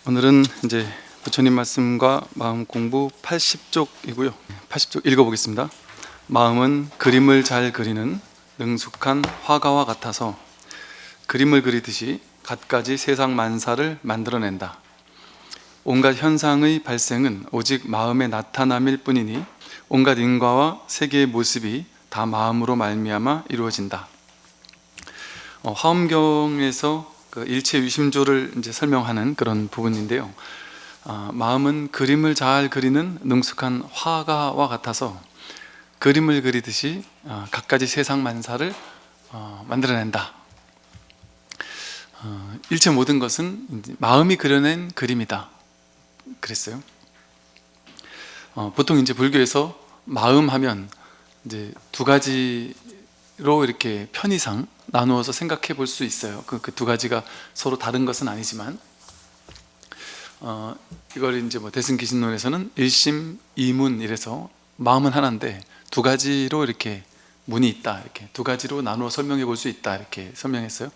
오늘은 이제 부처님 말씀과 마음 공부 80쪽이고요. 80쪽 읽어보겠습니다. 마음은 그림을 잘 그리는 능숙한 화가와 같아서 그림을 그리듯이 갖가지 세상 만사를 만들어낸다. 온갖 현상의 발생은 오직 마음의 나타남일 뿐이니 온갖 인과와 세계의 모습이 다 마음으로 말미암아 이루어진다. 화엄경에서 그 일체 유심조를 이제 설명하는 그런 부분인데요. 마음은 그림을 잘 그리는 능숙한 화가와 같아서 그림을 그리듯이 갖가지 세상 만사를 만들어낸다. 일체 모든 것은 이제 마음이 그려낸 그림이다. 그랬어요. 보통 이제 불교에서 마음 하면 이제 두 가지로 이렇게 편의상 나누어서 생각해 볼 수 있어요. 그 두 가지가 서로 다른 것은 아니지만, 이걸 이제 뭐 대승기신론에서는 일심 이문 이래서 마음은 하나인데 두 가지로 이렇게 문이 있다, 이렇게 두 가지로 나누어 설명해 볼 수 있다, 이렇게 설명했어요.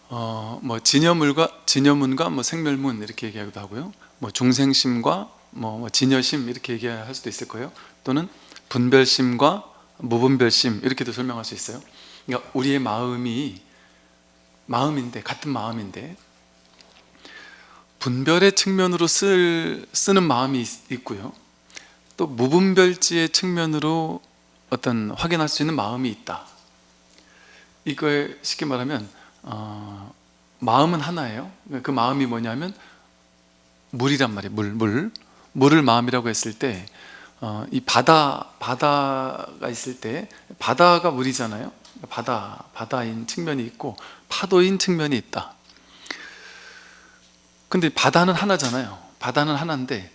뭐 진여문과 뭐 생멸문 이렇게 얘기하기도 하고요. 뭐 중생심과 뭐 진여심 이렇게 얘기할 수도 있을 거예요. 또는 분별심과 무분별심 이렇게도 설명할 수 있어요. 그러니까 우리의 마음인데, 같은 마음인데 분별의 측면으로 쓰는 마음이 있고요, 또 무분별지의 측면으로 어떤 확인할 수 있는 마음이 있다. 이거에 쉽게 말하면 마음은 하나예요. 그 마음이 뭐냐면 물이란 말이에요. 물을 마음이라고 했을 때, 이 바다가 있을 때 바다가 물이잖아요. 바다인 측면이 있고 파도인 측면이 있다. 근데 바다는 하나잖아요. 바다는 하나인데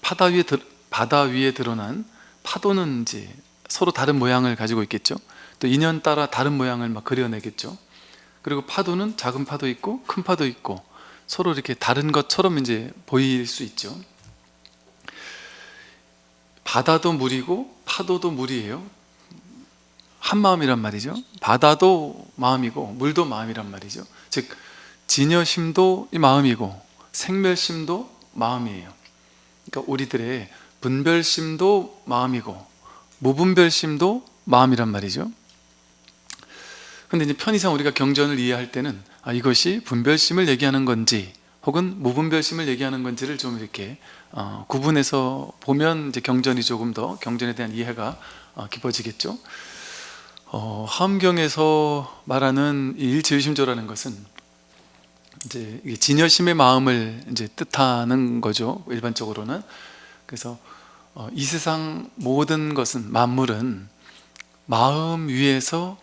바다 위에 드러난 파도는 이제 서로 다른 모양을 가지고 있겠죠. 또 인연 따라 다른 모양을 막 그려내겠죠. 그리고 파도는 작은 파도 있고 큰 파도 있고 서로 이렇게 다른 것처럼 이제 보일 수 있죠. 바다도 물이고 파도도 물이에요. 한 마음이란 말이죠. 바다도 마음이고 물도 마음이란 말이죠. 즉 진여심도 마음이고 생멸심도 마음이에요. 그러니까 우리들의 분별심도 마음이고 무분별심도 마음이란 말이죠. 근데 이제 편의상 우리가 경전을 이해할 때는 이것이 분별심을 얘기하는 건지 혹은 무분별심을 얘기하는 건지를 좀 이렇게 구분해서 보면 이제 경전이 조금 더 경전에 대한 이해가 깊어지겠죠. 화엄경에서 말하는 이 일체유심조라는 것은 이제 진여심의 마음을 이제 뜻하는 거죠, 일반적으로는. 그래서 이 세상 모든 것은, 만물은 마음 위에서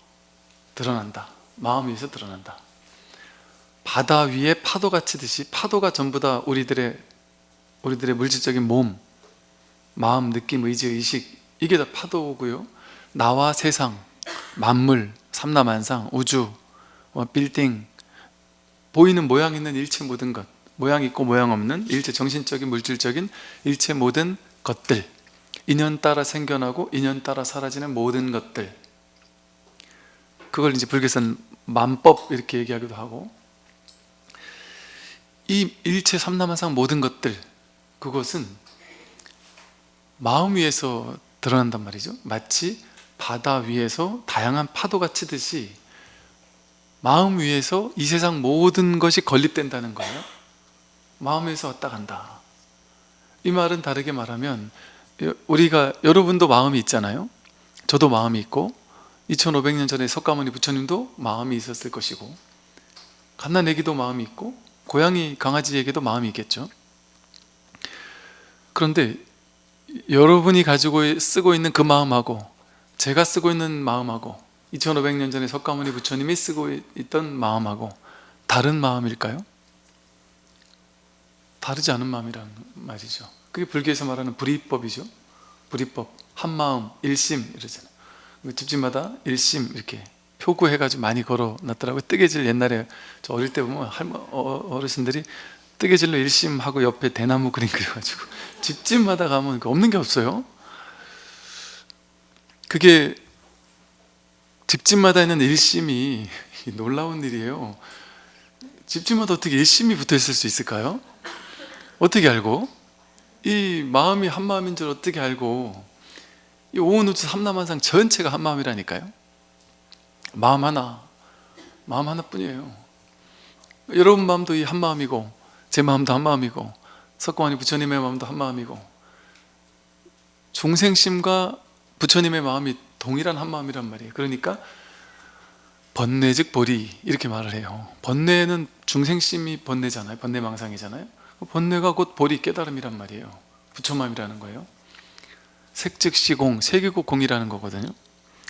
드러난다. 마음 위에서 드러난다. 바다 위에 파도가 치듯이 파도가 전부 다 우리들의 물질적인 몸, 마음, 느낌, 의지, 의식, 이게 다 파도고요. 나와 세상, 만물, 삼라만상, 우주, 빌딩, 보이는 모양 있는 일체 모든 것, 모양 있고 모양 없는 일체 정신적인 물질적인 일체 모든 것들, 인연 따라 생겨나고 인연 따라 사라지는 모든 것들, 그걸 이제 불교에서는 만법 이렇게 얘기하기도 하고, 이 일체 삼라만상 모든 것들, 그것은 마음 위에서 드러난단 말이죠. 마치 바다 위에서 다양한 파도가 치듯이 마음 위에서 이 세상 모든 것이 건립된다는 거예요. 마음에서 왔다 간다. 이 말은 다르게 말하면, 여러분도 마음이 있잖아요. 저도 마음이 있고 2500년 전에 석가모니 부처님도 마음이 있었을 것이고, 갓난애기도 마음이 있고 고양이 강아지에게도 마음이 있겠죠. 그런데 여러분이 가지고 쓰고 있는 그 마음하고 제가 쓰고 있는 마음하고 2500년 전에 석가모니 부처님이 쓰고 있던 마음하고 다른 마음일까요? 다르지 않은 마음이란 말이죠. 그게 불교에서 말하는 불이법이죠. 불이법, 한마음, 일심 이러잖아요. 집집마다 일심 이렇게 표구해가지고 많이 걸어놨더라고요. 뜨개질, 옛날에 저 어릴 때 보면 어르신들이 뜨개질로 일심하고 옆에 대나무 그림 그려가지고 집집마다 가면 없는 게 없어요. 그게 집집마다 있는 일심이 놀라운 일이에요. 집집마다 어떻게 일심이 붙어 있을 수 있을까요? 어떻게 알고? 이 마음이 한 마음인 줄 어떻게 알고? 이 오은우주 삼라만상 전체가 한 마음이라니까요. 마음 하나뿐이에요. 여러분 마음도 이 한 마음이고, 제 마음도 한 마음이고, 석공환이 부처님의 마음도 한 마음이고, 중생심과 부처님의 마음이 동일한 한 마음이란 말이에요. 그러니까 번뇌 즉 보리, 이렇게 말을 해요. 번뇌는 중생심이 번뇌잖아요. 번뇌망상이잖아요. 번뇌가 곧 보리, 깨달음이란 말이에요. 부처마음이라는 거예요. 색 즉 시공, 색이고 공이라는 거거든요.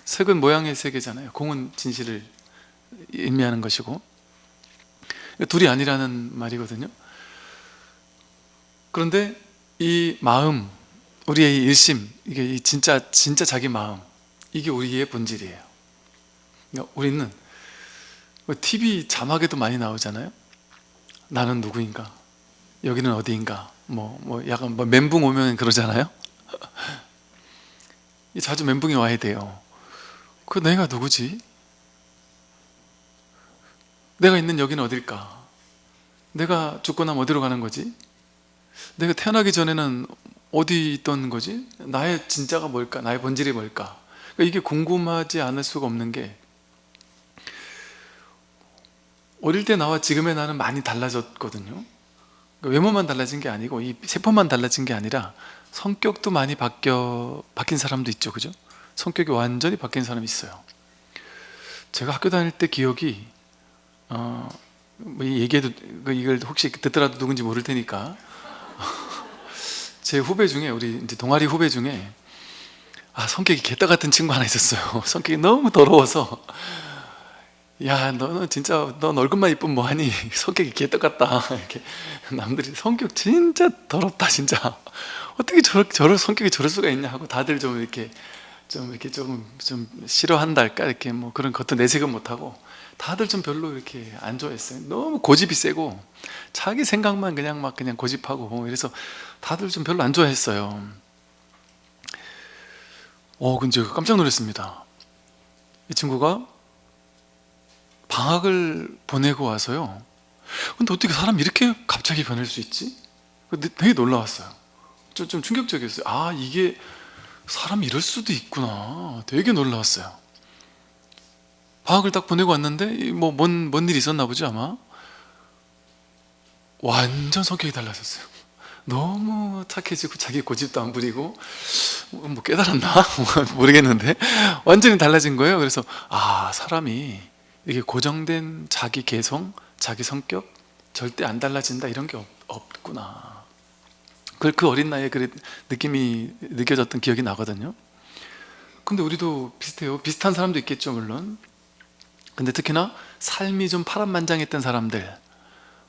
색은 모양의 세계잖아요. 공은 진실을 의미하는 것이고, 둘이 아니라는 말이거든요. 그런데 이 마음, 우리의 이 일심, 이게 진짜 자기 마음, 이게 우리의 본질이에요. 그러니까 우리는 TV 자막에도 많이 나오잖아요. 나는 누구인가? 여기는 어디인가? 약간 멘붕 오면 그러잖아요. 자주 멘붕이 와야 돼요. 그 내가 누구지? 내가 있는 여기는 어딜까? 내가 죽고 나면 어디로 가는 거지? 내가 태어나기 전에는 어디 있던 거지? 나의 진짜가 뭘까? 나의 본질이 뭘까? 그러니까 이게 궁금하지 않을 수가 없는 게, 어릴 때 나와 지금의 나는 많이 달라졌거든요. 그러니까 외모만 달라진 게 아니고 이 세포만 달라진 게 아니라 성격도 많이 바뀐 사람도 있죠. 그죠? 성격이 완전히 바뀐 사람이 있어요. 제가 학교 다닐 때 기억이, 얘기해도 이걸 혹시 듣더라도 누군지 모를 테니까, 제 후배 중에, 우리 이제 동아리 후배 중에 성격이 개떡 같은 친구 하나 있었어요. 성격이 너무 더러워서, 야, 너는 진짜 넌 얼굴만 이쁘면 뭐하니? 성격이 개떡 같다. 이렇게 남들이 성격 진짜 더럽다 진짜. 어떻게 저런 성격이 저럴 수가 있냐 하고 다들 좀 싫어한다 할까, 이렇게 그런 것도 내색은 못하고 다들 좀 별로 이렇게 안 좋아했어요. 너무 고집이 세고 자기 생각만 그냥 고집하고, 그래서 다들 좀 별로 안 좋아했어요. 근데 제가 깜짝 놀랐습니다. 이 친구가 방학을 보내고 와서요, 근데 어떻게 사람이 이렇게 갑자기 변할 수 있지? 되게 놀라웠어요. 좀 충격적이었어요. 이게 사람이 이럴 수도 있구나. 되게 놀라웠어요. 방학을 딱 보내고 왔는데 뭔 일이 있었나 보죠 아마. 완전 성격이 달라졌어요. 너무 착해지고 자기 고집도 안 부리고, 깨달았나? 모르겠는데 완전히 달라진 거예요. 그래서 사람이 이게 고정된 자기 개성, 자기 성격 절대 안 달라진다, 이런 게 없구나. 그 어린 나이에 그 느낌이 느껴졌던 기억이 나거든요. 근데 우리도 비슷해요. 비슷한 사람도 있겠죠 물론. 근데 특히나 삶이 좀 파란만장했던 사람들,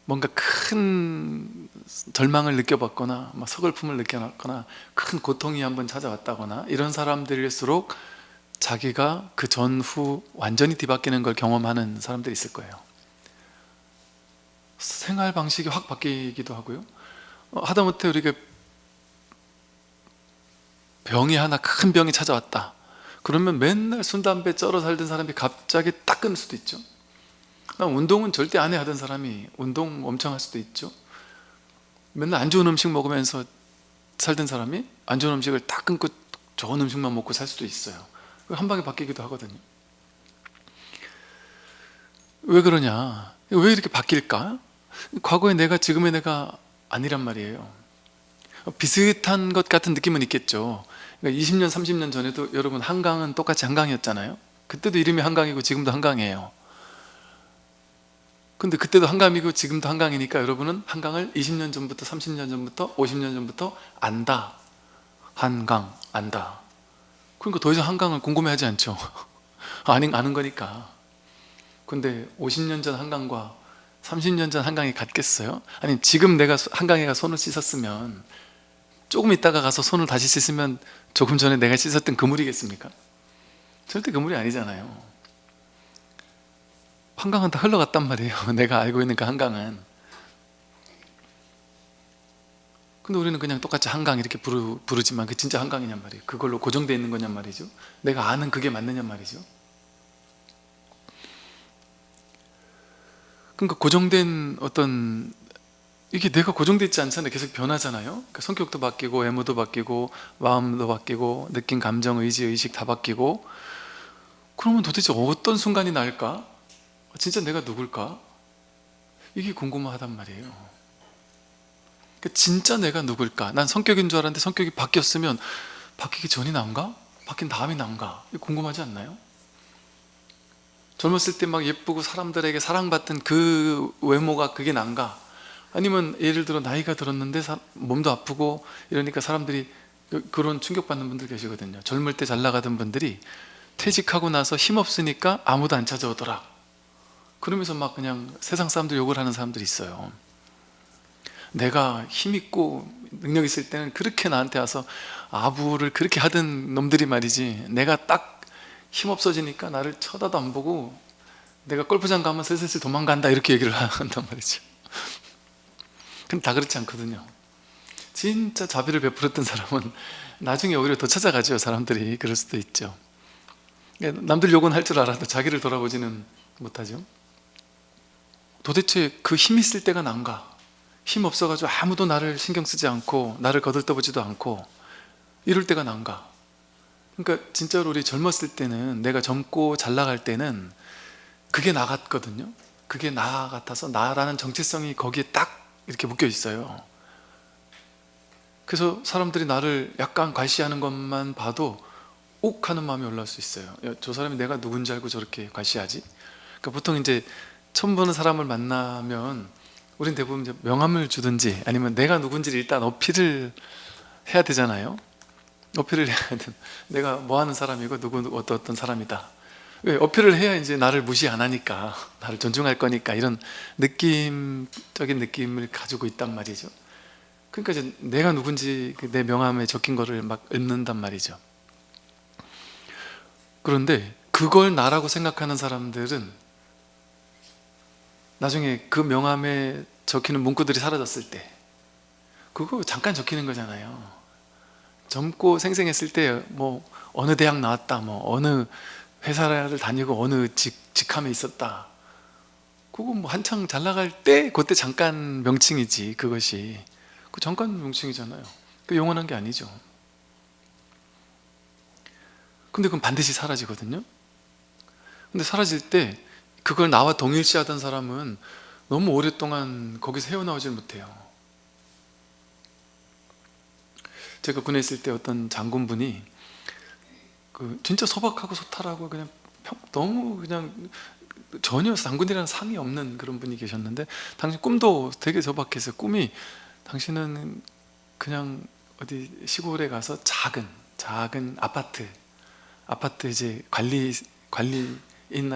뭔가 큰 절망을 느껴봤거나 서글픔을 느껴봤거나 큰 고통이 한번 찾아왔다거나, 이런 사람들일수록 자기가 그 전후 완전히 뒤바뀌는 걸 경험하는 사람들이 있을 거예요. 생활 방식이 확 바뀌기도 하고요. 하다못해 우리가 큰 병이 찾아왔다 그러면 맨날 술 담배 쩔어 살던 사람이 갑자기 딱 끊을 수도 있죠. 운동은 절대 안 해 하던 사람이 운동 엄청 할 수도 있죠. 맨날 안 좋은 음식 먹으면서 살던 사람이 안 좋은 음식을 딱 끊고 좋은 음식만 먹고 살 수도 있어요. 한 방에 바뀌기도 하거든요. 왜 그러냐? 왜 이렇게 바뀔까? 과거의 내가 지금의 내가 아니란 말이에요. 비슷한 것 같은 느낌은 있겠죠. 그러니까 20년, 30년 전에도 여러분 한강은 똑같이 한강이었잖아요. 그때도 이름이 한강이고 지금도 한강이에요. 근데 그때도 한강이고 지금도 한강이니까 여러분은 한강을 20년 전부터, 30년 전부터, 50년 전부터 안다. 한강, 안다. 그러니까 더 이상 한강을 궁금해하지 않죠. 아는 거니까. 근데 50년 전 한강과 30년 전 한강이 같겠어요? 아니, 지금 내가 한강에 가 손을 씻었으면 조금 있다가 가서 손을 다시 씻으면 조금 전에 내가 씻었던 그 물이겠습니까? 절대 그 물이 아니잖아요. 한강은 다 흘러갔단 말이에요. 내가 알고 있는 그 한강은. 근데 우리는 그냥 똑같이 한강 이렇게 부르지만 그 진짜 한강이냔 말이에요. 그걸로 고정되어 있는 거냔 말이죠. 내가 아는 그게 맞느냔 말이죠. 그러니까 고정된 어떤, 이게 내가 고정되어 있지 않잖아요. 계속 변하잖아요. 그러니까 성격도 바뀌고 외모도 바뀌고 마음도 바뀌고 느낌, 감정, 의지, 의식 다 바뀌고. 그러면 도대체 어떤 순간이 날까? 진짜 내가 누굴까? 이게 궁금하단 말이에요. 그러니까 진짜 내가 누굴까? 난 성격인 줄 알았는데 성격이 바뀌었으면 바뀌기 전이 난가? 바뀐 다음이 난가? 이거 궁금하지 않나요? 젊었을 때 막 예쁘고 사람들에게 사랑받던 그 외모가 그게 난가? 아니면 예를 들어 나이가 들었는데 몸도 아프고 이러니까 사람들이 그런 충격받는 분들 계시거든요. 젊을 때 잘 나가던 분들이 퇴직하고 나서 힘없으니까 아무도 안 찾아오더라. 그러면서 막 그냥 세상 사람들 욕을 하는 사람들이 있어요. 내가 힘있고 능력 있을 때는 그렇게 나한테 와서 아부를 그렇게 하던 놈들이 말이지, 내가 딱 힘없어지니까 나를 쳐다도 안 보고 내가 골프장 가면 슬슬 도망간다, 이렇게 얘기를 한단 말이죠. 근데 다 그렇지 않거든요. 진짜 자비를 베풀었던 사람은 나중에 오히려 더 찾아가죠. 사람들이 그럴 수도 있죠. 남들 욕은 할 줄 알아도 자기를 돌아보지는 못하죠. 도대체 그 힘 있을 때가 난가? 힘 없어가지고 아무도 나를 신경 쓰지 않고 나를 거들떠보지도 않고 이럴 때가 난가? 그러니까 진짜로 우리 젊었을 때는, 내가 젊고 잘 나갈 때는 그게 나 같거든요. 그게 나 같아서 나라는 정체성이 거기에 딱 이렇게 묶여 있어요. 그래서 사람들이 나를 약간 괄시하는 것만 봐도 욱 하는 마음이 올라올 수 있어요. 야, 저 사람이 내가 누군지 알고 저렇게 괄시하지? 그러니까 보통 이제 처음 보는 사람을 만나면 우린 대부분 이제 명함을 주든지 아니면 내가 누군지를 일단 어필을 해야 되잖아요. 어필을 해야 돼. 내가 뭐 하는 사람이고 누구 어떤 사람이다. 왜? 어필을 해야 이제 나를 무시 안 하니까, 나를 존중할 거니까, 이런 느낌적인 느낌을 가지고 있단 말이죠. 그러니까 이제 내가 누군지 내 명함에 적힌 거를 막 읽는단 말이죠. 그런데 그걸 나라고 생각하는 사람들은 나중에 그 명함에 적히는 문구들이 사라졌을 때, 그거 잠깐 적히는 거잖아요. 젊고 생생했을 때 뭐 어느 대학 나왔다, 뭐 어느 회사를 다니고 어느 직함에 있었다, 그거 뭐 한창 잘 나갈 때 그때 잠깐 명칭이지. 그것이 그 잠깐 명칭이잖아요. 그 영원한 게 아니죠. 근데 그건 반드시 사라지거든요. 근데 사라질 때 그걸 나와 동일시하던 사람은 너무 오랫동안 거기서 헤어나오질 못해요. 제가 군에 있을 때 어떤 장군분이 진짜 소박하고 소탈하고 그냥 너무 그냥 전혀 장군이라는 상이 없는 그런 분이 계셨는데, 당신 꿈도 되게 소박해서, 꿈이 당신은 그냥 어디 시골에 가서 작은 아파트 이제 관리인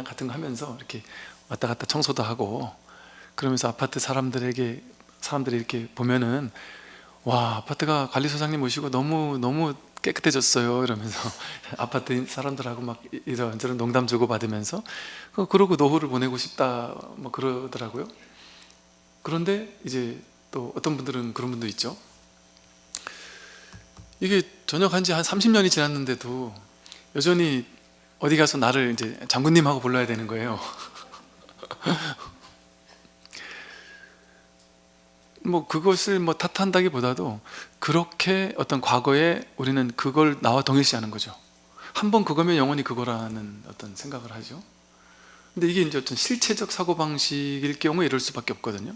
같은 거 하면서 이렇게 왔다 갔다 청소도 하고, 그러면서 아파트 사람들이 이렇게 보면은 와, 아파트가 관리소장님 모시고 너무 깨끗해졌어요 이러면서 아파트 사람들하고 막 이런저런 농담 주고받으면서 그러고 노후를 보내고 싶다 뭐 그러더라고요. 그런데 이제 또 어떤 분들은 그런 분도 있죠. 이게 전역한 지 한 30년이 지났는데도 여전히 어디 가서 나를 이제 장군님하고 불러야 되는 거예요. 뭐 그것을 뭐 탓한다기보다도 그렇게 어떤 과거에 우리는 그걸 나와 동일시하는 거죠. 한번 그거면 영원히 그거라는 어떤 생각을 하죠. 근데 이게 이제 어떤 실체적 사고방식일 경우에 이럴 수밖에 없거든요.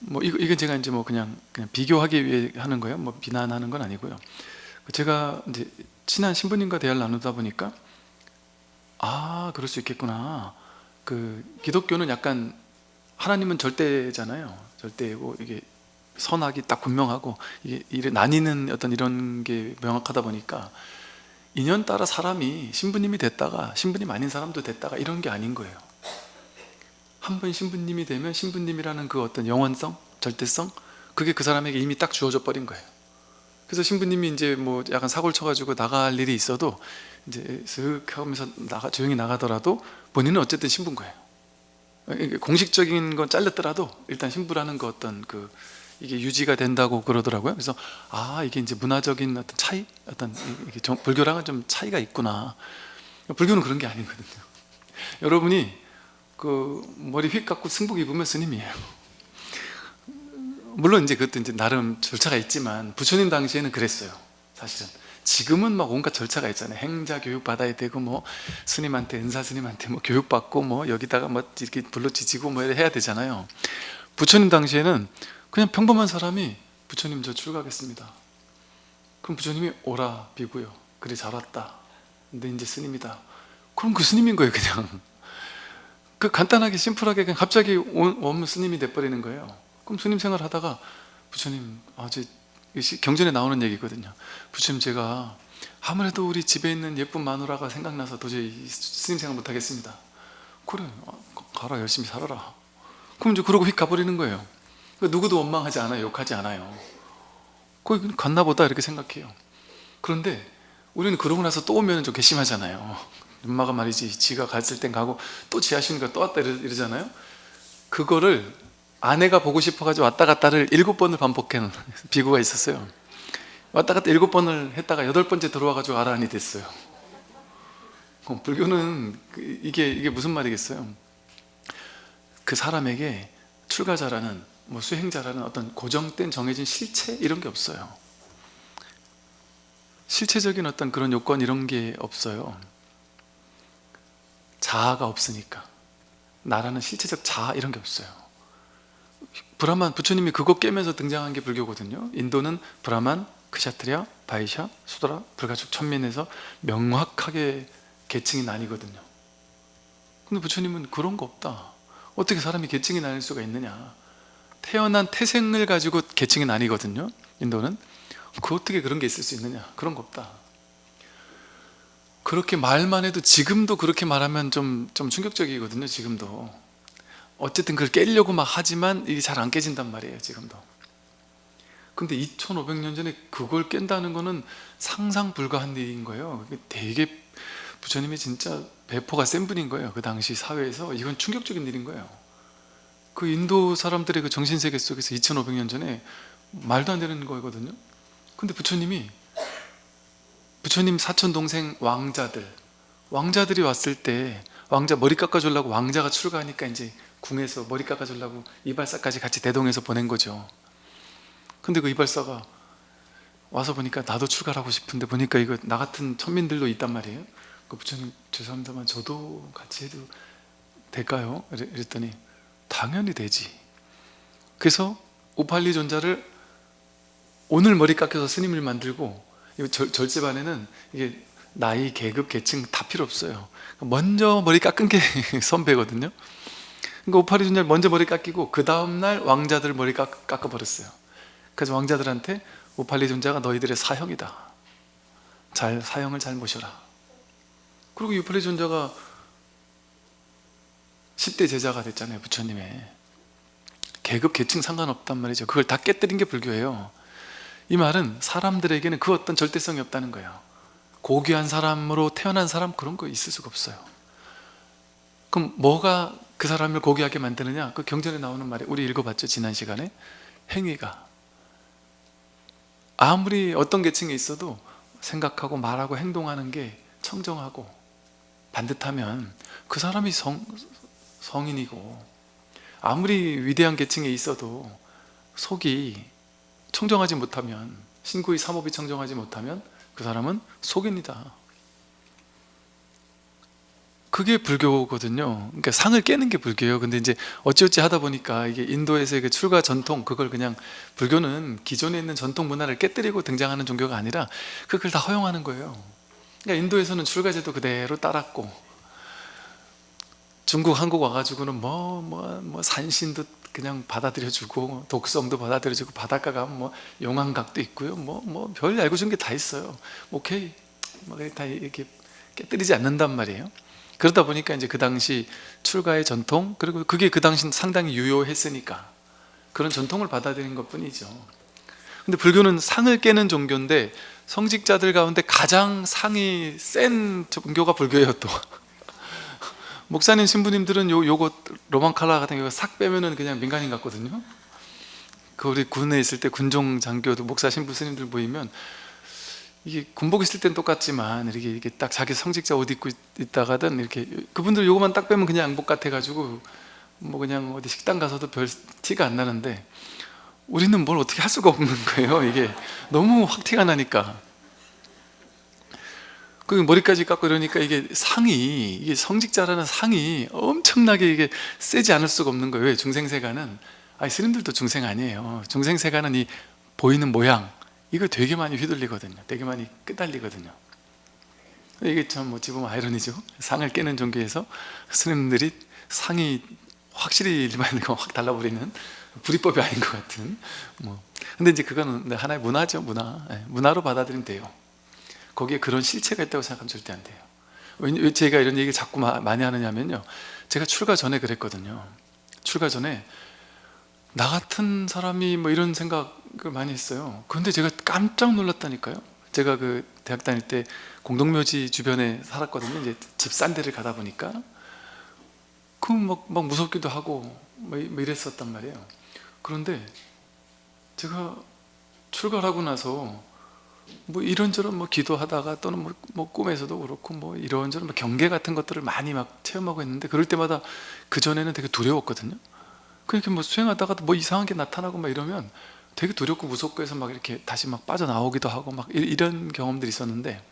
뭐 이건 제가 이제 뭐 그냥 비교하기 위해 하는 거예요. 뭐 비난하는 건 아니고요. 제가 이제 친한 신부님과 대화를 나누다 보니까 그럴 수 있겠구나. 기독교는 약간 하나님은 절대잖아요. 절대고 이게 선악이 딱 분명하고 이게 나뉘는 어떤 이런 게 명확하다 보니까 인연 따라 사람이 신부님이 됐다가 신부님 아닌 사람도 됐다가 이런 게 아닌 거예요. 한 번 신부님이 되면 신부님이라는 그 어떤 영원성, 절대성, 그게 그 사람에게 이미 딱 주어져 버린 거예요. 그래서 신부님이 이제 뭐 약간 사고를 쳐가지고 나갈 일이 있어도 이제 슥 하면서 조용히 나가더라도 본인은 어쨌든 신부인 거예요. 공식적인 건 잘렸더라도 일단 신부라는 거 어떤 이게 유지가 된다고 그러더라고요. 그래서 이게 이제 문화적인 어떤 차이, 어떤 이게 불교랑은 좀 차이가 있구나. 불교는 그런 게 아니거든요. 여러분이 그 머리 휙 감고 승복 입으면 스님이에요. 물론 이제 그것도 이제 나름 절차가 있지만 부처님 당시에는 그랬어요. 사실은 지금은 막 온갖 절차가 있잖아요. 행자 교육 받아야 되고 뭐 스님한테 은사 스님한테 뭐 교육 받고 뭐 여기다가 뭐 이렇게 불로 지지고 뭐 해야 되잖아요. 부처님 당시에는 그냥 평범한 사람이 부처님 저 출가하겠습니다. 그럼 부처님이 오라 비구요. 그래 잘 왔다. 근데 이제 스님이다. 그럼 그 스님인 거예요 그냥. 그 간단하게 심플하게 그냥 갑자기 원무 스님이 돼버리는 거예요. 그럼 스님 생활 하다가 부처님 경전에 나오는 얘기거든요. 부처님 제가 아무래도 우리 집에 있는 예쁜 마누라가 생각나서 도저히 스님 생활 못하겠습니다. 그래 가라 열심히 살아라. 그럼 이제 그러고 휙 가버리는 거예요. 누구도 원망하지 않아요. 욕하지 않아요. 거기 갔나 보다 이렇게 생각해요. 그런데 우리는 그러고 나서 또 오면 좀 괘씸하잖아요. 엄마가 말이지 지가 갔을 땐 가고 또 지 아쉬우니까 또 왔다 이러잖아요. 그거를 아내가 보고 싶어가지고 왔다 갔다를 7번을 반복한 비구가 있었어요. 왔다 갔다 7번을 했다가 8번째 들어와가지고 아라한이 됐어요. 불교는 이게 무슨 말이겠어요? 그 사람에게 출가자라는 뭐 수행자라는 어떤 고정된 정해진 실체 이런 게 없어요. 실체적인 어떤 그런 요건 이런 게 없어요. 자아가 없으니까. 나라는 실체적 자아 이런 게 없어요. 브라만 부처님이 그거 깨면서 등장한 게 불교거든요. 인도는 브라만, 크샤트리아, 바이샤, 수드라, 불가축, 천민에서 명확하게 계층이 나뉘거든요. 근데 부처님은 그런 거 없다. 어떻게 사람이 계층이 나뉠 수가 있느냐. 태어난 태생을 가지고 계층이 나뉘거든요. 인도는. 그 어떻게 그런 게 있을 수 있느냐. 그런 거 없다. 그렇게 말만 해도 지금도 그렇게 말하면 좀 충격적이거든요. 지금도 어쨌든 그걸 깨려고 막 하지만 이게 잘 안 깨진단 말이에요. 지금도. 근데 2500년 전에 그걸 깬다는 거는 상상 불가한 일인 거예요. 되게 부처님이 진짜 배포가 센 분인 거예요. 그 당시 사회에서 이건 충격적인 일인 거예요. 그 인도 사람들의 그 정신세계 속에서 2500년 전에 말도 안 되는 거거든요. 근데 부처님 사촌 동생 왕자들이 왔을 때 왕자 머리 깎아주려고 왕자가 출가하니까 이제 궁에서 머리 깎아주려고 이발사까지 같이 대동해서 보낸 거죠. 근데 그 이발사가 와서 보니까 나도 출가를 하고 싶은데 보니까 이거 나 같은 천민들도 있단 말이에요. 그 부처님 죄송합니다만 저도 같이 해도 될까요? 이랬더니 당연히 되지. 그래서 우팔리 존자를 오늘 머리 깎여서 스님을 만들고 절제반에는 이게 나이, 계급, 계층 다 필요 없어요. 먼저 머리 깎은 게 선배거든요. 그러니까 우팔리 존자를 먼저 머리 깎이고 그 다음날 왕자들 머리 깎아버렸어요. 그래서 왕자들한테 우팔리 존자가 너희들의 사형이다. 사형을 잘 모셔라. 그리고 우팔리 존자가 10대 제자가 됐잖아요. 부처님의. 계급, 계층 상관없단 말이죠. 그걸 다 깨뜨린 게 불교예요. 이 말은 사람들에게는 그 어떤 절대성이 없다는 거예요. 고귀한 사람으로 태어난 사람 그런 거 있을 수가 없어요. 그럼 뭐가 그 사람을 고귀하게 만드느냐? 그 경전에 나오는 말이 우리 읽어봤죠. 지난 시간에. 행위가. 아무리 어떤 계층에 있어도 생각하고 말하고 행동하는 게 청정하고 반듯하면 그 사람이 성인이고, 아무리 위대한 계층에 있어도 속이 청정하지 못하면, 신구의 삼업이 청정하지 못하면 그 사람은 속입니다. 그게 불교거든요. 그러니까 상을 깨는 게 불교예요. 근데 이제 어찌어찌 하다 보니까 이게 인도에서의 그 출가 전통, 그걸 그냥, 불교는 기존에 있는 전통 문화를 깨뜨리고 등장하는 종교가 아니라 그걸 다 허용하는 거예요. 그러니까 인도에서는 출가제도 그대로 따랐고, 중국, 한국 와가지고는 산신도 그냥 받아들여주고, 독성도 받아들여주고, 바닷가 가면 용왕각도 있고요. 별 알고 준 게 다 있어요. 오케이. 다 이렇게 깨뜨리지 않는단 말이에요. 그러다 보니까 이제 그 당시 출가의 전통, 그리고 그게 그 당시 상당히 유효했으니까 그런 전통을 받아들인 것 뿐이죠. 근데 불교는 상을 깨는 종교인데 성직자들 가운데 가장 상이 센 종교가 불교예요. 또 목사님 신부님들은 요거 로만 칼라 같은 거 싹 빼면은 그냥 민간인 같거든요. 그 우리 군에 있을 때 군종 장교도 목사 신부 스님들 보이면 이게 군복 있을 땐 똑같지만 이렇게 딱 자기 성직자 옷 입고 있다가든 이렇게 그분들 요거만 딱 빼면 그냥 양복 같아가지고 뭐 그냥 어디 식당 가서도 별 티가 안 나는데 우리는 뭘 어떻게 할 수가 없는 거예요. 이게 너무 확 티가 나니까. 그 머리까지 깎고 이러니까 이게 성직자라는 상이 엄청나게 이게 세지 않을 수가 없는 거예요. 왜? 중생세간은, 아니 스님들도 중생 아니에요. 중생세간은 이 보이는 모양 이거 되게 많이 휘둘리거든요. 되게 많이 끄달리거든요. 이게 참 어찌 보면 아이러니죠. 상을 깨는 종교에서 스님들이 상이 확실히 일반인과 확 달라버리는 불이법이 아닌 것 같은 뭐. 근데 이제 그거는 하나의 문화죠. 문화로 받아들이면 돼요. 거기에 그런 실체가 있다고 생각하면 절대 안 돼요. 왜 제가 이런 얘기 자꾸 많이 하느냐면요, 제가 출가 전에 그랬거든요. 출가 전에 나 같은 사람이 뭐 이런 생각을 많이 했어요. 그런데 제가 깜짝 놀랐다니까요. 제가 그 대학 다닐 때 공동묘지 주변에 살았거든요. 이제 집 싼 데를 가다 보니까 그 막 무섭기도 하고 뭐 이랬었단 말이에요. 그런데 제가 출가를 하고 나서 뭐 이런저런 뭐 기도하다가 또는 뭐 꿈에서도 그렇고 뭐 이런저런 뭐 경계 같은 것들을 많이 막 체험하고 있는데, 그럴 때마다 그 전에는 되게 두려웠거든요. 그렇게 뭐 수행하다가도 뭐 이상한 게 나타나고 막 이러면 되게 두렵고 무섭고 해서 막 이렇게 다시 막 빠져나오기도 하고 막 이런 경험들이 있었는데,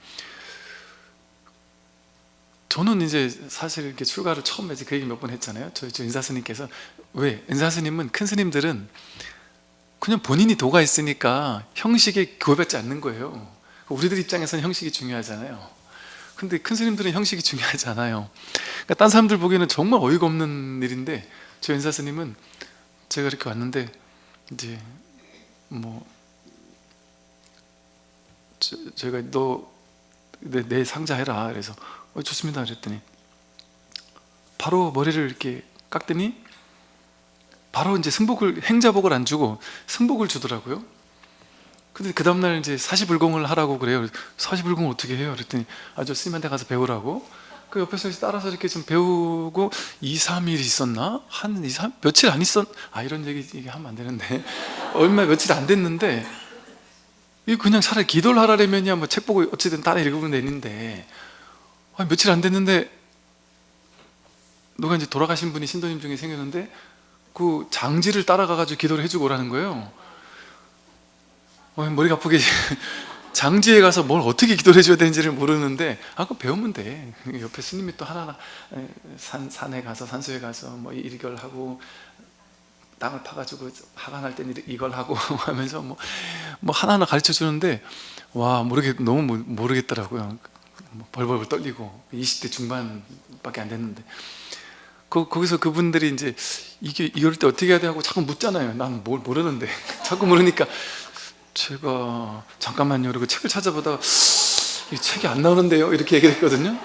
저는 이제 사실 이렇게 출가를 처음 해서 그 얘기 몇 번 했잖아요. 저희 인사스님께서, 왜? 인사스님은, 큰 스님들은 그냥 본인이 도가 있으니까 형식에 구애받지 않는 거예요. 우리들 입장에서는 형식이 중요하잖아요. 근데 큰 스님들은 형식이 중요하지 않아요. 그러니까 딴 사람들 보기에는 정말 어이가 없는 일인데, 저 인사 스님은 제가 이렇게 왔는데 이제 뭐 제가 너 내 상자 해라. 그래서 좋습니다. 그랬더니 바로 머리를 이렇게 깎더니 바로 이제 행자복을 안 주고 승복을 주더라고요. 근데 그 다음날 이제 사시불공을 하라고 그래요. 사시불공 어떻게 해요? 그랬더니 저 스님한테 가서 배우라고. 그 옆에서 따라서 이렇게 좀 배우고 2, 3일 있었나? 한 2, 3, 며칠 안 있었, 이런 얘기 하면 안 되는데 며칠 안 됐는데, 이거 그냥 차라리 기도를 하라면야 뭐 책 보고 어쨌든 따라 읽으면 되는데, 며칠 안 됐는데 누가 이제 돌아가신 분이 신도님 중에 생겼는데 그 장지를 따라가가지고 기도를 해주고 오라는 거예요. 머리가 아프게 장지에 가서 뭘 어떻게 기도를 해줘야 되는지를 모르는데, 그거 배우면 돼. 옆에 스님이 또 하나하나 산에 가서, 산소에 가서 뭐 이걸 하고, 땅을 파가지고 화가 날 때는 이걸 하고 하면서 뭐 하나하나 가르쳐 주는데, 너무 모르겠더라고요. 벌벌 떨리고 20대 중반밖에 안 됐는데, 거기서 그분들이 이제 이럴 때 어떻게 해야 돼 하고 자꾸 묻잖아요. 난 뭘 모르는데 자꾸 모르니까 제가 잠깐만요 그리고 책을 찾아보다가 이 책이 안 나오는데요 이렇게 얘기를 했거든요.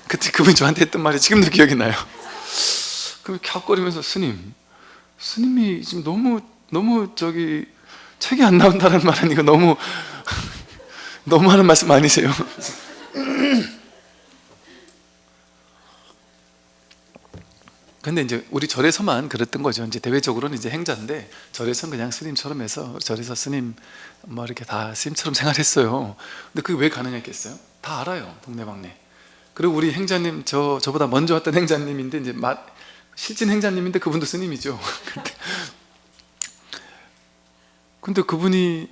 그때 그분이 저한테 했던 말이 지금도 기억이 나요. 그럼 캬거리면서 스님이 지금 너무 책이 안 나온다는 말은 이거 너무 하는 말씀 아니세요? 근데 이제 우리 절에서만 그랬던 거죠. 이제 대외적으로는 이제 행자인데, 절에서는 그냥 스님처럼 해서 절에서 스님 뭐 이렇게 다 스님처럼 생활했어요. 근데 그게 왜 가능했겠어요? 다 알아요, 동네방네. 그리고 우리 행자님, 저보다 먼저 왔던 행자님인데 이제 실진 행자님인데 그분도 스님이죠. 근데 그분이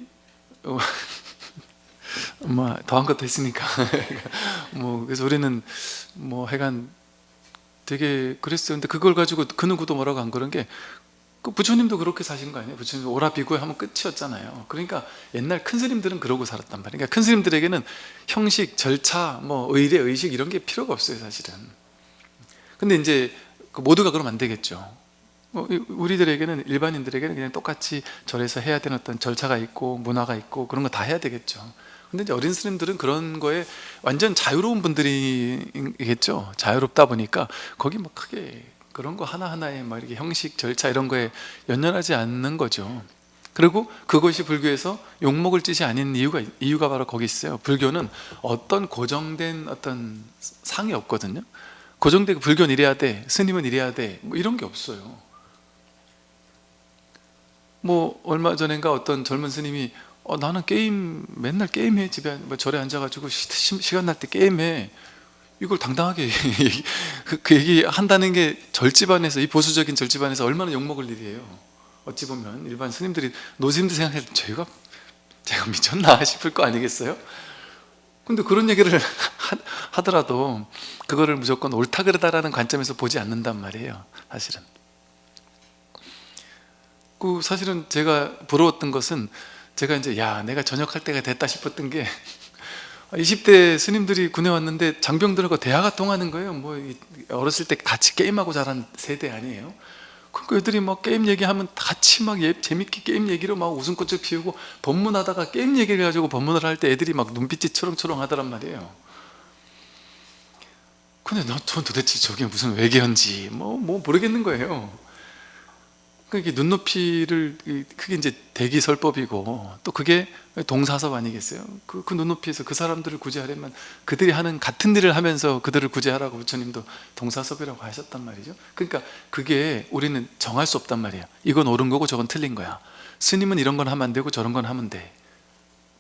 더한 것도 했으니까 그래서 우리는 하여간 되게 그랬어요. 근데 그걸 가지고 그 누구도 뭐라고 안 그런 게, 그 부처님도 그렇게 사신 거 아니에요? 부처님 오라 비구에 하면 끝이었잖아요. 그러니까 옛날 큰 스님들은 그러고 살았단 말이에요. 그러니까 큰 스님들에게는 형식, 절차, 의례, 의식 이런 게 필요가 없어요, 사실은. 근데 이제 모두가 그러면 안 되겠죠. 우리들에게는, 일반인들에게는 그냥 똑같이 절에서 해야 되는 어떤 절차가 있고 문화가 있고 그런 거 다 해야 되겠죠. 근데 이제 어린 스님들은 그런 거에 완전 자유로운 분들이겠죠. 자유롭다 보니까 거기 크게 그런 거 하나하나에 이렇게 형식, 절차 이런 거에 연연하지 않는 거죠. 그리고 그것이 불교에서 욕먹을 짓이 아닌 이유가 바로 거기 있어요. 불교는 어떤 고정된 어떤 상이 없거든요. 고정되고 불교는 이래야 돼, 스님은 이래야 돼, 이런 게 없어요. 얼마 전인가 어떤 젊은 스님이 나는 맨날 게임해. 집에 뭐 절에 앉아가지고 시간 날 때 게임해. 이걸 당당하게 그 얘기 한다는 게 절집안에서, 이 보수적인 절집안에서 얼마나 욕먹을 일이에요. 어찌 보면 일반 스님들이, 노스님들 생각해도 제가 미쳤나 싶을 거 아니겠어요? 근데 그런 얘기를 하더라도 그거를 무조건 옳다 그르다라는 관점에서 보지 않는단 말이에요. 사실은 사실은 제가 부러웠던 것은, 제가 이제 내가 전역할 때가 됐다 싶었던 게 20대 스님들이 군에 왔는데 장병들하고 대화가 통하는 거예요. 뭐 어렸을 때 같이 게임하고 자란 세대 아니에요? 그러니까 애들이 막 게임 얘기하면 같이 막 재밌게 게임 얘기로 막 웃음꽃을 피우고, 법문하다가 게임 얘기를 가지고 법문을 할 때 애들이 막 눈빛이 초롱초롱 하더란 말이에요. 근데 전 도대체 저게 무슨 외계어인지 뭐 모르겠는 거예요. 그러니까 눈높이를, 그게 이제 대기설법이고, 또 그게 동사섭 아니겠어요? 그 눈높이에서 그 사람들을 구제하려면 그들이 하는 같은 일을 하면서 그들을 구제하라고 부처님도 동사섭이라고 하셨단 말이죠. 그러니까 그게 우리는 정할 수 없단 말이에요. 이건 옳은 거고 저건 틀린 거야. 스님은 이런 건 하면 안 되고 저런 건 하면 돼.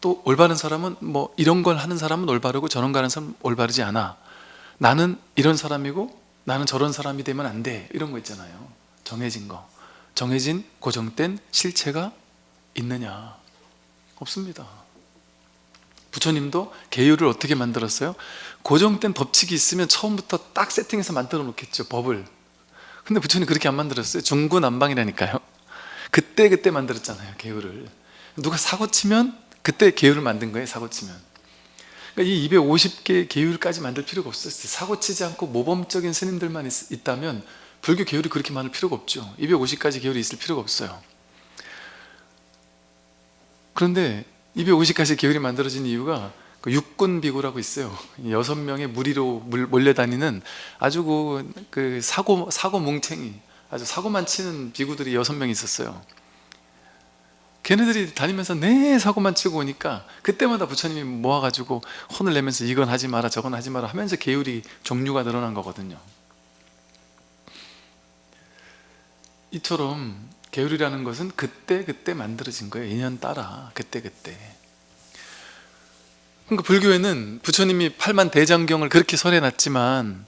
또 올바른 사람은, 뭐 이런 걸 하는 사람은 올바르고 저런 거 하는 사람은 올바르지 않아. 나는 이런 사람이고 나는 저런 사람이 되면 안 돼. 이런 거 있잖아요. 정해진 거. 정해진 고정된 실체가 있느냐? 없습니다. 부처님도 계율을 어떻게 만들었어요? 고정된 법칙이 있으면 처음부터 딱 세팅해서 만들어 놓겠죠, 법을. 근데 부처님 그렇게 안 만들었어요. 중구난방이라니까요. 그때 만들었잖아요, 계율을. 누가 사고 치면 그때 계율을 만든 거예요, 사고 치면. 그러니까 이 250개 계율까지 만들 필요가 없었어요. 사고 치지 않고 모범적인 스님들만 있다면 불교 계율이 그렇게 많을 필요가 없죠. 250가지 계율이 있을 필요가 없어요. 그런데 250가지 계율이 만들어진 이유가, 그 육군 비구라고 있어요. 6명의 무리로 몰려다니는 아주 그 사고 뭉탱이, 아주 사고만 치는 비구들이 6명 있었어요. 걔네들이 다니면서 내 사고만 치고 오니까 그때마다 부처님이 모아가지고 혼을 내면서 이건 하지 마라 저건 하지 마라 하면서 계율이 종류가 늘어난 거거든요. 이처럼 계율이라는 것은 그때 만들어진 거예요. 인연 따라 그때. 그러니까 불교에는 부처님이 8만 대장경을 그렇게 설해놨지만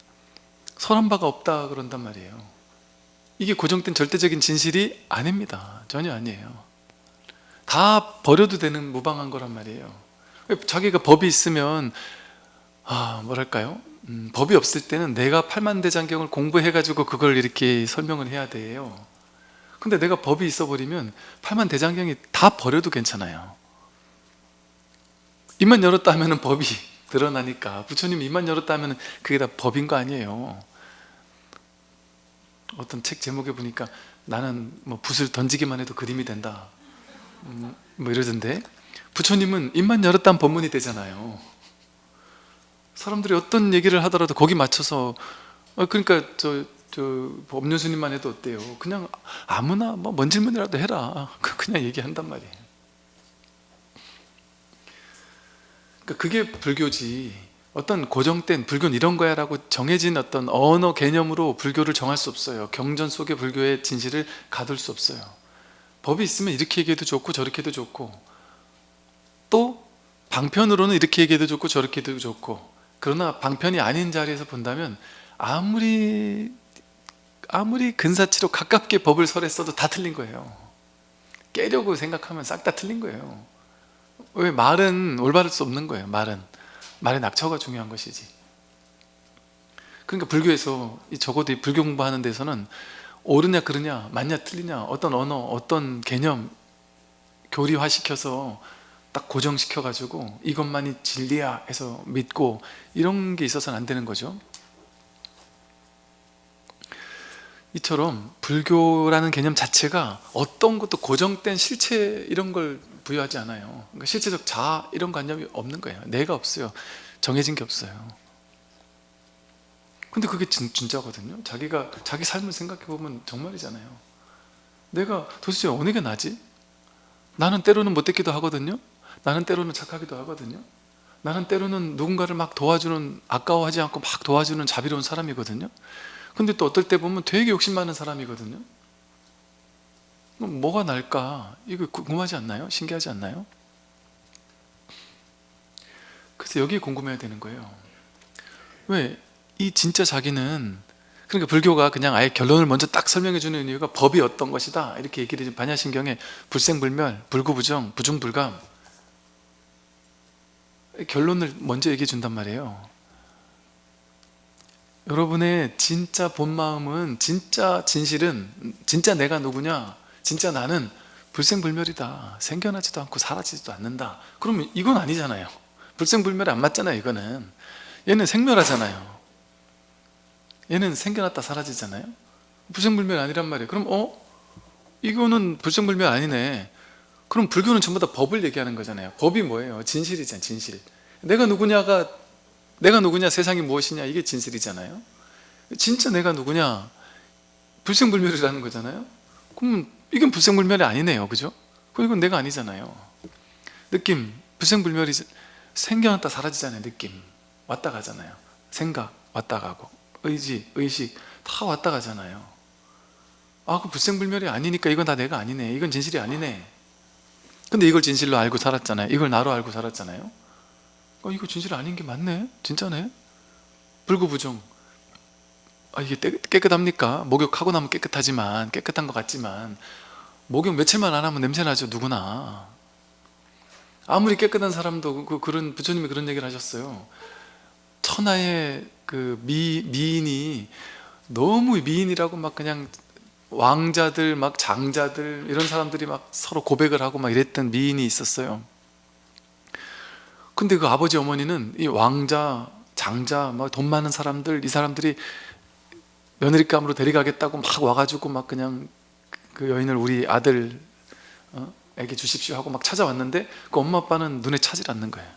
설한 바가 없다 그런단 말이에요. 이게 고정된 절대적인 진실이 아닙니다. 전혀 아니에요. 다 버려도 되는 무방한 거란 말이에요. 자기가 법이 있으면 뭐랄까요? 법이 없을 때는 내가 8만 대장경을 공부해가지고 그걸 이렇게 설명을 해야 돼요. 근데 내가 법이 있어버리면 8만 대장경이 다 버려도 괜찮아요. 입만 열었다 하면 법이 드러나니까. 부처님이 입만 열었다 하면 그게 다 법인 거 아니에요. 어떤 책 제목에 보니까 나는 뭐 붓을 던지기만 해도 그림이 된다 뭐 이러던데, 부처님은 입만 열었다 하면 법문이 되잖아요. 사람들이 어떤 얘기를 하더라도 거기 맞춰서, 그러니까 저 법륜스님만 해도 어때요? 그냥 아무나 뭐 뭔 질문이라도 해라, 그냥 얘기한단 말이에요. 그러니까 그게 불교지. 어떤 고정된 불교는 이런 거야 라고 정해진 어떤 언어 개념으로 불교를 정할 수 없어요. 경전 속의 불교의 진실을 가둘 수 없어요. 법이 있으면 이렇게 얘기해도 좋고 저렇게 해도 좋고, 또 방편으로는 이렇게 얘기해도 좋고 저렇게 해도 좋고, 그러나 방편이 아닌 자리에서 본다면 아무리 근사치로 가깝게 법을 설했어도 다 틀린 거예요. 깨려고 생각하면 싹 다 틀린 거예요. 왜? 말은 올바를 수 없는 거예요. 말의 낙처가 중요한 것이지. 그러니까 불교에서 적어도 이 불교 공부하는 데서는 옳으냐 그르냐, 맞냐 틀리냐, 어떤 언어, 어떤 개념 교리화시켜서 딱 고정시켜가지고 이것만이 진리야 해서 믿고 이런 게 있어서는 안 되는 거죠. 이처럼 불교라는 개념 자체가 어떤 것도 고정된 실체 이런 걸 부여하지 않아요. 그러니까 실체적 자아 이런 관념이 없는 거예요. 내가 없어요. 정해진 게 없어요. 근데 그게 진짜거든요. 자기 삶을 생각해 보면 정말이잖아요. 내가 도대체 어느 게 나지? 나는 때로는 못됐기도 하거든요. 나는 때로는 착하기도 하거든요. 나는 때로는 누군가를 막 도와주는, 아까워하지 않고 막 도와주는 자비로운 사람이거든요. 근데 또 어떨 때 보면 되게 욕심 많은 사람이거든요. 뭐가 날까? 이거 궁금하지 않나요? 신기하지 않나요? 그래서 여기 궁금해야 되는 거예요. 왜 이 진짜 자기는, 그러니까 불교가 그냥 아예 결론을 먼저 딱 설명해 주는 이유가 법이 어떤 것이다 이렇게 얘기를 해준 반야신경에 불생불멸, 불구부정, 부중불감 결론을 먼저 얘기해 준단 말이에요. 여러분의 진짜 본 마음은, 진짜 진실은, 진짜 내가 누구냐, 진짜 나는 불생불멸이다. 생겨나지도 않고 사라지지도 않는다. 그러면 이건 아니잖아요. 불생불멸이 안 맞잖아요. 이거는 얘는 생멸하잖아요. 얘는 생겨났다 사라지잖아요. 불생불멸 아니란 말이에요. 그럼 이거는 불생불멸 아니네. 그럼 불교는 전부 다 법을 얘기하는 거잖아요. 법이 뭐예요? 진실이잖아요. 진실. 내가 누구냐, 세상이 무엇이냐, 이게 진실이잖아요. 진짜 내가 누구냐, 불생불멸이라는 거잖아요. 그럼 이건 불생불멸이 아니네요. 그죠? 그럼 이건 내가 아니잖아요. 느낌, 불생불멸이 생겨났다 사라지잖아요. 느낌 왔다 가잖아요. 생각 왔다 가고, 의지, 의식 다 왔다 가잖아요. 그 불생불멸이 아니니까 이건 다 내가 아니네, 이건 진실이 아니네. 근데 이걸 진실로 알고 살았잖아요. 이걸 나로 알고 살았잖아요. 이거 진실 아닌 게 맞네, 진짜네. 불구부정, 이게 깨끗합니까? 목욕하고 나면 깨끗하지만, 깨끗한 것 같지만 목욕 며칠만 안 하면 냄새나죠. 누구나. 아무리 깨끗한 사람도 그런, 부처님이 그런 얘기를 하셨어요. 천하의 그 미인이, 너무 미인이라고 막 그냥 왕자들, 막 장자들, 이런 사람들이 막 서로 고백을 하고 막 이랬던 미인이 있었어요. 근데 그 아버지 어머니는 이 왕자, 장자, 막 돈 많은 사람들, 이 사람들이 며느리감으로 데려가겠다고 막 와가지고 막 그냥 그 여인을 우리 아들 에게 주십시오 하고 막 찾아왔는데, 그 엄마 아빠는 눈에 차질 않는 거예요.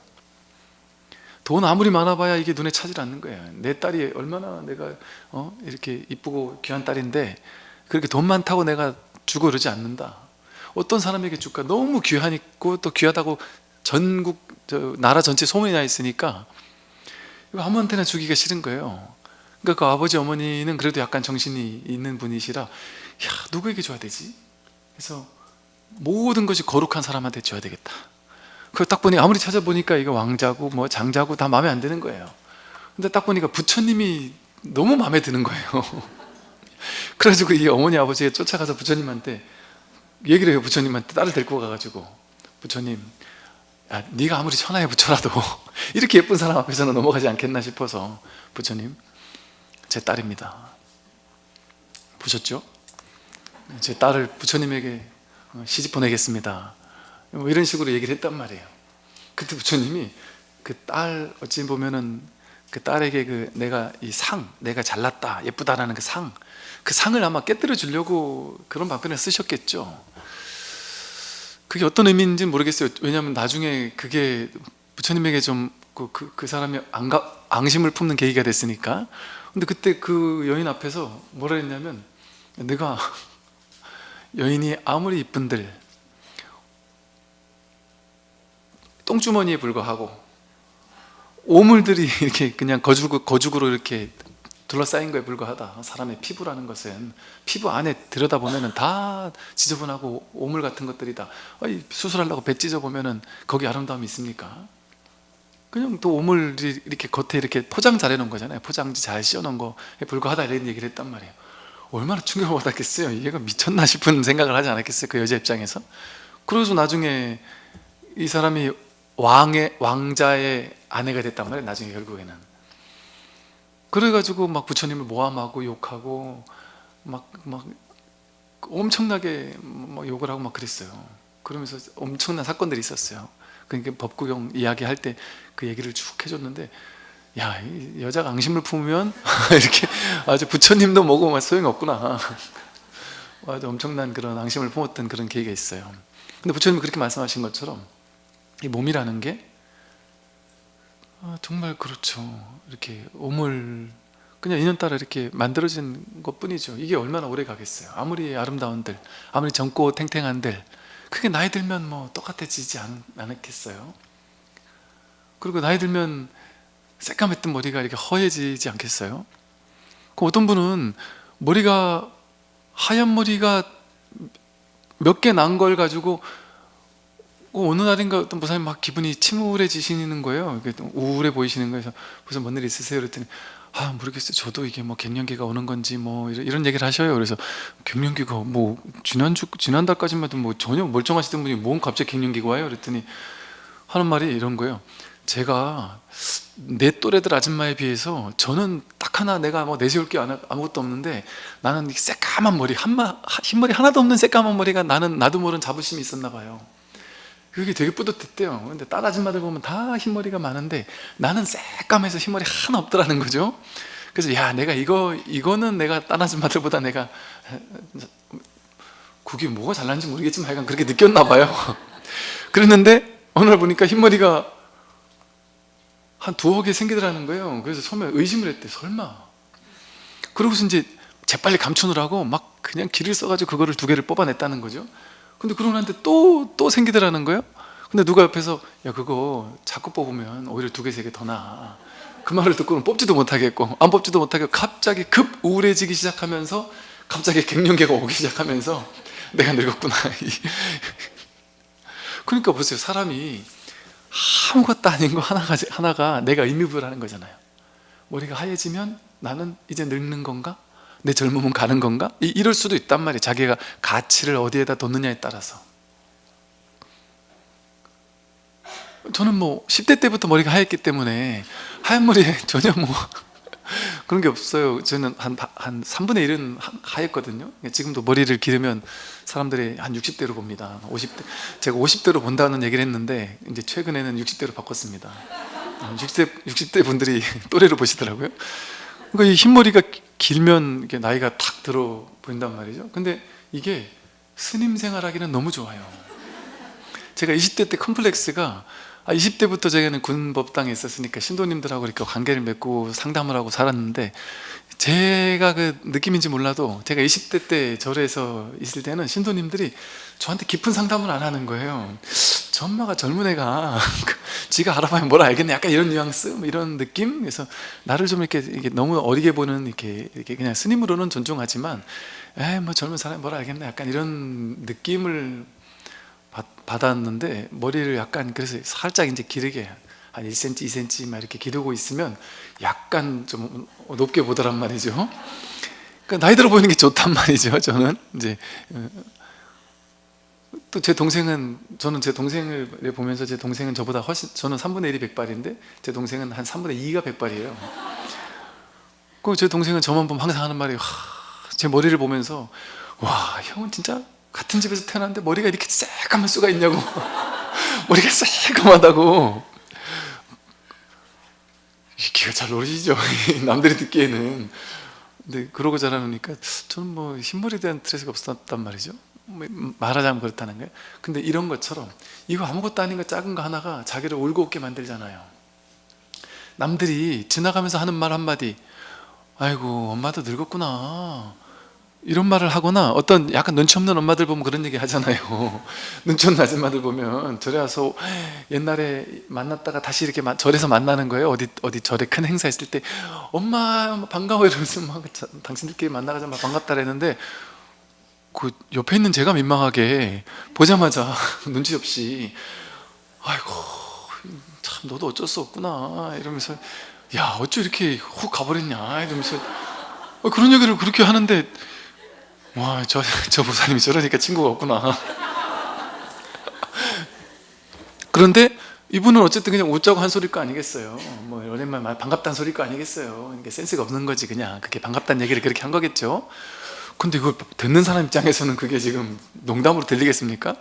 돈 아무리 많아봐야 이게 눈에 차질 않는 거예요. 내 딸이 얼마나 내가 이렇게 이쁘고 귀한 딸인데 그렇게 돈 많다고 내가 주고 그러지 않는다. 어떤 사람에게 줄까? 너무 귀하고 또 귀하다고 전국 나라 전체 소문이 나 있으니까 이거 아무한테나 주기가 싫은 거예요. 그러니까 그 아버지 어머니는 그래도 약간 정신이 있는 분이시라, 누구에게 줘야 되지? 그래서 모든 것이 거룩한 사람한테 줘야 되겠다. 그걸 딱 보니, 아무리 찾아보니까 이거 왕자고 뭐 장자고 다 마음에 안 드는 거예요. 근데 딱 보니까 부처님이 너무 마음에 드는 거예요. 그래가지고 이 어머니 아버지가 쫓아가서 부처님한테 얘기를 해요. 부처님한테 딸을 데리고 가가지고, 부처님, 네가 아무리 천하의 부처라도 이렇게 예쁜 사람 앞에서는 넘어가지 않겠나 싶어서, 부처님, 제 딸입니다. 보셨죠? 제 딸을 부처님에게 시집 보내겠습니다. 뭐 이런 식으로 얘기를 했단 말이에요. 그때 부처님이 그 딸, 어찌 보면은 그 딸에게 내가 이 상, 내가 잘났다, 예쁘다라는 그 상을 아마 깨뜨려 주려고 그런 방편을 쓰셨겠죠. 그게 어떤 의미인지는 모르겠어요. 왜냐하면 나중에 그게 부처님에게 좀 그 사람이 앙심을 품는 계기가 됐으니까. 근데 그때 그 여인 앞에서 뭐라 했냐면, 내가 여인이 아무리 이쁜들 똥주머니에 불과하고 오물들이 이렇게 그냥 거죽으로 이렇게 둘러싸인 거에 불과하다. 사람의 피부라는 것은, 피부 안에 들여다보면 다 지저분하고 오물 같은 것들이다. 수술하려고 배 찢어보면 거기 아름다움이 있습니까? 그냥 또 오물이 이렇게 겉에 이렇게 포장 잘 해놓은 거잖아요. 포장지 잘 씌워놓은 거에 불과하다, 이런 얘기를 했단 말이에요. 얼마나 충격을 받았겠어요. 얘가 미쳤나 싶은 생각을 하지 않았겠어요, 그 여자 입장에서. 그래서 나중에 이 사람이 왕자의 아내가 됐단 말이에요. 나중에 결국에는. 그래가지고 막 부처님을 모함하고 욕하고 막 엄청나게 막 욕을 하고 막 그랬어요. 그러면서 엄청난 사건들이 있었어요. 그러니까 법구경 이야기할 때 그 얘기를 쭉 해줬는데, 이 여자가 앙심을 품으면 이렇게 아주 부처님도 뭐고 소용이 없구나. 아주 엄청난 그런 앙심을 품었던 그런 계기가 있어요. 근데 부처님이 그렇게 말씀하신 것처럼 이 몸이라는 게 정말 그렇죠. 이렇게 오물, 그냥 인연따라 이렇게 만들어진 것 뿐이죠. 이게 얼마나 오래 가겠어요. 아무리 아름다운들, 아무리 젊고 탱탱한들, 그게 나이 들면 뭐 똑같아지지 않겠어요? 그리고 나이 들면 새까맸던 머리가 이렇게 허해지지 않겠어요? 그 어떤 분은 하얀 머리가 몇 개 난 걸 가지고 어느 날인가 어떤 목사님 막 기분이 침울해지시는 거예요. 이게 좀 우울해 보이시는 거예요. 그래서 무슨 뭔 일 있으세요? 그랬더니 모르겠어요. 저도 이게 뭐 갱년기가 오는 건지 뭐 이런 얘기를 하셔요. 그래서 갱년기가 뭐 지난달까지만 해도 뭐 전혀 멀쩡하시던 분이 뭔 갑자기 갱년기가 와요? 그랬더니 하는 말이 이런 거예요. 제가 내 또래들 아줌마에 비해서 저는 딱 하나 내가 뭐 내세울 게 아무것도 없는데, 나는 이 새까만 머리 흰머리 하나도 없는 새까만 머리가 나도 모르는 자부심이 있었나 봐요. 그게 되게 뿌듯했대요. 근데 딸 아줌마들 보면 다 흰머리가 많은데 나는 새까매서 흰머리 하나 없더라는 거죠. 그래서 야, 내가 이거는 내가 딸 아줌마들보다 내가 그게 뭐가 잘나는지 모르겠지만 하여간 그렇게 느꼈나 봐요. 그랬는데 어느 날 보니까 흰머리가 한 두어 개 생기더라는 거예요. 그래서 처음에 의심을 했대. 설마. 그러고서 이제 재빨리 감추느라고 막 그냥 기를 써가지고 그거를 두 개를 뽑아냈다는 거죠. 근데 그러고 나는데 또 생기더라는 거예요. 근데 누가 옆에서 야, 그거 자꾸 뽑으면 오히려 두 개, 세 개 더 나아. 그 말을 듣고는 뽑지도 못하겠고 안 뽑지도 못하겠고 갑자기 급 우울해지기 시작하면서 갑자기 갱년기가 오기 시작하면서 내가 늙었구나. 그러니까 보세요. 사람이 아무것도 아닌 거 하나가 내가 의미부여하는 거잖아요. 머리가 하얘지면 나는 이제 늙는 건가? 내 젊음은 가는 건가? 이럴 수도 있단 말이에요. 자기가 가치를 어디에다 뒀느냐에 따라서. 저는 뭐 10대 때부터 머리가 하였기 때문에 하얀 머리에 전혀 뭐 그런 게 없어요. 저는 한 3분의 1은 하였거든요. 지금도 머리를 기르면 사람들이 한 60대로 봅니다. 50대. 제가 50대로 본다는 얘기를 했는데 이제 최근에는 60대로 바꿨습니다. 60대 분들이 또래로 보시더라고요. 그러니까 이 흰머리가 길면 이게 나이가 탁 들어 보인단 말이죠. 근데 이게 스님 생활하기는 너무 좋아요. 제가 20대 때 컴플렉스가 20대부터 제가는 군법당에 있었으니까 신도님들하고 이렇게 관계를 맺고 상담을 하고 살았는데, 제가 그 느낌인지 몰라도 제가 20대 때 절에서 있을 때는 신도님들이 저한테 깊은 상담을 안 하는 거예요. 저 엄마가 젊은 애가 지가 알아봐야 뭘 알겠네, 약간 이런 뉘앙스, 뭐 이런 느낌. 그래서 나를 좀 이렇게 너무 어리게 보는, 이렇게 그냥 스님으로는 존중하지만 뭐 젊은 사람이 뭘 알겠네, 약간 이런 느낌을 받았는데, 머리를 약간 그래서 살짝 이제 기르게 한 1cm, 2cm 막 이렇게 기르고 있으면 약간 좀 높게 보더란 말이죠. 그러니까 나이 들어 보이는 게 좋단 말이죠. 저는 이제 또 제 동생은, 저는 제 동생을 보면서 제 동생은 저보다 훨씬, 저는 3분의 1이 백발인데 제 동생은 한 3분의 2가 백발이에요. 그 제 동생은 저만 보면 항상 하는 말이, 제 머리를 보면서 와, 형은 진짜 같은 집에서 태어났는데 머리가 이렇게 새까만 수가 있냐고. 머리가 새까마다고. 기가 잘 어울리시죠? 남들이 듣기에는. 근데 그러고 자라니까 저는 뭐 흰머리에 대한 스트레스가 없었단 말이죠. 말하자면 그렇다는 거예요. 근데 이런 것처럼 이거 아무것도 아닌 거, 작은 거 하나가 자기를 울고 웃게 만들잖아요. 남들이 지나가면서 하는 말 한마디, 아이고 엄마도 늙었구나, 이런 말을 하거나, 어떤 약간 눈치 없는 엄마들 보면 그런 얘기 하잖아요. 눈치 없는 아줌마들 보면 절에 와서 옛날에 만났다가 다시 이렇게 절에서 만나는 거예요. 어디 절에 큰 행사 있을 때 엄마 반가워 이러면서 막 당신들끼리 만나가지고 막 반갑다 그랬는데, 그 옆에 있는 제가 민망하게 보자마자 눈치 없이 아이고 참 너도 어쩔 수 없구나 이러면서, 야 어쩌 이렇게 훅 가버렸냐 이러면서 그런 얘기를 그렇게 하는데, 와, 저 보살님이 저러니까 친구가 없구나. 그런데 이분은 어쨌든 그냥 웃자고 한 소리일 거 아니겠어요. 뭐 오랜만에 반갑다는 소리일 거 아니겠어요. 이게 센스가 없는 거지, 그냥 그게 반갑다는 얘기를 그렇게 한 거겠죠. 근데 이걸 듣는 사람 입장에서는 그게 지금 농담으로 들리겠습니까?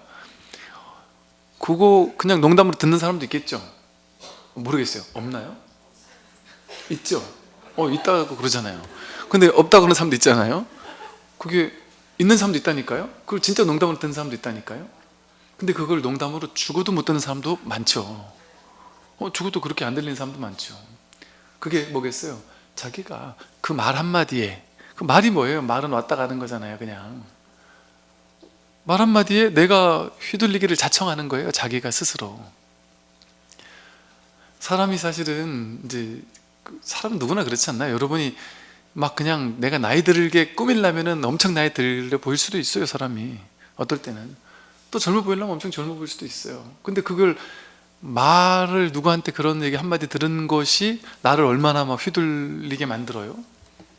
그거 그냥 농담으로 듣는 사람도 있겠죠. 모르겠어요. 없나요? 있죠. 있다고 그러잖아요. 근데 없다고 그러는 사람도 있잖아요. 그게 있는 사람도 있다니까요. 그걸 진짜 농담으로 듣는 사람도 있다니까요. 근데 그걸 농담으로 죽어도 못 듣는 사람도 많죠. 죽어도 그렇게 안 들리는 사람도 많죠. 그게 뭐겠어요? 자기가 그 말 한마디에, 그 말이 뭐예요? 말은 왔다 가는 거잖아요. 그냥 말 한마디에 내가 휘둘리기를 자청하는 거예요. 자기가 스스로. 사람이 사실은 이제, 사람은 누구나 그렇지 않나요? 여러분이 막 그냥 내가 나이 들게 꾸밀려면은 엄청 나이 들려 보일 수도 있어요. 사람이 어떨 때는. 또 젊어 보이려면 엄청 젊어 보일 수도 있어요. 근데 그걸 말을 누구한테 그런 얘기 한마디 들은 것이 나를 얼마나 막 휘둘리게 만들어요.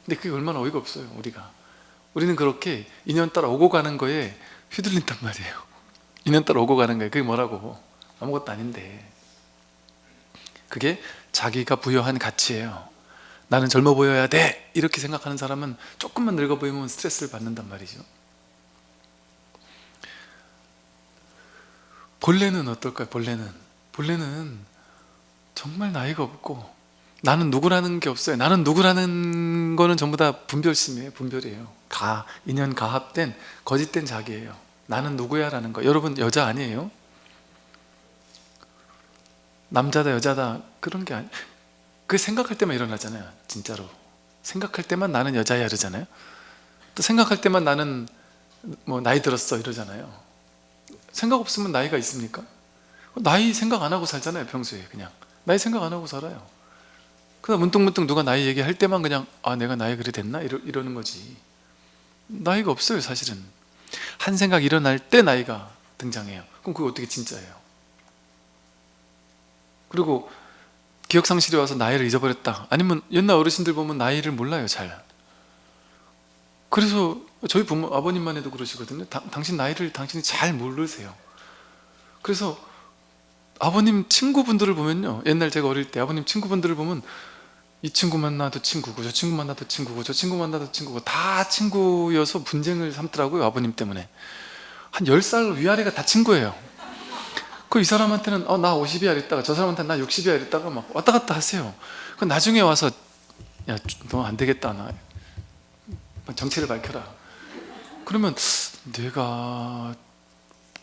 근데 그게 얼마나 어이가 없어요. 우리는 그렇게 인연 따라 오고 가는 거에 휘둘린단 말이에요. 인연 따라 오고 가는 거예요. 그게 뭐라고? 아무것도 아닌데. 그게 자기가 부여한 가치예요. 나는 젊어 보여야 돼 이렇게 생각하는 사람은 조금만 늙어 보이면 스트레스를 받는단 말이죠. 본래는 어떨까요? 본래는 정말 나이가 없고 나는 누구라는 게 없어요. 나는 누구라는 거는 전부 다 분별심이에요. 분별이에요. 인연 가합된 거짓된 자기예요. 나는 누구야 라는 거. 여러분 여자 아니에요? 남자다 여자다 그런 게 그 생각할 때만 일어나잖아요. 진짜로 생각할 때만 나는 여자야 이러잖아요. 또 생각할 때만 나는 뭐 나이 들었어 이러잖아요. 생각 없으면 나이가 있습니까? 나이 생각 안 하고 살잖아요. 평소에 그냥 나이 생각 안 하고 살아요. 그러다 문득문득 누가 나이 얘기할 때만 그냥 내가 나이 그래 됐나? 이러는 거지. 나이가 없어요. 사실은 한 생각 일어날 때 나이가 등장해요. 그럼 그게 어떻게 진짜예요? 그리고 기억상실이 와서 나이를 잊어버렸다, 아니면 옛날 어르신들 보면 나이를 몰라요 잘. 그래서 저희 아버님만 해도 그러시거든요. 당신 나이를 당신이 잘 모르세요. 그래서 아버님 친구분들을 보면요, 옛날 제가 어릴 때 아버님 친구분들을 보면 이 친구 만나도 친구고 저 친구 만나도 친구고 저 친구 만나도 친구고 다 친구여서 분쟁을 삼더라고요. 아버님 때문에. 한 10살 위아래가 다 친구예요. 이 사람한테는 나 50이야 이랬다가 저 사람한테는 나 60이야 이랬다가 막 왔다 갔다 하세요. 나중에 와서 야 너 안 되겠다, 나 정체를 밝혀라. 그러면 내가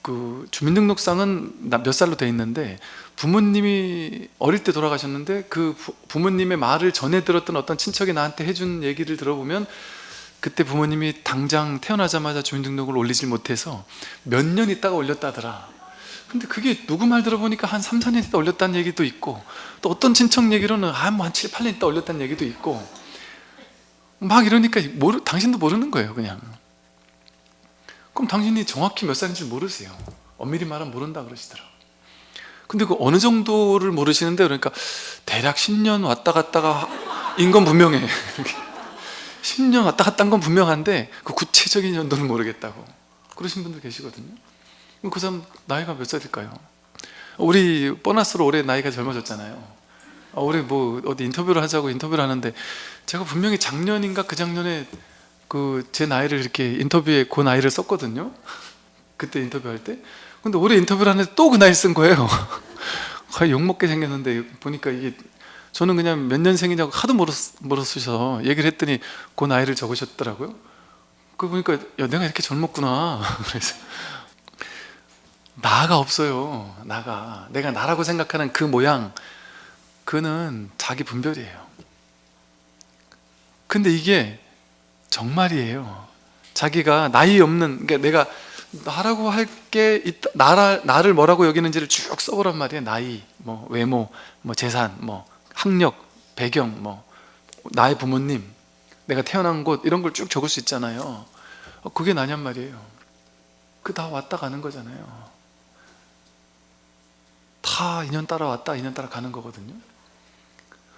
그 주민등록상은 몇 살로 돼 있는데 부모님이 어릴 때 돌아가셨는데 그 부모님의 말을 전해 들었던 어떤 친척이 나한테 해준 얘기를 들어보면 그때 부모님이 당장 태어나자마자 주민등록을 올리질 못해서 몇 년 있다가 올렸다더라. 근데 그게 누구 말 들어보니까 한 3, 4년 있다 올렸다는 얘기도 있고, 또 어떤 친척 얘기로는 한 7, 8년 있다 올렸다는 얘기도 있고, 막 이러니까 당신도 모르는 거예요 그냥. 그럼 당신이 정확히 몇 살인지 모르세요. 엄밀히 말하면 모른다 그러시더라고요. 근데 그 어느 정도를 모르시는데, 그러니까 대략 10년 왔다 갔다가 인 건 분명해. 10년 왔다 갔다 한 건 분명한데 그 구체적인 연도는 모르겠다고 그러신 분들 계시거든요. 그 사람 나이가 몇 살일까요? 우리 보너스로 올해 나이가 젊어졌잖아요. 올해 뭐 어디 인터뷰를 하자고 인터뷰를 하는데 제가 분명히 작년인가 그 작년에 제 나이를 이렇게 인터뷰에 그 나이를 썼거든요. 그때 인터뷰할 때. 근데 올해 인터뷰를 하는데 또 그 나이 쓴 거예요. 거의 욕먹게 생겼는데 보니까 이게 저는 그냥 몇 년생이냐고 하도 물었으셔서 얘기를 했더니 그 나이를 적으셨더라고요. 그거 보니까 야 내가 이렇게 젊었구나. 그래서 나가 없어요. 내가 나라고 생각하는 그 모양, 그는 자기 분별이에요. 근데 이게 정말이에요. 자기가 나이 없는, 그러니까 내가 나라고 할 게 있다, 나를 뭐라고 여기는지를 쭉 써보란 말이에요. 나이, 뭐 외모, 뭐 재산, 뭐 학력, 배경, 뭐 나의 부모님, 내가 태어난 곳, 이런 걸 쭉 적을 수 있잖아요. 그게 나냔 말이에요. 그 다 왔다 가는 거잖아요. 다 인연 따라 왔다 인연 따라 가는 거거든요.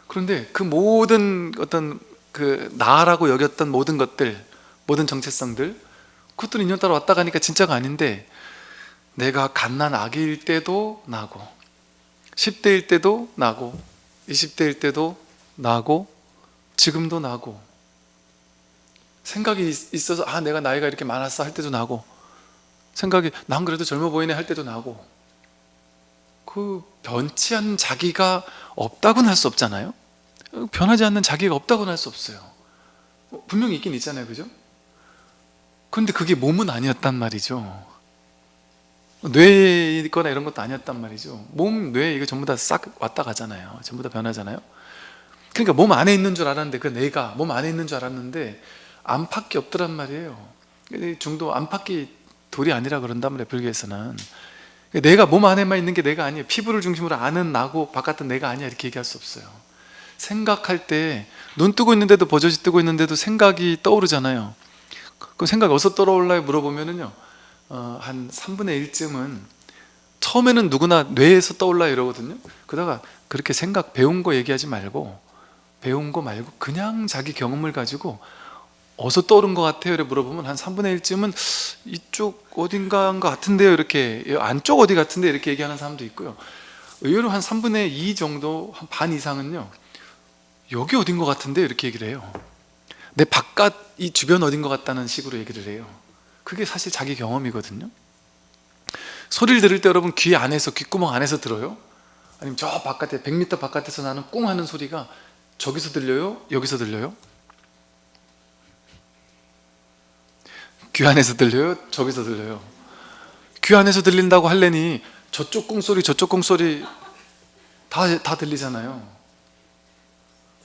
그런데 그 모든 어떤 그 나라고 여겼던 모든 것들, 모든 정체성들, 그것들은 인연 따라 왔다 가니까 진짜가 아닌데, 내가 갓난 아기일 때도 나고 10대일 때도 나고 20대일 때도 나고 지금도 나고, 생각이 있어서 내가 나이가 이렇게 많았어 할 때도 나고, 생각이 난 그래도 젊어 보이네 할 때도 나고, 그 변치 않는 자기가 없다고는 할 수 없잖아요. 변하지 않는 자기가 없다고는 할 수 없어요. 분명히 있긴 있잖아요, 그죠? 그런데 그게 몸은 아니었단 말이죠. 뇌에 있거나 이런 것도 아니었단 말이죠. 몸, 뇌 이거 전부 다 싹 왔다 가잖아요. 전부 다 변하잖아요. 그러니까 몸 안에 있는 줄 알았는데, 그 내가 몸 안에 있는 줄 알았는데 안팎이 없더란 말이에요. 중도 안팎이 돌이 아니라 그런단 말이에요, 불교에서는. 내가 몸 안에만 있는 게 내가 아니에요. 피부를 중심으로 아는 나고 바깥은 내가 아니야 이렇게 얘기할 수 없어요. 생각할 때 눈 뜨고 있는데도, 버젓이 뜨고 있는데도 생각이 떠오르잖아요. 그 생각이 어디서 떠올라요 물어보면은요, 한 3분의 1쯤은 처음에는 누구나 뇌에서 떠올라 이러거든요. 그러다가 그렇게 배운 거 얘기하지 말고, 배운 거 말고 그냥 자기 경험을 가지고 어디서 떠오른 것 같아요? 이렇게 물어보면 한 3분의 1쯤은 이쪽 어딘가인 것 같은데요, 이렇게, 안쪽 어디 같은데 이렇게 얘기하는 사람도 있고요. 의외로 한 3분의 2 정도, 한 반 이상은요, 여기 어딘 것 같은데 이렇게 얘기를 해요. 내 바깥 이 주변 어딘 것 같다는 식으로 얘기를 해요. 그게 사실 자기 경험이거든요. 소리를 들을 때 여러분 귀 안에서, 귓구멍 안에서 들어요? 아니면 저 바깥에 100m 바깥에서 나는 꿍 하는 소리가 저기서 들려요? 여기서 들려요? 귀 안에서 들려요? 저기서 들려요? 귀 안에서 들린다고 하려니 저쪽 꿍소리 저쪽 꿍소리 다 들리잖아요.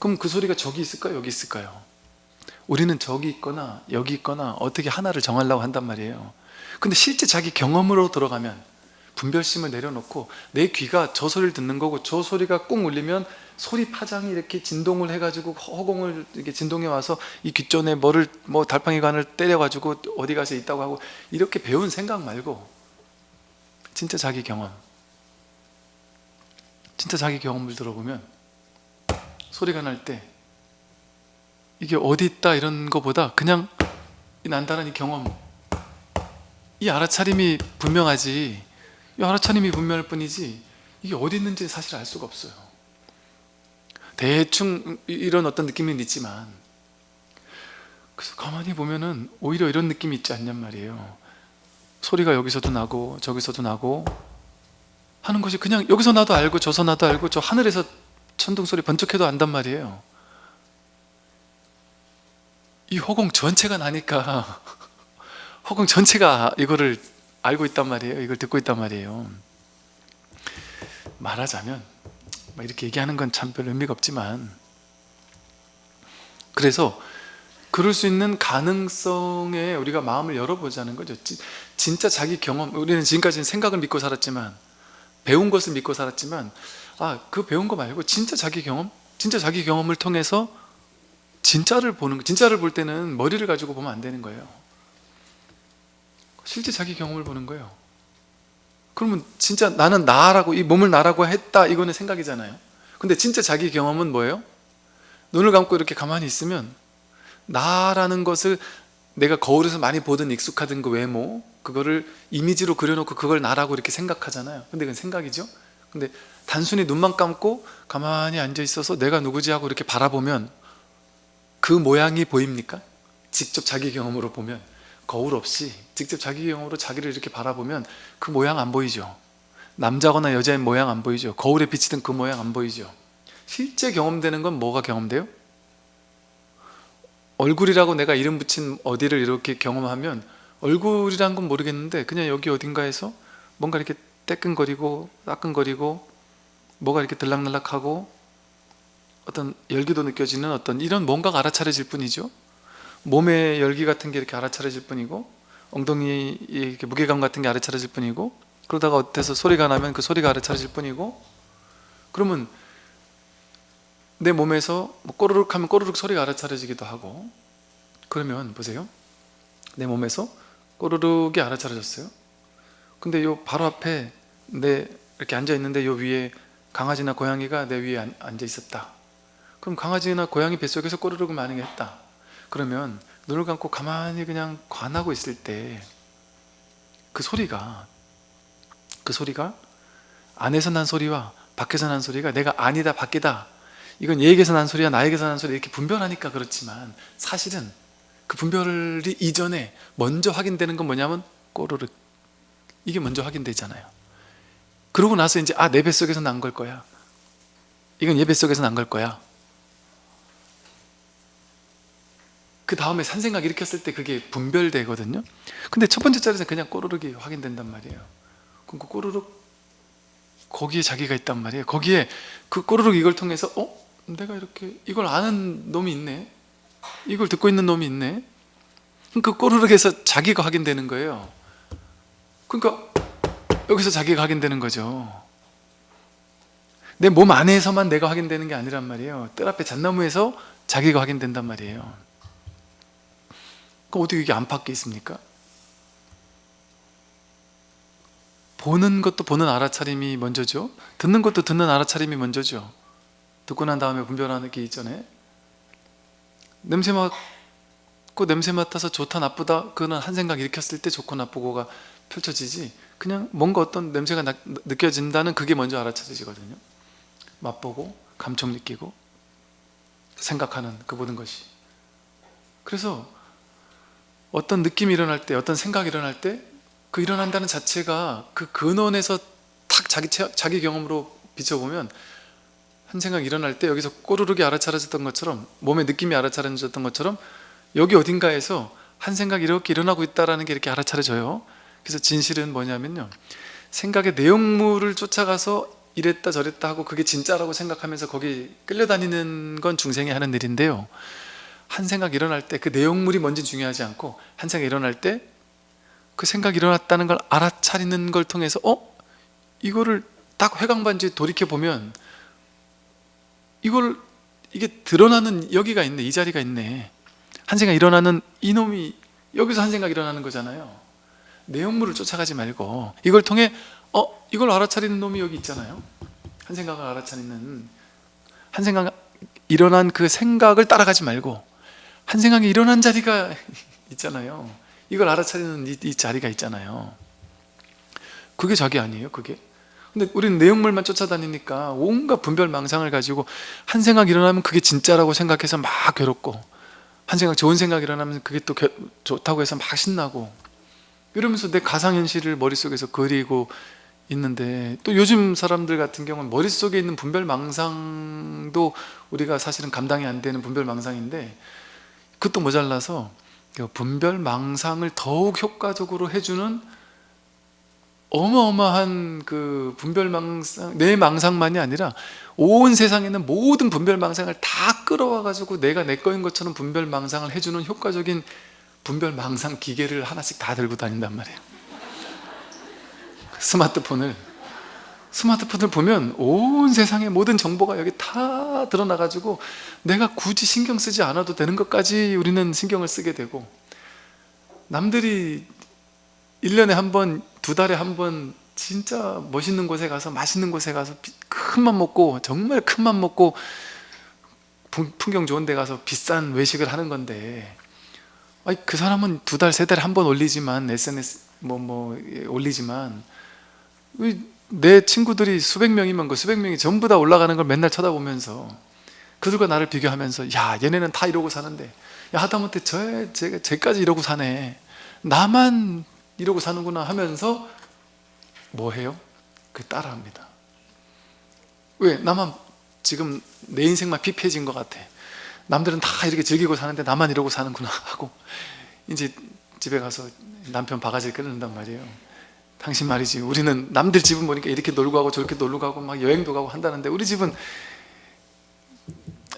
그럼 그 소리가 저기 있을까요? 여기 있을까요? 우리는 저기 있거나 여기 있거나 어떻게 하나를 정하려고 한단 말이에요. 근데 실제 자기 경험으로 들어가면 분별심을 내려놓고 내 귀가 저 소리를 듣는 거고, 저 소리가 꽁 울리면 소리 파장이 이렇게 진동을 해가지고 허공을 이렇게 진동해 와서 이 귀전에 달팽이관을 때려가지고 어디 가서 있다고 하고, 이렇게 배운 생각 말고 진짜 자기 경험, 진짜 자기 경험을 들어보면 소리가 날 때 이게 어디 있다 이런 거보다 그냥 이 난다는 이 경험, 이 알아차림이 분명하지, 이 알아차림이 분명할 뿐이지 이게 어디 있는지 사실 알 수가 없어요. 대충 이런 어떤 느낌은 있지만, 그래서 가만히 보면은 오히려 이런 느낌이 있지 않냔 말이에요. 소리가 여기서도 나고 저기서도 나고 하는 것이 그냥 여기서 나도 알고 저서 나도 알고, 저 하늘에서 천둥소리 번쩍해도 안단 말이에요. 이 허공 전체가 나니까 허공 전체가 이거를 알고 있단 말이에요. 이걸 듣고 있단 말이에요. 말하자면 이렇게 얘기하는 건 참 별 의미가 없지만, 그래서 그럴 수 있는 가능성에 우리가 마음을 열어보자는 거죠. 진짜 자기 경험, 우리는 지금까지는 생각을 믿고 살았지만, 배운 것을 믿고 살았지만, 그 배운 거 말고 진짜 자기 경험, 진짜 자기 경험을 통해서 진짜를 보는 거. 진짜를 볼 때는 머리를 가지고 보면 안 되는 거예요. 실제 자기 경험을 보는 거예요. 그러면 진짜 나는 나라고, 이 몸을 나라고 했다, 이거는 생각이잖아요. 근데 진짜 자기 경험은 뭐예요? 눈을 감고 이렇게 가만히 있으면 나라는 것을, 내가 거울에서 많이 보던 익숙하던 그 외모, 그거를 이미지로 그려놓고 그걸 나라고 이렇게 생각하잖아요. 근데 그건 생각이죠. 근데 단순히 눈만 감고 가만히 앉아 있어서 내가 누구지 하고 이렇게 바라보면 그 모양이 보입니까? 직접 자기 경험으로 보면, 거울 없이 직접 자기 경험으로 자기를 이렇게 바라보면 그 모양 안 보이죠. 남자거나 여자의 모양 안 보이죠. 거울에 비치던 그 모양 안 보이죠. 실제 경험되는 건 뭐가 경험돼요? 얼굴이라고 내가 이름 붙인 어디를 이렇게 경험하면, 얼굴이란 건 모르겠는데 그냥 여기 어딘가에서 뭔가 이렇게 따끔거리고 뭐가 이렇게 들락날락하고 어떤 열기도 느껴지는 어떤 이런 뭔가가 알아차려질 뿐이죠. 몸의 열기 같은 게 이렇게 알아차려질 뿐이고, 엉덩이 이렇게 무게감 같은 게 알아차려질 뿐이고, 그러다가 어때서 소리가 나면 그 소리가 알아차려질 뿐이고, 그러면 내 몸에서 꼬르륵 하면 꼬르륵 소리가 알아차려지기도 하고, 그러면 보세요. 내 몸에서 꼬르륵이 알아차려졌어요. 근데 요 바로 앞에 이렇게 앉아 있는데 요 위에 강아지나 고양이가 내 위에 앉아 있었다. 그럼 강아지나 고양이 뱃속에서 꼬르륵을 많이 했다. 그러면 눈을 감고 가만히 그냥 관하고 있을 때 그 소리가 안에서 난 소리와 밖에서 난 소리가 내가 아니다 밖이다, 이건 얘에게서 난 소리야 나에게서 난 소리, 이렇게 분별하니까 그렇지만, 사실은 그 분별이 이전에 먼저 확인되는 건 뭐냐면 꼬르륵, 이게 먼저 확인되잖아요. 그러고 나서 이제 내 뱃속에서 난 걸 거야, 이건 얘 뱃속에서 난 걸 거야, 그 다음에 산생각 일으켰을 때 그게 분별되거든요. 근데 첫 번째 자리에서 그냥 꼬르륵이 확인된단 말이에요. 그럼 그 꼬르륵, 거기에 자기가 있단 말이에요. 거기에 그 꼬르륵 이걸 통해서 내가 이렇게 이걸 아는 놈이 있네, 이걸 듣고 있는 놈이 있네. 그 꼬르륵에서 자기가 확인되는 거예요. 그러니까 여기서 자기가 확인되는 거죠. 내 몸 안에서만 내가 확인되는 게 아니란 말이에요. 뜰 앞에 잣나무에서 자기가 확인된단 말이에요. 그럼 어떻게 이게 안팎에 있습니까? 보는 것도 보는 알아차림이 먼저죠. 듣는 것도 듣는 알아차림이 먼저죠. 듣고 난 다음에 분별하는 게 있잖아요. 냄새 맡고 냄새 맡아서 좋다 나쁘다 그거는 한 생각 일으켰을 때 좋고 나쁘고가 펼쳐지지, 그냥 뭔가 어떤 냄새가 느껴진다는 그게 먼저 알아차려지거든요. 맛보고 감촉 느끼고 생각하는 그 모든 것이. 그래서 어떤 느낌이 일어날 때, 어떤 생각이 일어날 때 그 일어난다는 자체가 그 근원에서 탁 자기 경험으로 비춰보면, 한 생각이 일어날 때 여기서 꼬르륵이 알아차려졌던 것처럼, 몸의 느낌이 알아차려졌던 것처럼 여기 어딘가에서 한 생각이 이렇게 일어나고 있다는 게 이렇게 알아차려져요. 그래서 진실은 뭐냐면요, 생각의 내용물을 쫓아가서 이랬다 저랬다 하고 그게 진짜라고 생각하면서 거기 끌려다니는 건 중생이 하는 일인데요, 한 생각 일어날 때 그 내용물이 뭔지 중요하지 않고, 한 생각 일어날 때 그 생각이 일어났다는 걸 알아차리는 걸 통해서 이거를 딱 회광반지 돌이켜보면 이게 드러나는 여기가 있네, 이 자리가 있네. 한 생각 일어나는 이놈이 여기서 한 생각 일어나는 거잖아요. 내용물을 쫓아가지 말고 이걸 통해 이걸 알아차리는 놈이 여기 있잖아요. 한 생각을 알아차리는, 한 생각 일어난 그 생각을 따라가지 말고 한 생각이 일어난 자리가 있잖아요. 이걸 알아차리는 이 자리가 있잖아요. 그게 자기 아니에요, 그게? 근데 우리는 내용물만 쫓아다니니까 온갖 분별망상을 가지고 한 생각 일어나면 그게 진짜라고 생각해서 막 괴롭고, 한 생각 좋은 생각 일어나면 그게 또 좋다고 해서 막 신나고, 이러면서 내 가상현실을 머릿속에서 그리고 있는데, 또 요즘 사람들 같은 경우는 머릿속에 있는 분별망상도 우리가 사실은 감당이 안 되는 분별망상인데, 그것도 모자라서 분별망상을 더욱 효과적으로 해주는 어마어마한 그 분별망상, 내 망상만이 아니라 온 세상에 있는 모든 분별망상을 다 끌어와 가지고 내가 내 거인 것처럼 분별망상을 해주는 효과적인 분별망상 기계를 하나씩 다 들고 다닌단 말이에요. 스마트폰을 보면 온 세상의 모든 정보가 여기 다 드러나 가지고 내가 굳이 신경 쓰지 않아도 되는 것까지 우리는 신경을 쓰게 되고, 남들이 1년에 한 번, 2달에 한 번 진짜 멋있는 곳에 가서 맛있는 곳에 가서 큰맘 먹고, 정말 큰맘 먹고 풍경 좋은 데 가서 비싼 외식을 하는 건데, 그 사람은 2달, 3달에 한 번 올리지만, SNS 올리지만, 내 친구들이 수백 명이면 그 수백 명이 전부 다 올라가는 걸 맨날 쳐다보면서 그들과 나를 비교하면서, 야 얘네는 다 이러고 사는데, 야 하다못해 쟤까지 이러고 사네, 나만 이러고 사는구나 하면서 뭐 해요? 그 따라합니다. 왜? 나만 지금 내 인생만 피폐해진 것 같아, 남들은 다 이렇게 즐기고 사는데 나만 이러고 사는구나 하고, 이제 집에 가서 남편 바가지를 끓는단 말이에요. 당신 말이지, 우리는 남들 집은 보니까 이렇게 놀고 가고 저렇게 놀고 가고 막 여행도 가고 한다는데 우리 집은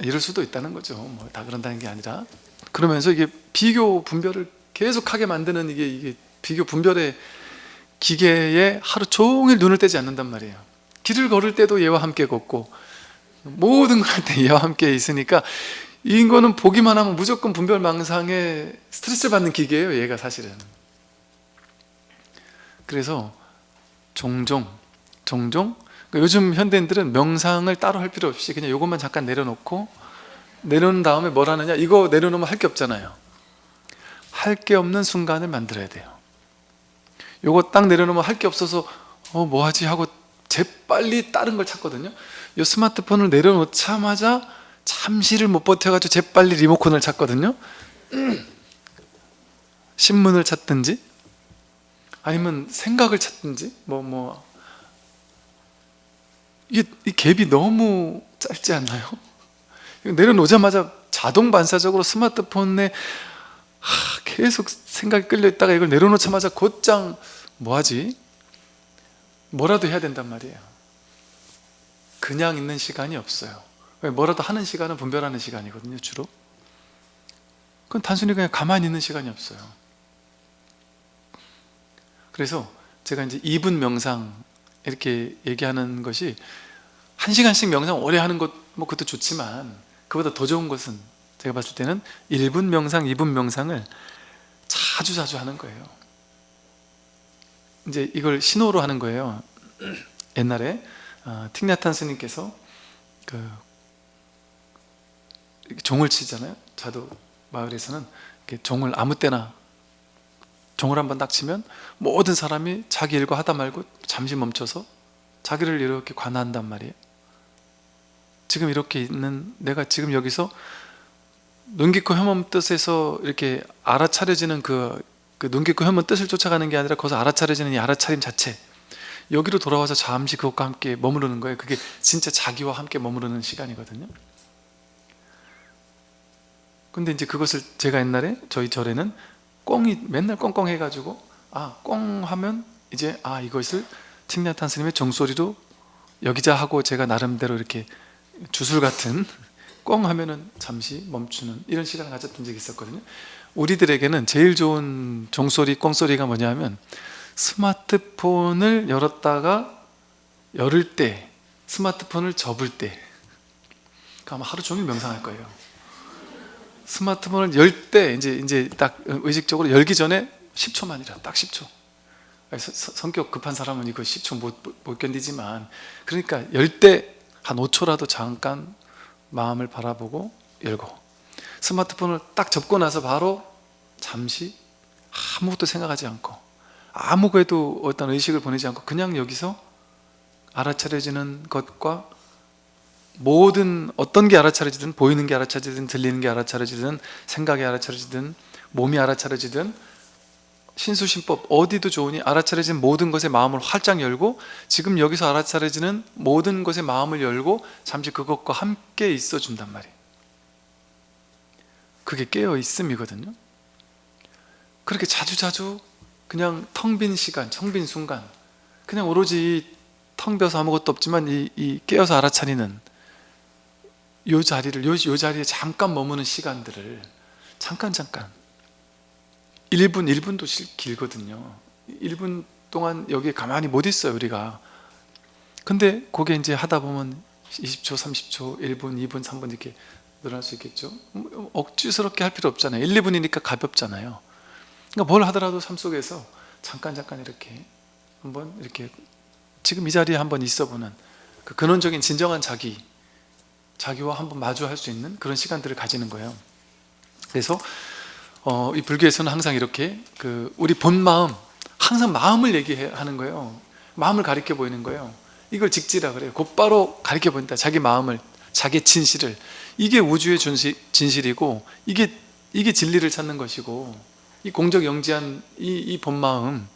이럴 수도 있다는 거죠. 뭐 다 그런다는 게 아니라, 그러면서 이게 비교 분별을 계속하게 만드는 이게 비교 분별의 기계에 하루 종일 눈을 떼지 않는단 말이에요. 길을 걸을 때도 얘와 함께 걷고 모든 걸 할 때 얘와 함께 있으니까, 이거는 보기만 하면 무조건 분별망상에 스트레스를 받는 기계예요, 얘가 사실은. 그래서 종종 그러니까 요즘 현대인들은 명상을 따로 할 필요 없이 그냥 이것만 잠깐 내려놓은 다음에 뭘 하느냐, 이거 내려놓으면 할 게 없잖아요. 할 게 없는 순간을 만들어야 돼요. 요거 딱 내려놓으면 할 게 없어서 뭐하지 하고 재빨리 다른 걸 찾거든요. 이 스마트폰을 내려놓자마자 잠시를 못 버텨가지고 재빨리 리모컨을 찾거든요. 신문을 찾든지 아니면 생각을 찾든지 이 갭이 너무 짧지 않나요? 내려놓자마자 자동 반사적으로 스마트폰에 계속 생각이 끌려 있다가 이걸 내려놓자마자 곧장 뭐하지? 뭐라도 해야 된단 말이에요. 그냥 있는 시간이 없어요. 뭐라도 하는 시간은 분별하는 시간이거든요, 주로. 그건 단순히 그냥 가만히 있는 시간이 없어요. 그래서 제가 이제 2분 명상 이렇게 얘기하는 것이, 1시간씩 명상 오래 하는 것 그것도 좋지만, 그보다 더 좋은 것은 제가 봤을 때는 1분 명상, 2분 명상을 자주 하는 거예요. 이제 이걸 신호로 하는 거예요. 옛날에 틱나탄 스님께서 이렇게 종을 치잖아요. 자두 마을에서는 이렇게 종을 아무 때나 종을 한번 딱 치면 모든 사람이 자기 일과 하다 말고 잠시 멈춰서 자기를 이렇게 관한단 말이에요. 지금 이렇게 있는 내가 지금 여기서 눈 깊고 혐오한 뜻에서 이렇게 알아차려지는 그 눈 깊고 혐오한 뜻을 쫓아가는 게 아니라 거기서 알아차려지는 이 알아차림 자체, 여기로 돌아와서 잠시 그것과 함께 머무르는 거예요. 그게 진짜 자기와 함께 머무르는 시간이거든요. 근데 이제 그것을 제가 옛날에 저희 절에는 꽁이 맨날 꽁꽁 해가지고 꽁 하면 이제 이것을 틱나탄 스님의 종소리로 여기자 하고 제가 나름대로 이렇게 주술 같은 꽁 하면은 잠시 멈추는 이런 시간을 가졌던 적이 있었거든요. 우리들에게는 제일 좋은 종소리, 꽁소리가 뭐냐면 스마트폰을 열었다가 열을 때, 스마트폰을 접을 때. 아마 하루 종일 명상할 거예요. 스마트폰을 열 때 이제 딱 의식적으로 열기 전에 10초만이라, 딱 10초. 성격 급한 사람은 이거 10초 못 견디지만, 그러니까 열 때 한 5초라도 잠깐 마음을 바라보고 열고, 스마트폰을 딱 접고 나서 바로 잠시 아무것도 생각하지 않고 아무것도 어떤 의식을 보내지 않고 그냥 여기서 알아차려지는 것과 모든 어떤 게 알아차려지든, 보이는 게 알아차려지든, 들리는 게 알아차려지든, 생각이 알아차려지든, 몸이 알아차려지든, 신수신법 어디도 좋으니 알아차려진 모든 것에 마음을 활짝 열고, 지금 여기서 알아차려지는 모든 것에 마음을 열고 잠시 그것과 함께 있어 준단 말이에요. 그게 깨어있음이거든요. 그렇게 자주자주 그냥 텅 빈 시간, 텅 빈 순간, 그냥 오로지 텅 비어서 아무것도 없지만 이 깨어서 알아차리는 요 자리를, 요 자리에 잠깐 머무는 시간들을 잠깐 1분도 길거든요. 1분 동안 여기에 가만히 못 있어요, 우리가. 근데 그게 이제 하다 보면 20초, 30초, 1분, 2분, 3분 이렇게 늘어날 수 있겠죠. 억지스럽게 할 필요 없잖아요. 1, 2분이니까 가볍잖아요. 그러니까 뭘 하더라도 삶 속에서 잠깐 이렇게 한번 이렇게 지금 이 자리에 한번 있어보는 그 근원적인 진정한 자기와 한번 마주할 수 있는 그런 시간들을 가지는 거예요. 그래서 이 불교에서는 항상 이렇게 우리 본 마음, 항상 마음을 얘기하는 거예요. 마음을 가리켜 보이는 거예요. 이걸 직지라 그래요. 곧바로 가리켜 보인다. 자기 마음을, 자기 진실을. 이게 우주의 진실이고, 이게 진리를 찾는 것이고, 이 공적영지한 이 본마음,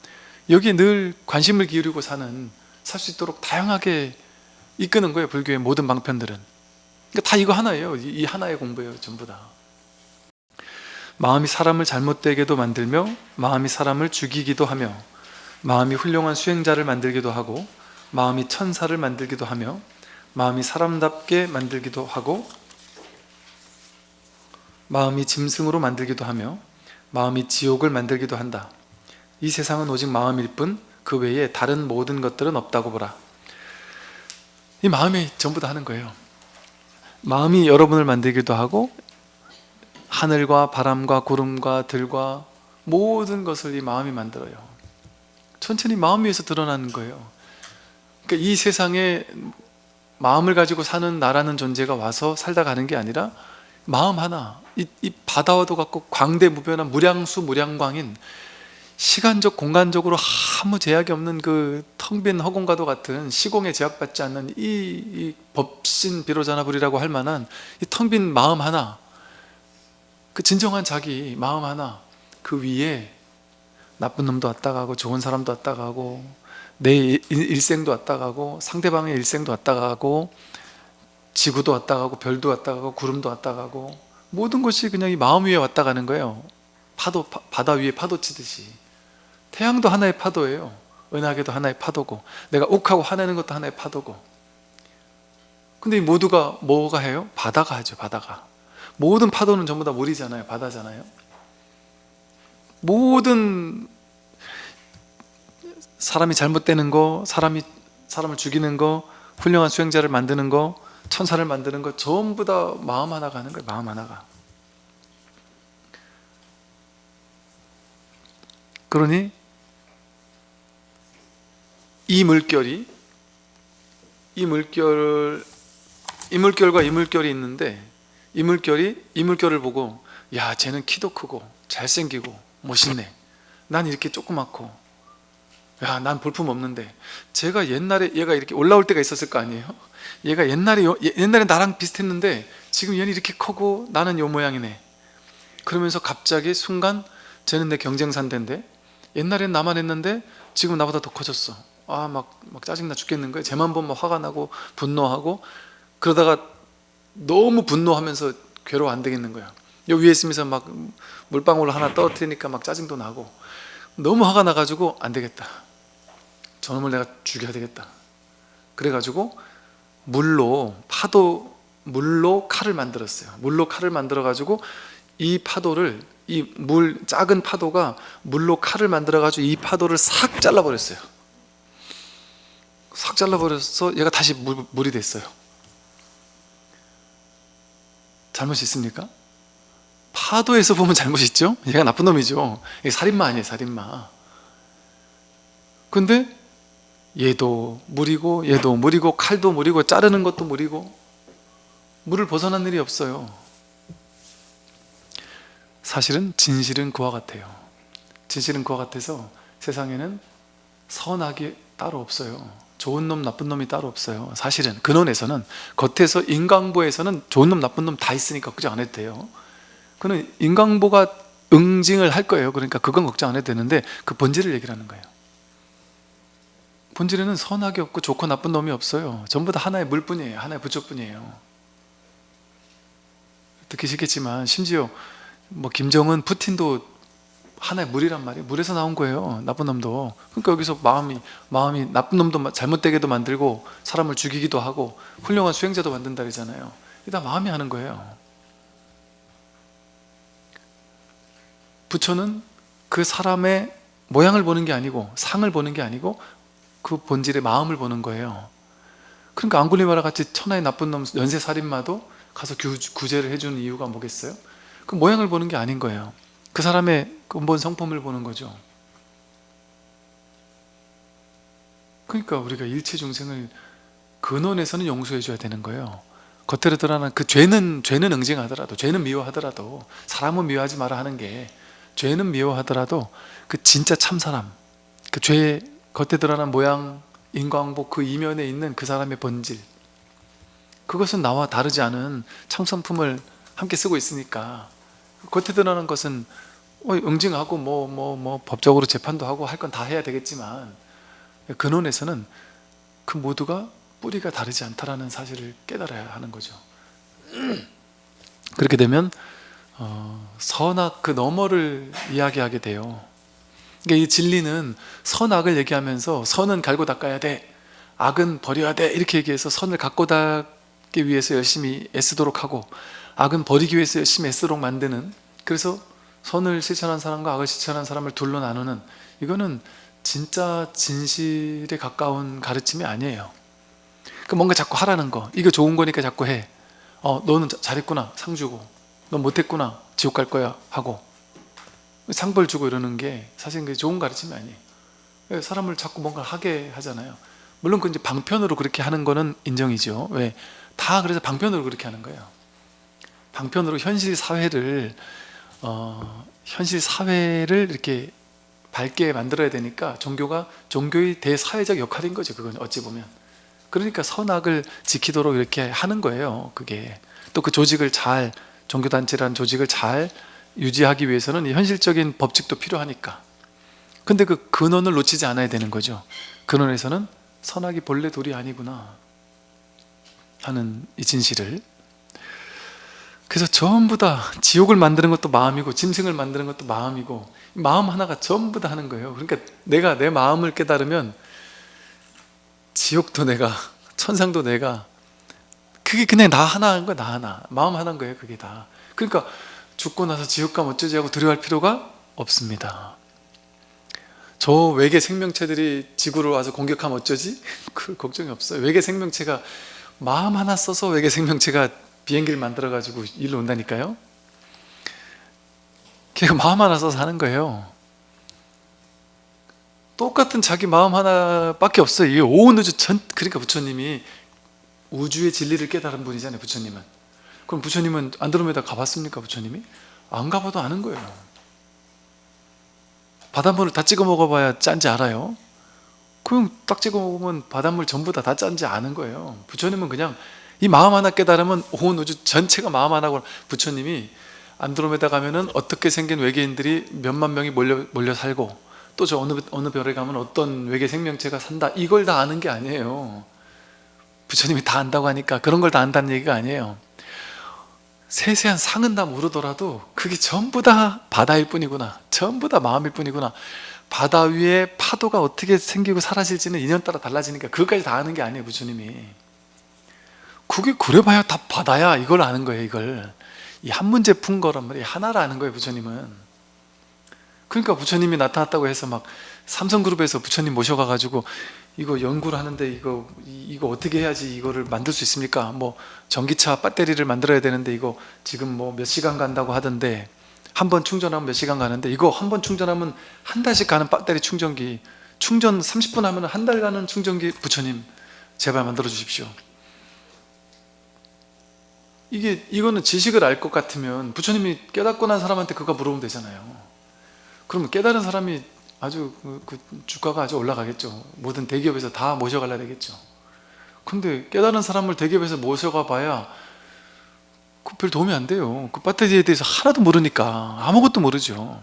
여기에 늘 관심을 기울이고 살 수 있도록 다양하게 이끄는 거예요. 불교의 모든 방편들은. 그러니까 다 이거 하나예요. 이 하나의 공부예요, 전부 다. 마음이 사람을 잘못되게도 만들며, 마음이 사람을 죽이기도 하며, 마음이 훌륭한 수행자를 만들기도 하고, 마음이 천사를 만들기도 하며, 마음이 사람답게 만들기도 하고, 마음이 짐승으로 만들기도 하며, 마음이 지옥을 만들기도 한다. 이 세상은 오직 마음일 뿐 그 외에 다른 모든 것들은 없다고 보라. 이 마음이 전부 다 하는 거예요. 마음이 여러분을 만들기도 하고, 하늘과 바람과 구름과 들과 모든 것을 이 마음이 만들어요. 천천히 마음 위에서 드러나는 거예요. 그러니까 이 세상에 마음을 가지고 사는 나라는 존재가 와서 살다 가는 게 아니라 마음 하나, 이 바다와도 같고 광대무변한 무량수 무량광인, 시간적 공간적으로 아무 제약이 없는 그 텅 빈 허공과도 같은, 시공에 제약받지 않는 이 법신 비로자나불이라고 할 만한 이 텅 빈 마음 하나, 그 진정한 자기 마음 하나, 그 위에 나쁜 놈도 왔다 가고 좋은 사람도 왔다 가고 내 일생도 왔다 가고 상대방의 일생도 왔다 가고 지구도 왔다 가고 별도 왔다 가고 구름도 왔다 가고 모든 것이 그냥 이 마음 위에 왔다 가는 거예요. 바다 위에 파도 치듯이. 태양도 하나의 파도예요. 은하계도 하나의 파도고, 내가 욱하고 화내는 것도 하나의 파도고. 근데 이 모두가 뭐가 해요? 바다가 하죠. 바다가. 모든 파도는 전부 다 물이잖아요. 바다잖아요. 모든 사람이 잘못되는 거, 사람을 죽이는 거, 훌륭한 수행자를 만드는 거, 천사를 만드는 거, 전부 다 마음 하나가 하는 거예요. 마음 하나가. 그러니 이 물결이 이 물결과 이 물결이 있는데, 이 물결을 보고 야, 쟤는 키도 크고 잘생기고 멋있네, 난 이렇게 조그맣고, 야, 난 볼품 없는데. 제가 옛날에 얘가 이렇게 올라올 때가 있었을 거 아니에요? 얘가 옛날에 나랑 비슷했는데 지금 얘는 이렇게 크고 나는 요 모양이네. 그러면서 갑자기 순간 쟤는 내 경쟁상대인데, 옛날엔 나만 했는데 지금 나보다 더 커졌어. 막 짜증나 죽겠는 거예요. 쟤만 보면 화가 나고 분노하고, 그러다가 너무 분노하면서 괴로워 안 되겠는 거야. 여기 위에 있으면서 막 물방울 하나 떨어뜨리니까 막 짜증도 나고, 너무 화가 나가지고 안 되겠다, 저놈을 내가 죽여야 되겠다. 그래가지고 물로 칼을 만들었어요. 물로 칼을 만들어가지고 이 파도를, 작은 파도가 물로 칼을 만들어가지고 이 파도를 싹 잘라버렸어요. 싹 잘라버려서 얘가 다시 물이 됐어요. 잘못이 있습니까? 파도에서 보면 잘못이 있죠? 얘가 나쁜 놈이죠. 이게 살인마 아니에요, 살인마. 근데 얘도 물이고 얘도 물이고 칼도 물이고 자르는 것도 물이고, 물을 벗어난 일이 없어요. 사실은 진실은 그와 같아요. 진실은 그와 같아서 세상에는 선악이 따로 없어요. 좋은 놈 나쁜 놈이 따로 없어요. 사실은 근원에서는, 겉에서 인강보에서는 좋은 놈 나쁜 놈 다 있으니까 걱정 안 해도 돼요. 그는 인강보가 응징을 할 거예요. 그러니까 그건 걱정 안 해도 되는데, 그 본질을 얘기를 하는 거예요. 본질에는 선악이 없고 좋고 나쁜 놈이 없어요. 전부 다 하나의 물뿐이에요. 하나의 부처뿐이에요. 듣기시겠지만 심지어 김정은, 푸틴도 하나의 물이란 말이에요. 물에서 나온 거예요, 나쁜 놈도. 그러니까 여기서 마음이 나쁜 놈도 잘못되게도 만들고 사람을 죽이기도 하고 훌륭한 수행자도 만든다 그러잖아요. 이게 다 마음이 하는 거예요. 부처는 그 사람의 모양을 보는 게 아니고, 상을 보는 게 아니고 그 본질의 마음을 보는 거예요. 그러니까 앙굴리마라 같이 천하의 나쁜 놈 연쇄살인마도 가서 구제를 해주는 이유가 뭐겠어요? 그 모양을 보는 게 아닌 거예요. 그 사람의 근본 성품을 보는 거죠. 그러니까 우리가 일체 중생을 근원에서는 용서해 줘야 되는 거예요. 겉으로 드러나는 그 죄는 응징하더라도, 죄는 미워하더라도, 사람은 미워하지 마라 하는 게, 죄는 미워하더라도 그 진짜 참사람, 그 죄의 겉에 드러난 모양, 인과응보 그 이면에 있는 그 사람의 본질, 그것은 나와 다르지 않은 참선품을 함께 쓰고 있으니까, 겉에 드러나는 것은 응징하고 법적으로 재판도 하고 할 건 다 해야 되겠지만, 근원에서는 그 모두가 뿌리가 다르지 않다라는 사실을 깨달아야 하는 거죠. 그렇게 되면 선악 그 너머를 이야기하게 돼요. 그러니까 이 진리는 선악을 얘기하면서 선은 갈고 닦아야 돼, 악은 버려야 돼, 이렇게 얘기해서 선을 갖고 닦기 위해서 열심히 애쓰도록 하고, 악은 버리기 위해서 열심히 애쓰도록 만드는, 그래서 선을 실천한 사람과 악을 실천한 사람을 둘로 나누는, 이거는 진짜 진실에 가까운 가르침이 아니에요. 뭔가 자꾸 하라는 거, 이거 좋은 거니까 자꾸 해. 너는 잘했구나, 상 주고, 넌 못했구나, 지옥 갈 거야 하고 상벌 주고 이러는 게 사실 그게 좋은 가르침이 아니에요. 사람을 자꾸 뭔가 하게 하잖아요. 물론 그 이제 방편으로 그렇게 하는 거는 인정이죠. 왜? 다 그래서 방편으로 그렇게 하는 거예요. 방편으로 현실 사회를 이렇게 밝게 만들어야 되니까, 종교의 대사회적 역할인 거죠. 그건 어찌 보면. 그러니까 선악을 지키도록 이렇게 하는 거예요. 그게 또 그 조직을 잘, 종교단체라는 조직을 잘 유지하기 위해서는 현실적인 법칙도 필요하니까. 근데 그 근원을 놓치지 않아야 되는 거죠. 근원에서는 선악이 본래 돌이 아니구나 하는 이 진실을. 그래서 전부 다 지옥을 만드는 것도 마음이고 짐승을 만드는 것도 마음이고, 마음 하나가 전부 다 하는 거예요. 그러니까 내가 내 마음을 깨달으면 지옥도 내가, 천상도 내가, 그게 그냥 나 하나 한 거야. 나 하나, 마음 하나인 거예요. 그게 다. 그러니까 죽고 나서 지옥 가면 어쩌지 하고 두려워할 필요가 없습니다. 저 외계 생명체들이 지구를 와서 공격하면 어쩌지? 그 걱정이 없어요. 외계 생명체가 마음 하나 써서 외계 생명체가 비행기를 만들어 가지고 일로 온다니까요. 걔가 마음 하나 써서 하는 거예요. 똑같은 자기 마음 하나밖에 없어요. 이게 온 우주 전, 그러니까 부처님이 우주의 진리를 깨달은 분이잖아요, 부처님은. 그럼 부처님은 안드로메다 가봤습니까, 부처님이? 안 가봐도 아는 거예요. 바닷물을 다 찍어 먹어봐야 짠지 알아요. 그럼 딱 찍어 먹으면 바닷물 전부 다 짠지 아는 거예요. 부처님은 그냥 이 마음 하나 깨달으면 온 우주 전체가 마음 하나고, 부처님이 안드로메다 가면은 어떻게 생긴 외계인들이 몇만 명이 몰려 살고, 또 저 어느 별에 가면 어떤 외계 생명체가 산다, 이걸 다 아는 게 아니에요. 부처님이 다 안다고 하니까 그런 걸 다 안다는 얘기가 아니에요. 세세한 상은 다 모르더라도 그게 전부 다 바다일 뿐이구나, 전부 다 마음일 뿐이구나, 바다 위에 파도가 어떻게 생기고 사라질지는 인연 따라 달라지니까 그것까지 다 아는 게 아니에요, 부처님이. 그게 그래봐야 다 바다야, 이걸 아는 거예요. 이걸 이 한 문제 푼 거란 말이에요. 하나를 아는 거예요, 부처님은. 그러니까 부처님이 나타났다고 해서 막 삼성그룹에서 부처님 모셔가가지고 이거 연구를 하는데 이거 어떻게 해야지 이거를 만들 수 있습니까? 뭐 전기차 배터리를 만들어야 되는데 이거 지금 뭐 몇 시간 간다고 하던데, 한 번 충전하면 몇 시간 가는데 이거 한 번 충전하면 한 달씩 가는 배터리 충전기, 충전 30분 하면 한 달 가는 충전기, 부처님 제발 만들어 주십시오. 이거는 지식을 알 것 같으면 부처님이 깨닫고 난 사람한테 그거 물어보면 되잖아요. 그러면 깨달은 사람이 아주 그 주가가 아주 올라가겠죠. 모든 대기업에서 다 모셔가려 되겠죠. 근데 깨달은 사람을 대기업에서 모셔가 봐야 별 도움이 안 돼요. 그 배터리에 대해서 하나도 모르니까 아무것도 모르죠.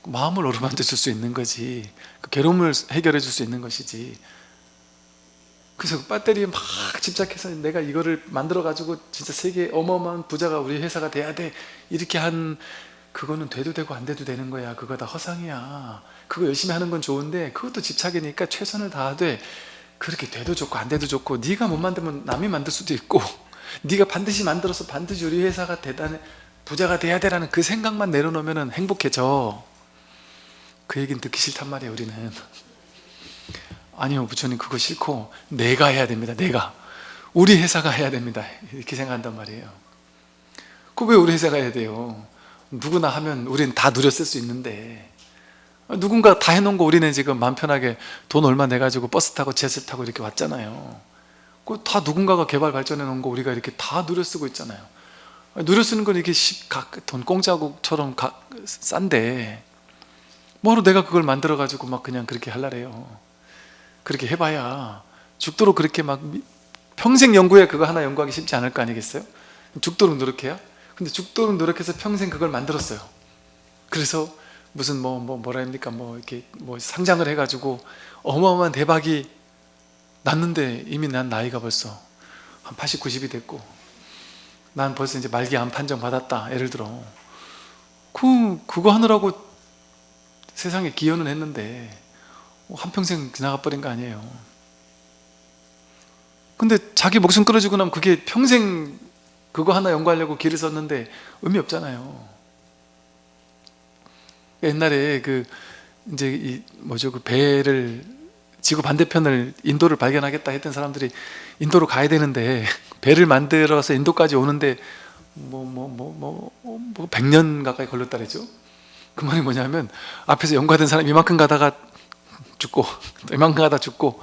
마음을 어루만져 줄 수 있는 거지, 그 괴로움을 해결해 줄 수 있는 것이지. 그래서 그 배터리에 막 집착해서 내가 이거를 만들어 가지고 진짜 세계 어마어마한 부자가 우리 회사가 돼야 돼, 이렇게 한, 그거는 돼도 되고 안 돼도 되는 거야. 그거 다 허상이야. 그거 열심히 하는 건 좋은데 그것도 집착이니까 최선을 다하되, 그렇게 돼도 좋고 안 돼도 좋고, 네가 못 만들면 남이 만들 수도 있고, 네가 반드시 만들어서 반드시 우리 회사가 대단해 부자가 돼야 돼라는 그 생각만 내려놓으면 행복해져. 그 얘기는 듣기 싫단 말이에요, 우리는. 아니요, 부처님 그거 싫고 내가 해야 됩니다. 내가, 우리 회사가 해야 됩니다, 이렇게 생각한단 말이에요. 그거 왜 우리 회사가 해야 돼요? 누구나 하면 우리는 다 누렸을 수 있는데, 누군가 다 해놓은 거 우리는 지금 마음 편하게 돈 얼마 내가지고 버스 타고 지하철 타고 이렇게 왔잖아요. 그 다 누군가가 개발 발전해 놓은 거 우리가 이렇게 다 누려 쓰고 있잖아요. 누려 쓰는 건 이게 돈 공짜국처럼 싼데 뭐로 내가 그걸 만들어 가지고 막 그냥 그렇게 하려래요. 그렇게 해봐야 죽도록 그렇게 막 평생 연구해, 그거 하나 연구하기 쉽지 않을 거 아니겠어요? 죽도록 노력해야? 근데 죽도록 노력해서 평생 그걸 만들었어요. 그래서 무슨 뭐라 합니까, 뭐 이렇게 뭐 상장을 해가지고 어마어마한 대박이 났는데, 이미 난 나이가 벌써 한 80, 90이 됐고, 난 벌써 이제 말기 암 판정 받았다, 예를 들어. 그거 하느라고 세상에 기여는 했는데 한평생 지나가 버린 거 아니에요. 근데 자기 목숨 끊어지고 나면 그게 평생 그거 하나 연구하려고 길을 썼는데 의미 없잖아요. 옛날에 그 이제 그 배를, 지구 반대편을, 인도를 발견하겠다 했던 사람들이 인도로 가야 되는데 배를 만들어서 인도까지 오는데 100년 가까이 걸렸다 그랬죠. 그 말이 뭐냐면, 앞에서 연구하던 사람이 이만큼 가다가 죽고 또 이만큼 가다 죽고,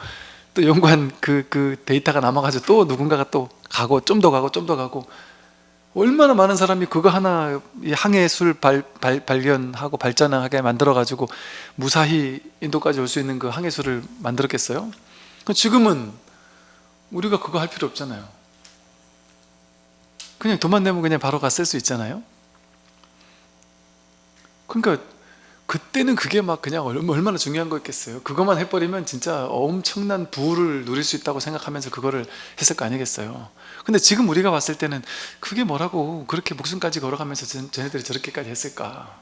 또 연구한 그 데이터가 남아가지고 또 누군가가 또 가고, 좀 더 가고 좀 더 가고, 얼마나 많은 사람이 그거 하나, 이 항해술 발견하고 발전하게 만들어 가지고 무사히 인도까지 올 수 있는 그 항해술을 만들었겠어요? 지금은 우리가 그거 할 필요 없잖아요. 그냥 돈만 내면 그냥 바로 가 쓸 수 있잖아요. 그러니까 그때는 그게 막 그냥 얼마나 중요한 거였겠어요. 그것만 해버리면 진짜 엄청난 부를 누릴 수 있다고 생각하면서 그거를 했을 거 아니겠어요. 근데 지금 우리가 봤을 때는 그게 뭐라고 그렇게 목숨까지 걸어가면서 쟤네들이 저렇게까지 했을까.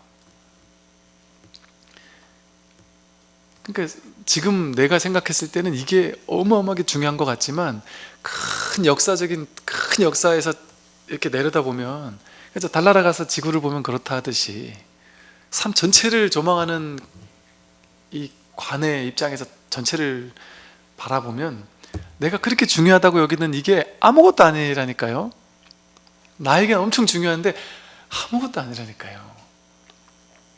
그러니까 지금 내가 생각했을 때는 이게 어마어마하게 중요한 것 같지만, 큰 역사에서 이렇게 내려다보면, 그래서 달나라 가서 지구를 보면 그렇다 하듯이 삶 전체를 조망하는 이 관의 입장에서 전체를 바라보면 내가 그렇게 중요하다고 여기는 이게 아무것도 아니라니까요. 나에겐 엄청 중요한데 아무것도 아니라니까요.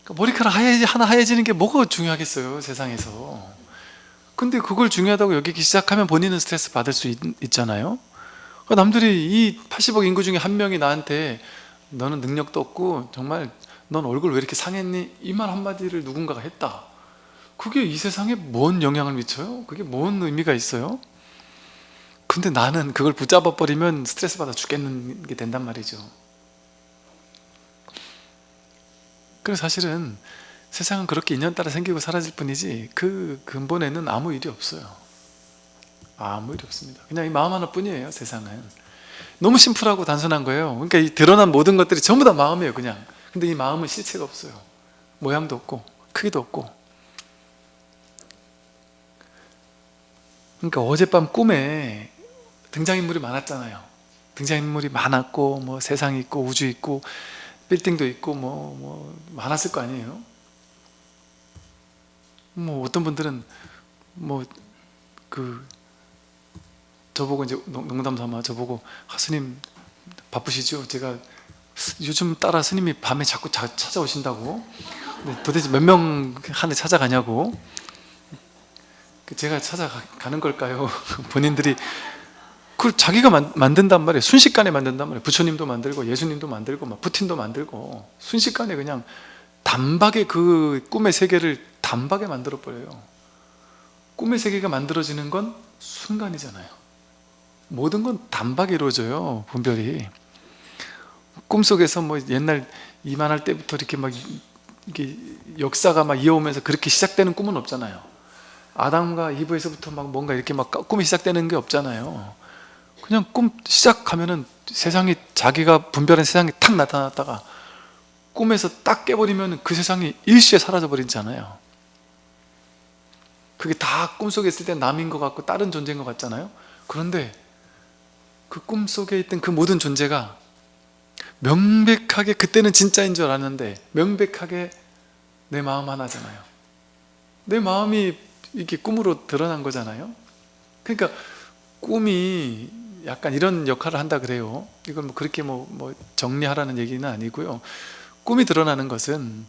그러니까 머리카락 하나 하얘지는 게 뭐가 중요하겠어요, 세상에서. 근데 그걸 중요하다고 여기기 시작하면 본인은 스트레스 받을 수 있잖아요. 그러니까 남들이 이 80억 인구 중에 한 명이 나한테 너는 능력도 없고 정말 넌 얼굴 왜 이렇게 상했니? 이 말 한마디를 누군가가 했다. 그게 이 세상에 뭔 영향을 미쳐요? 그게 뭔 의미가 있어요? 근데 나는 그걸 붙잡아 버리면 스트레스 받아 죽겠는 게 된단 말이죠. 그래서 사실은 세상은 그렇게 인연따라 생기고 사라질 뿐이지 그 근본에는 아무 일이 없어요. 아무 일이 없습니다. 그냥 이 마음 하나뿐이에요, 세상은. 너무 심플하고 단순한 거예요. 그러니까 이 드러난 모든 것들이 전부 다 마음이에요, 그냥. 근데 이 마음은 실체가 없어요. 모양도 없고 크기도 없고. 그러니까 어젯밤 꿈에 등장인물이 많았잖아요. 등장인물이 많았고 뭐 세상이 있고 우주 있고 빌딩도 있고 뭐 많았을 거 아니에요. 뭐 어떤 분들은 뭐 그 저보고 이제 농담 삼아 저보고 스님 바쁘시죠? 제가 요즘 따라 스님이 밤에 자꾸 찾아오신다고. 도대체 몇 명 한테 찾아가냐고. 제가 찾아가는 걸까요? 본인들이 그걸 자기가 만든단 말이에요. 순식간에 만든단 말이에요. 부처님도 만들고 예수님도 만들고 막 푸틴도 만들고 순식간에 그냥 단박에 그 꿈의 세계를 단박에 만들어 버려요. 꿈의 세계가 만들어지는 건 순간이잖아요. 모든 건 단박에 이루어져요. 분별이. 꿈속에서 뭐 옛날 이만할 때부터 이렇게 막 이게 역사가 막 이어오면서 그렇게 시작되는 꿈은 없잖아요. 아담과 이브에서부터 막 뭔가 이렇게 막 꿈이 시작되는 게 없잖아요. 그냥 꿈 시작하면은 세상이 자기가 분별한 세상이 탁 나타났다가 꿈에서 딱 깨버리면 그 세상이 일시에 사라져 버리잖아요. 그게 다 꿈속에 있을 때 남인 것 같고 다른 존재인 것 같잖아요. 그런데 그 꿈속에 있던 그 모든 존재가 명백하게 그때는 진짜인 줄 알았는데 명백하게 내 마음 하나잖아요. 내 마음이 이게 꿈으로 드러난 거잖아요. 그러니까 꿈이 약간 이런 역할을 한다 그래요. 이건 뭐 그렇게 뭐 정리하라는 얘기는 아니고요. 꿈이 드러나는 것은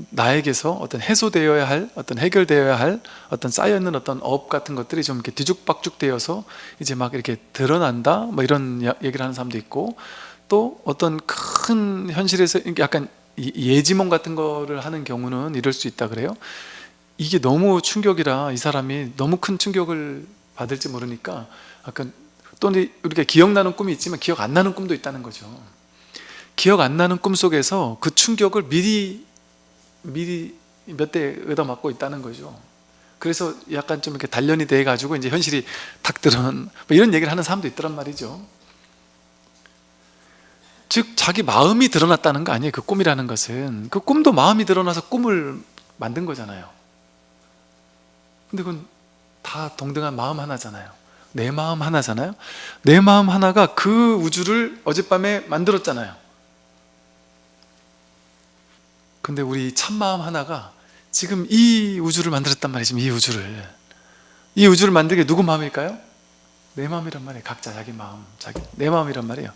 나에게서 어떤 해소되어야 할, 어떤 해결되어야 할 어떤 쌓여있는 어떤 업 같은 것들이 좀 이렇게 뒤죽박죽 되어서 이제 막 이렇게 드러난다 뭐 이런 얘기를 하는 사람도 있고, 또 어떤 큰 현실에서 약간 예지몽 같은 거를 하는 경우는 이럴 수 있다 그래요. 이게 너무 충격이라 이 사람이 너무 큰 충격을 받을지 모르니까 약간, 또 우리가 기억나는 꿈이 있지만 기억 안 나는 꿈도 있다는 거죠. 기억 안 나는 꿈 속에서 그 충격을 미리 몇 대 얻어맞고 있다는 거죠. 그래서 약간 좀 이렇게 단련이 돼 가지고 이제 현실이 탁 드러난 뭐 이런 얘기를 하는 사람도 있더란 말이죠. 즉 자기 마음이 드러났다는 거 아니에요. 그 꿈이라는 것은 그 꿈도 마음이 드러나서 꿈을 만든 거잖아요. 근데 그건 다 동등한 마음 하나잖아요. 내 마음 하나잖아요. 내 마음 하나가 그 우주를 어젯밤에 만들었잖아요. 근데 우리 참마음 하나가 지금 이 우주를 만들었단 말이죠. 이 우주를 만들게 누구 마음일까요? 내 마음이란 말이에요. 각자 자기 마음, 내 마음이란 말이에요.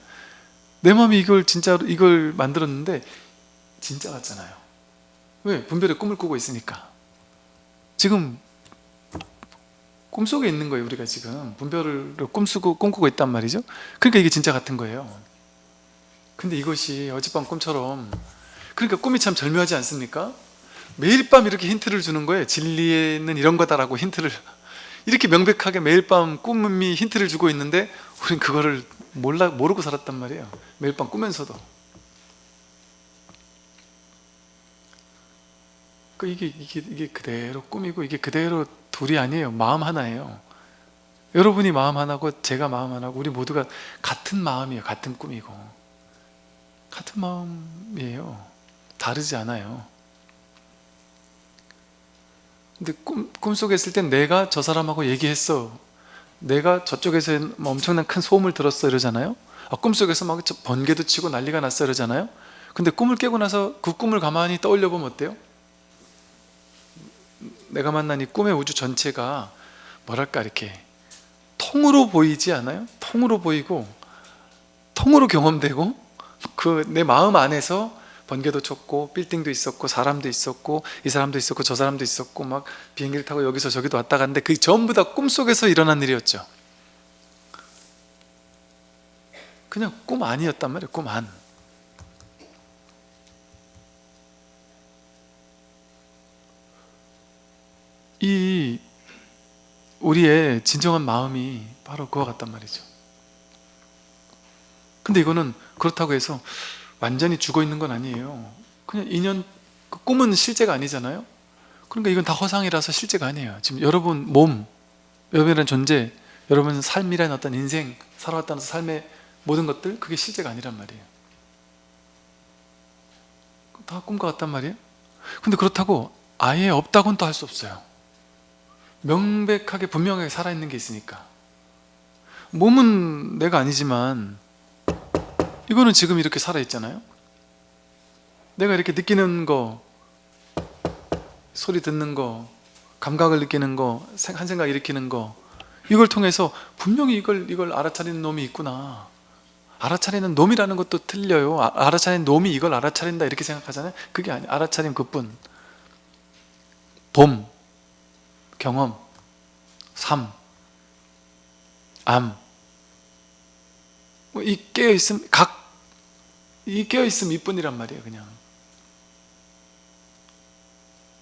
내 마음이 이걸 진짜로 이걸 만들었는데 진짜 같잖아요. 왜? 분별의 꿈을 꾸고 있으니까. 지금 꿈속에 있는 거예요. 우리가 지금 분별을 꿈꾸고 있단 말이죠. 그러니까 이게 진짜 같은 거예요. 근데 이것이 어젯밤 꿈처럼, 그러니까 꿈이 참 절묘하지 않습니까? 매일 밤 이렇게 힌트를 주는 거예요. 진리에는 이런 거다라고 힌트를 이렇게 명백하게 매일 밤 꿈이 힌트를 주고 있는데 우린 그거를 모르고 살았단 말이에요. 매일 밤 꾸면서도. 이게 그대로 꿈이고 이게 그대로 둘이 아니에요. 마음 하나예요. 여러분이 마음 하나고 제가 마음 하나고 우리 모두가 같은 마음이에요. 같은 꿈이고 같은 마음이에요. 다르지 않아요. 근데 꿈속에 있을 땐 내가 저 사람하고 얘기했어, 내가 저쪽에서 뭐 엄청난 큰 소음을 들었어 이러잖아요. 꿈속에서 막 번개도 치고 난리가 났어 이러잖아요. 근데 꿈을 깨고 나서 그 꿈을 가만히 떠올려 보면 어때요? 내가 만난 이 꿈의 우주 전체가 뭐랄까 이렇게 통으로 보이지 않아요? 통으로 보이고 통으로 경험되고 그 내 마음 안에서 번개도 쳤고 빌딩도 있었고 사람도 있었고 이 사람도 있었고 저 사람도 있었고 막 비행기를 타고 여기서 저기도 왔다 갔는데 그게 전부 다 꿈속에서 일어난 일이었죠. 그냥 꿈 아니었단 말이에요. 꿈 안. 이 우리의 진정한 마음이 바로 그와 같단 말이죠. 근데 이거는 그렇다고 해서 완전히 죽어 있는 건 아니에요. 그냥 인연, 그 꿈은 실제가 아니잖아요. 그러니까 이건 다 허상이라서 실제가 아니에요. 지금 여러분 몸, 여러분이라는 존재, 여러분 삶이라는 어떤 인생, 살아왔다는 삶의 모든 것들, 그게 실제가 아니란 말이에요. 다 꿈과 같단 말이에요. 근데 그렇다고 아예 없다고는 또 할 수 없어요. 명백하게 분명하게 살아있는 게 있으니까. 몸은 내가 아니지만 이거는 지금 이렇게 살아있잖아요. 내가 이렇게 느끼는 거, 소리 듣는 거, 감각을 느끼는 거, 한 생각 일으키는 거, 이걸 통해서 분명히 이걸 알아차리는 놈이 있구나. 알아차리는 놈이라는 것도 틀려요. 알아차리는 놈이 이걸 알아차린다 이렇게 생각하잖아요. 그게 아니에요. 알아차림 그뿐. 봄, 경험, 삶, 암, 이 깨어있음, 이 깨어있음 이뿐이란 말이에요. 그냥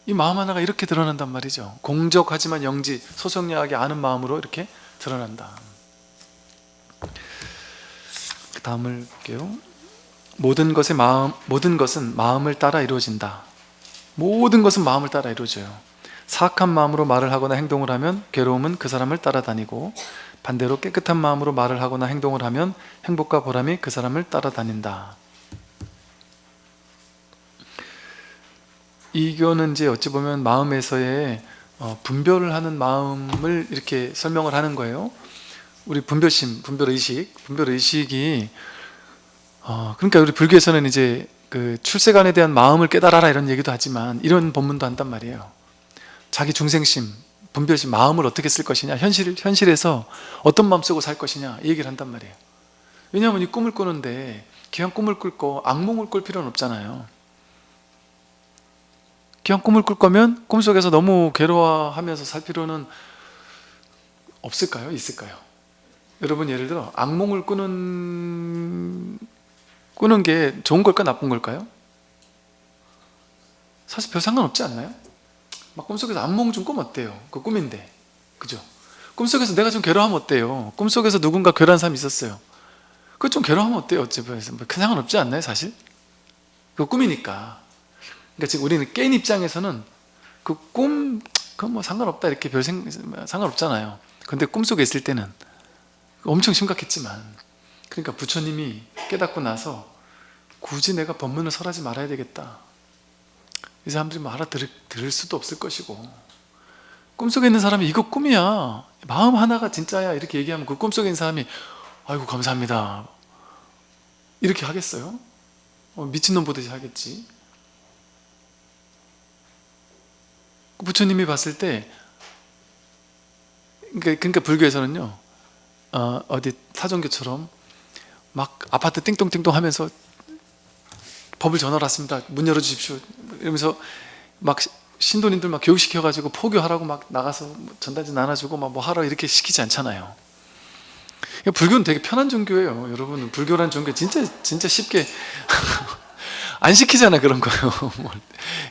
이 마음 하나가 이렇게 드러난단 말이죠. 공적하지만 영지, 소성야하게 아는 마음으로 이렇게 드러난다. 그 다음을 볼게요. 모든 것은 마음을 따라 이루어진다. 모든 것은 마음을 따라 이루어져요. 사악한 마음으로 말을 하거나 행동을 하면 괴로움은 그 사람을 따라다니고, 반대로 깨끗한 마음으로 말을 하거나 행동을 하면 행복과 보람이 그 사람을 따라다닌다. 이거는 이제 어찌 보면 마음에서의 분별을 하는 마음을 이렇게 설명을 하는 거예요. 우리 분별심, 분별의식이 그러니까 우리 불교에서는 이제 그 출세관에 대한 마음을 깨달아라 이런 얘기도 하지만 이런 법문도 한단 말이에요. 자기 중생심, 분별심, 마음을 어떻게 쓸 것이냐, 현실에서 어떤 마음 쓰고 살 것이냐 이 얘기를 한단 말이에요. 왜냐하면 이 꿈을 꾸는데 기왕 꿈을 꿀고 악몽을 꿀 필요는 없잖아요. 기왕 꿈을 꿀 거면 꿈속에서 너무 괴로워하면서 살 필요는 없을까요? 있을까요? 여러분 예를 들어 악몽을 꾸는 게 좋은 걸까 나쁜 걸까요? 사실 별 상관없지 않나요? 막 꿈속에서 악몽 좀 꾸면 어때요? 그 꿈인데, 그죠? 꿈속에서 내가 좀 괴로워하면 어때요? 꿈속에서 누군가 괴로운 사람이 있었어요. 그거 좀 괴로워하면 어때요? 어차피 큰 상관없지 않나요? 사실 그 꿈이니까. 그러니까 지금 우리는 깨인 입장에서는 그 꿈, 그건 뭐 상관없다 이렇게 상관없잖아요. 근데 꿈속에 있을 때는 엄청 심각했지만, 그러니까 부처님이 깨닫고 나서 굳이 내가 법문을 설하지 말아야 되겠다. 이 사람들이 뭐 알아들을 수도 없을 것이고, 꿈속에 있는 사람이 이거 꿈이야, 마음 하나가 진짜야 이렇게 얘기하면 그 꿈속에 있는 사람이 아이고 감사합니다 이렇게 하겠어요? 미친놈 보듯이 하겠지. 부처님이 봤을 때, 그러니까 불교에서는요, 어디 사종교처럼 막 아파트 띵동띵동 하면서 법을 전하러 왔습니다, 문 열어주십시오 이러면서 막 신도님들 막 교육시켜가지고 포교하라고 막 나가서 전단지 나눠주고 막 뭐 하라고 이렇게 시키지 않잖아요. 그러니까 불교는 되게 편한 종교예요. 여러분, 불교라는 종교 진짜 쉽게 안 시키잖아 그런 거요.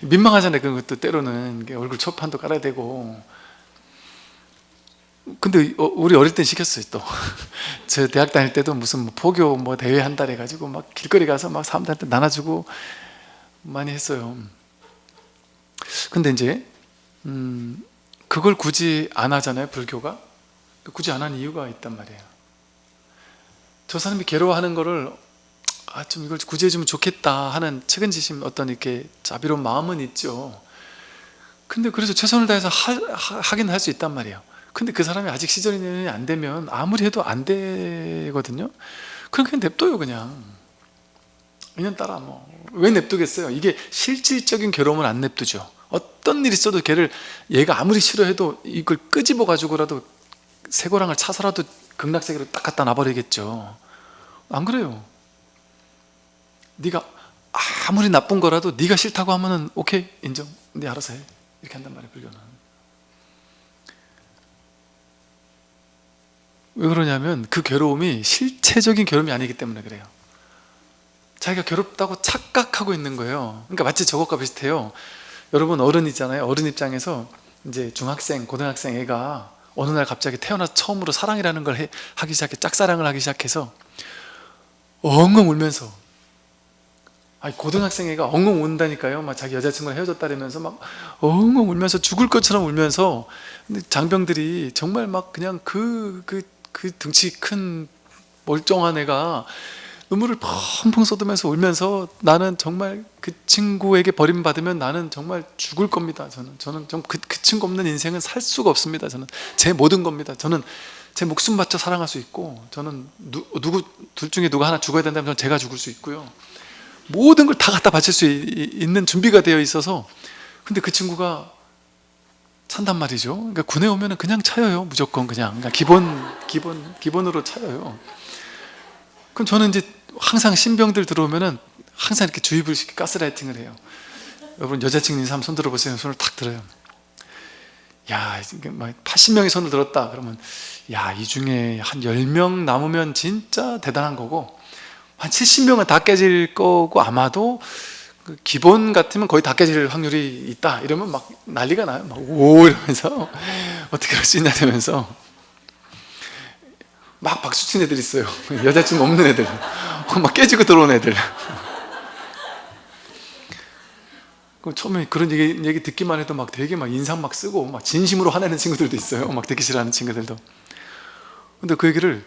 민망하잖아요. 그런 것도 때로는 얼굴 초판도 깔아야 되고. 근데 우리 어릴 땐 시켰어요. 또 저 대학 다닐 때도 무슨 뭐 포교 뭐 대회 한 달 해가지고 막 길거리 가서 막 사람들한테 나눠주고 많이 했어요. 근데 이제 그걸 굳이 안 하잖아요. 불교가 굳이 안 하는 이유가 있단 말이에요. 저 사람이 괴로워하는 거를 좀 이걸 굳이 해주면 좋겠다 하는 책임지심, 어떤 이렇게 자비로운 마음은 있죠. 근데 그래서 최선을 다해서 하긴 할 수 있단 말이에요. 근데 그 사람이 아직 시절이 안 되면 아무리 해도 안 되거든요. 그럼 그냥 냅둬요. 그냥 따라 뭐 왜 냅두겠어요? 이게 실질적인 괴로움은 안 냅두죠. 어떤 일이 있어도 얘가 아무리 싫어해도 이걸 끄집어 가지고라도 쇠고랑을 차서라도 극락세계로 딱 갖다 놔버리겠죠. 안 그래요? 네가 아무리 나쁜 거라도 네가 싫다고 하면은 오케이, 인정, 네 알아서 해, 이렇게 한단 말이에요. 불교는. 왜 그러냐면 그 괴로움이 실체적인 괴로움이 아니기 때문에 그래요. 자기가 괴롭다고 착각하고 있는 거예요. 그러니까 마치 저것과 비슷해요. 여러분 어른이잖아요. 어른 입장에서 이제 중학생, 고등학생 애가 어느 날 갑자기 태어나서 처음으로 사랑이라는 걸 하기 시작해, 짝사랑을 하기 시작해서 엉엉 울면서, 아니 고등학생 애가 엉엉 운다니까요. 막 자기 여자친구랑 헤어졌다면서 막 엉엉 울면서 죽을 것처럼 울면서, 근데 장병들이 정말 막 그냥 그 등치 큰 멀쩡한 애가 눈물을 펑펑 쏟으면서 울면서, 나는 정말 그 친구에게 버림받으면 나는 정말 죽을 겁니다. 저는 그 친구 없는 인생은 살 수가 없습니다. 저는 제 모든 겁니다. 저는 제 목숨 바쳐 사랑할 수 있고, 저는 누구 둘 중에 누가 하나 죽어야 된다면 저는 제가 죽을 수 있고요. 모든 걸 다 갖다 바칠 수 있는 준비가 되어 있어서, 근데 그 친구가 찬단 말이죠. 그러니까 군에 오면은 그냥 차여요. 무조건 그냥. 그러니까 기본으로 차여요. 그럼 저는 이제 항상 신병들 들어오면은 항상 이렇게 주입을 시켜 가스라이팅을 해요. 여러분 여자친구 있는 사람 손 들어보세요. 손을 탁 들어요. 야, 막 80명이 손을 들었다 그러면, 야, 이 중에 한 10명 남으면 진짜 대단한 거고, 한 70명은 다 깨질 거고, 아마도 그 기본 같으면 거의 다 깨질 확률이 있다 이러면 막 난리가 나요. 막 오 이러면서 어떻게 그럴 수 있냐 이러면서 막 박수 치는 애들 있어요. 여자친구 없는 애들, 막 깨지고 들어온 애들. 처음에 그런 얘기 듣기만 해도 막 되게 막 인상 막 쓰고 막 진심으로 화내는 친구들도 있어요. 막 듣기 싫어하는 친구들도. 근데 그 얘기를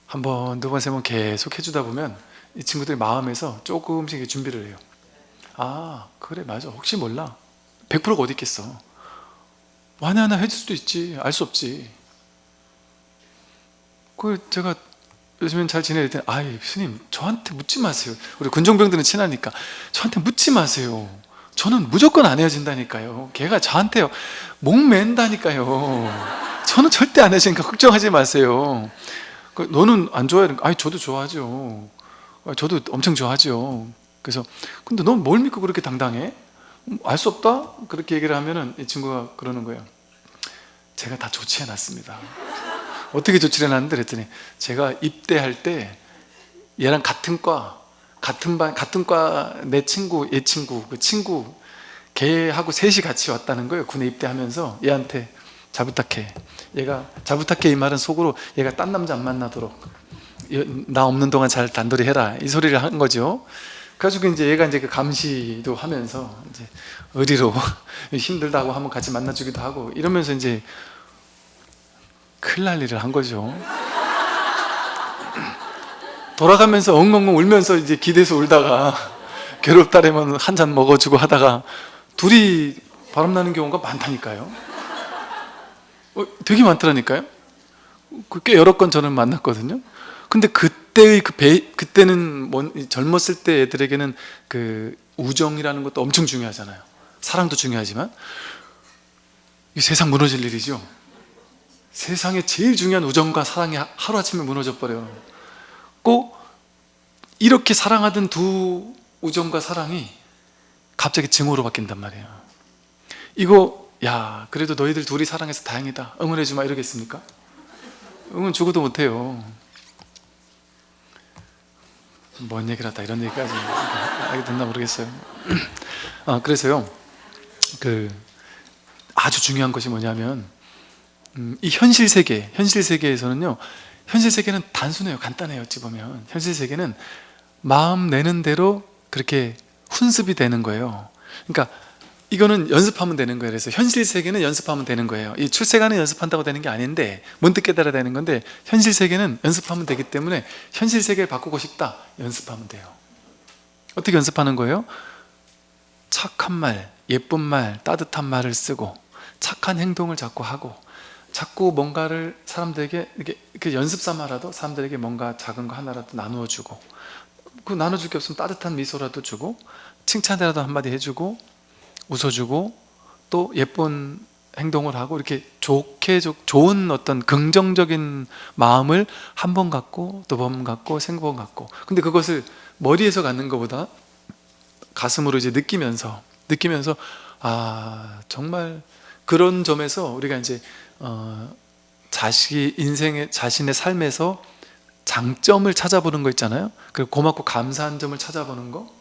한 번, 두 번, 세 번 계속 해주다 보면 이 친구들이 마음에서 조금씩 준비를 해요. 아, 그래, 맞아, 혹시 몰라, 100%가 어디 있겠어, 하나 해줄 수도 있지, 알 수 없지. 그 제가 요즘엔 잘 지내야 될 때, 아이 스님 저한테 묻지 마세요. 우리 군종병들은 친하니까 저한테 묻지 마세요. 저는 무조건 안 헤어진다니까요. 걔가 저한테 목맨다니까요. 저는 절대 안 헤어지니까 걱정하지 마세요. 너는 안 좋아해? 아니 저도 좋아하죠. 저도 엄청 좋아하죠. 그래서 근데 넌 뭘 믿고 그렇게 당당해? 알 수 없다? 그렇게 얘기를 하면은 이 친구가 그러는 거예요. 제가 다 조치해 놨습니다. 어떻게 조치를 해놨는데 그랬더니, 제가 입대할 때 얘랑 같은 과, 같은 반, 같은 과 내 친구, 얘 친구, 그 친구 걔하고 셋이 같이 왔다는 거예요. 군에 입대하면서 얘한테 잘 부탁해. 얘가 잘 부탁해 이 말은 속으로 얘가 딴 남자 안 만나도록 나 없는 동안 잘 단돌이 해라 이 소리를 한 거죠. 그래가지고 이제 얘가 이제 그 감시도 하면서 이제 의리로 힘들다고 하면 같이 만나주기도 하고 이러면서 이제 큰일 날 일을 한 거죠. 돌아가면서 엉엉엉 울면서 이제 기대서 울다가 괴롭다라면 한 잔 먹어주고 하다가 둘이 바람나는 경우가 많다니까요. 되게 많더라니까요. 꽤 여러 건 저는 만났거든요. 근데 그때의 그때는 젊었을 때 애들에게는 그 우정이라는 것도 엄청 중요하잖아요. 사랑도 중요하지만 이 세상 무너질 일이죠. 세상에 제일 중요한 우정과 사랑이 하루아침에 무너져 버려요. 꼭 이렇게 사랑하던 두 우정과 사랑이 갑자기 증오로 바뀐단 말이에요. 이거 야 그래도 너희들 둘이 사랑해서 다행이다, 응원해주마 이러겠습니까? 응원 죽어도 못해요. 뭔 얘기를 하다 이런 얘기까지 하게 됐나 모르겠어요. 그래서요, 그 아주 중요한 것이 뭐냐면 이 현실 세계에서는요, 현실 세계는 단순해요. 간단해요. 어찌 보면 현실 세계는 마음 내는 대로 그렇게 훈습이 되는 거예요. 그러니까 이거는 연습하면 되는 거예요. 그래서 현실 세계는 연습하면 되는 거예요. 이 출세관은 연습한다고 되는 게 아닌데 문득 깨달아야 되는 건데, 현실 세계는 연습하면 되기 때문에 현실 세계를 바꾸고 싶다, 연습하면 돼요. 어떻게 연습하는 거예요? 착한 말, 예쁜 말, 따뜻한 말을 쓰고 착한 행동을 자꾸 하고, 자꾸 뭔가를 사람들에게 이렇게 연습 삼아라도 사람들에게 뭔가 작은 거 하나라도 나누어 주고, 그 나눠줄 게 없으면 따뜻한 미소라도 주고 칭찬이라도 한마디 해주고 웃어주고 또 예쁜 행동을 하고, 이렇게 좋은 어떤 긍정적인 마음을 한 번 갖고 또 번 갖고 세 번 갖고. 근데 그것을 머리에서 갖는 것보다 가슴으로 이제 느끼면서 정말 그런 점에서 우리가 이제 자신의 삶에서 장점을 찾아보는 거 있잖아요. 그리고 고맙고 감사한 점을 찾아보는 거,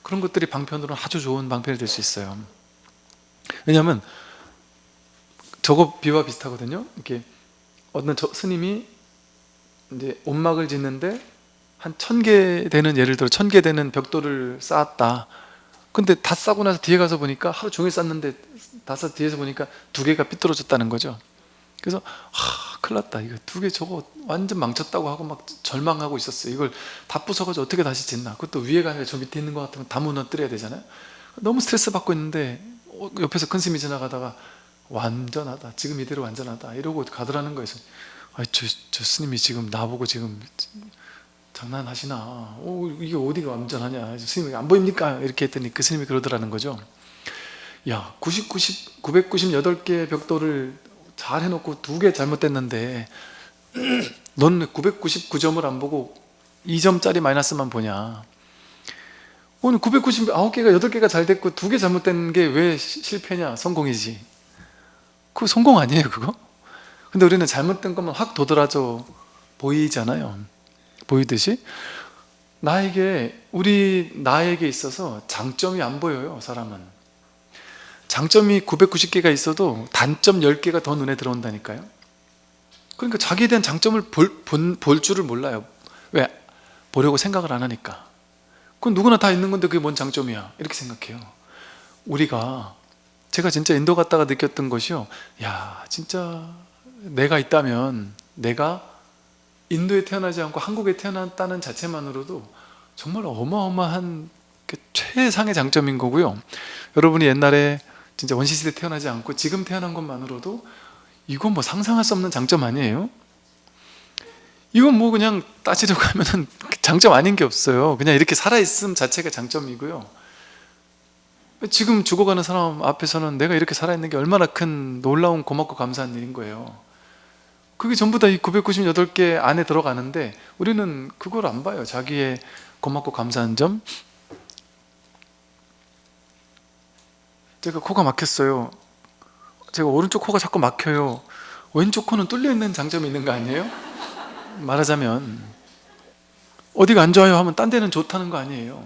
그런 것들이 방편으로는 아주 좋은 방편이 될 수 있어요. 왜냐하면 저거 비와 비슷하거든요. 이렇게 어떤 스님이 이제 옷막을 짓는데 한 1000개 되는, 예를 들어 1000개 되는 벽돌을 쌓았다. 근데 다 싸고 나서 뒤에 가서 보니까, 하루 종일 쌓는데 다 싸서 뒤에서 보니까 2개가 삐뚤어졌다는 거죠. 그래서 큰일 났다, 이거 2개 저거 완전 망쳤다고 하고 막 절망하고 있었어요. 이걸 다 부숴가지고 어떻게 다시 짓나. 그것도 위에가 아니라 저 밑에 있는 것 같으면 다 무너뜨려야 되잖아요. 너무 스트레스 받고 있는데 옆에서 큰 스님이 지나가다가 완전하다, 지금 이대로 완전하다 이러고 가더라는 거예요. 저 스님이 지금 나보고 지금 장난하시나? 이게 어디가 완전하냐? 스님이 안 보입니까? 이렇게 했더니 그 스님이 그러더라는 거죠. 야, 998개 벽돌을 잘 해놓고 2개 잘못됐는데 넌 999점을 안 보고 2점짜리 마이너스만 보냐? 오늘 999개가 8개가 잘 됐고 2개 잘못된 게 왜 실패냐? 성공이지. 그거 성공 아니에요, 그거? 근데 우리는 잘못된 것만 확 도드라져 보이잖아요. 보이듯이 나에게 있어서 장점이 안 보여요. 사람은 장점이 990개가 있어도 단점 10개가 더 눈에 들어온다니까요. 그러니까 자기에 대한 장점을 볼 줄을 몰라요. 왜? 보려고 생각을 안 하니까. 그건 누구나 다 있는 건데 그게 뭔 장점이야, 이렇게 생각해요. 제가 진짜 인도 갔다가 느꼈던 것이요, 야, 진짜 내가 있다면, 내가 인도에 태어나지 않고 한국에 태어났다는 자체만으로도 정말 어마어마한 최상의 장점인 거고요. 여러분이 옛날에 진짜 원시시대 태어나지 않고 지금 태어난 것만으로도 이건 뭐 상상할 수 없는 장점 아니에요? 이건 뭐 그냥 따지려고 하면은 장점 아닌 게 없어요. 그냥 이렇게 살아있음 자체가 장점이고요. 지금 죽어가는 사람 앞에서는 내가 이렇게 살아있는 게 얼마나 큰 놀라운 고맙고 감사한 일인 거예요. 그게 전부 다 이 998개 안에 들어가는데 우리는 그걸 안 봐요. 자기의 고맙고 감사한 점. 제가 코가 막혔어요. 제가 오른쪽 코가 자꾸 막혀요. 왼쪽 코는 뚫려있는 장점이 있는 거 아니에요? 말하자면 어디가 안 좋아요 하면 딴 데는 좋다는 거 아니에요.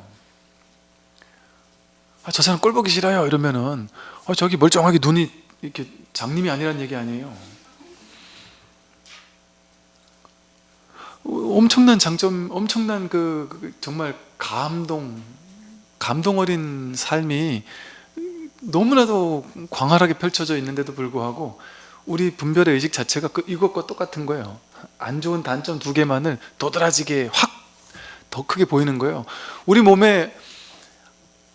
저 사람 꼴 보기 싫어요 이러면은 저기 멀쩡하게 눈이 이렇게 장님이 아니란 얘기 아니에요. 엄청난 장점, 엄청난 정말 감동 어린 삶이 너무나도 광활하게 펼쳐져 있는데도 불구하고 우리 분별의 의식 자체가 이것과 똑같은 거예요. 안 좋은 단점 2개만을 도드라지게 확 더 크게 보이는 거예요. 우리 몸에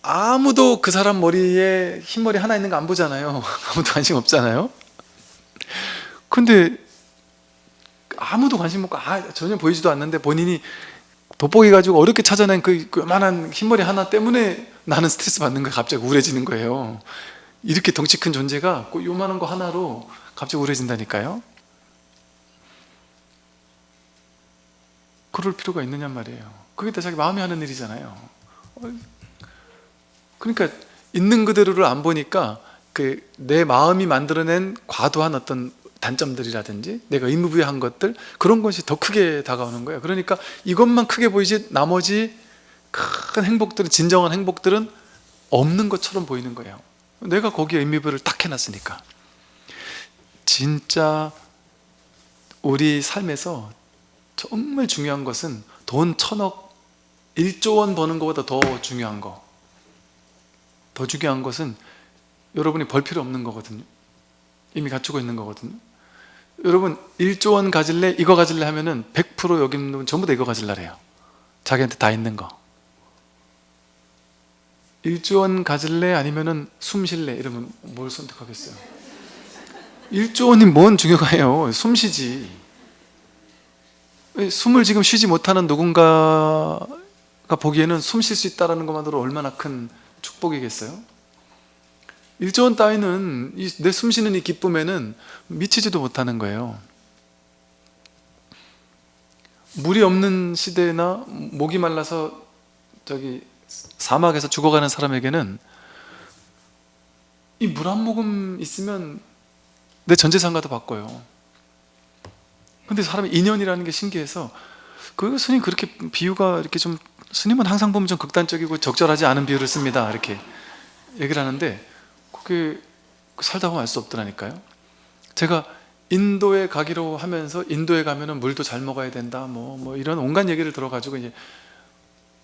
아무도 그 사람 머리에 흰머리 하나 있는 거 안 보잖아요. 아무도 관심 없잖아요. 근데 아무도 관심 없고 전혀 보이지도 않는데 본인이 돋보기 가지고 어렵게 찾아낸 그 요만한 흰머리 하나 때문에 나는 스트레스 받는 거예요. 갑자기 우울해지는 거예요. 이렇게 덩치 큰 존재가 요만한 거 하나로 갑자기 우울해진다니까요. 그럴 필요가 있느냐 말이에요. 그게 다 자기 마음이 하는 일이잖아요. 그러니까 있는 그대로를 안 보니까 내 마음이 만들어낸 과도한 어떤 단점들이라든지 내가 의무부여한 것들, 그런 것이 더 크게 다가오는 거예요. 그러니까 이것만 크게 보이지 나머지 큰 행복들은, 진정한 행복들은 없는 것처럼 보이는 거예요. 내가 거기에 의미부여를 딱 해놨으니까. 진짜 우리 삶에서 정말 중요한 것은 돈 1000억 1조 원 버는 것보다 더 중요한 것은 여러분이 벌 필요 없는 거거든요. 이미 갖추고 있는 거거든요. 여러분 1조 원 가질래? 이거 가질래? 하면은 100% 여기 있는 분 전부 다 이거 가질래래요. 자기한테 다 있는 거. 1조 원 가질래? 아니면은 숨 쉴래? 이러면 뭘 선택하겠어요? 1조 원이 뭔 중요해요? 숨 쉬지. 숨을 지금 쉬지 못하는 누군가가 보기에는 숨 쉴 수 있다는 것만으로 얼마나 큰 축복이겠어요? 1조 원 따위는 내 숨 쉬는 이 기쁨에는 미치지도 못하는 거예요. 물이 없는 시대나 목이 말라서 사막에서 죽어가는 사람에게는 이 물 한 모금 있으면 내 전 재산과도 바꿔요. 근데 사람의 인연이라는 게 신기해서, 스님 그렇게 비유가 이렇게 좀, 스님은 항상 보면 좀 극단적이고 적절하지 않은 비유를 씁니다, 이렇게 얘기를 하는데, 그게 살다 보면 알 수 없더라니까요. 제가 인도에 가기로 하면서, 인도에 가면은 물도 잘 먹어야 된다, 뭐 이런 온갖 얘기를 들어가지고, 이제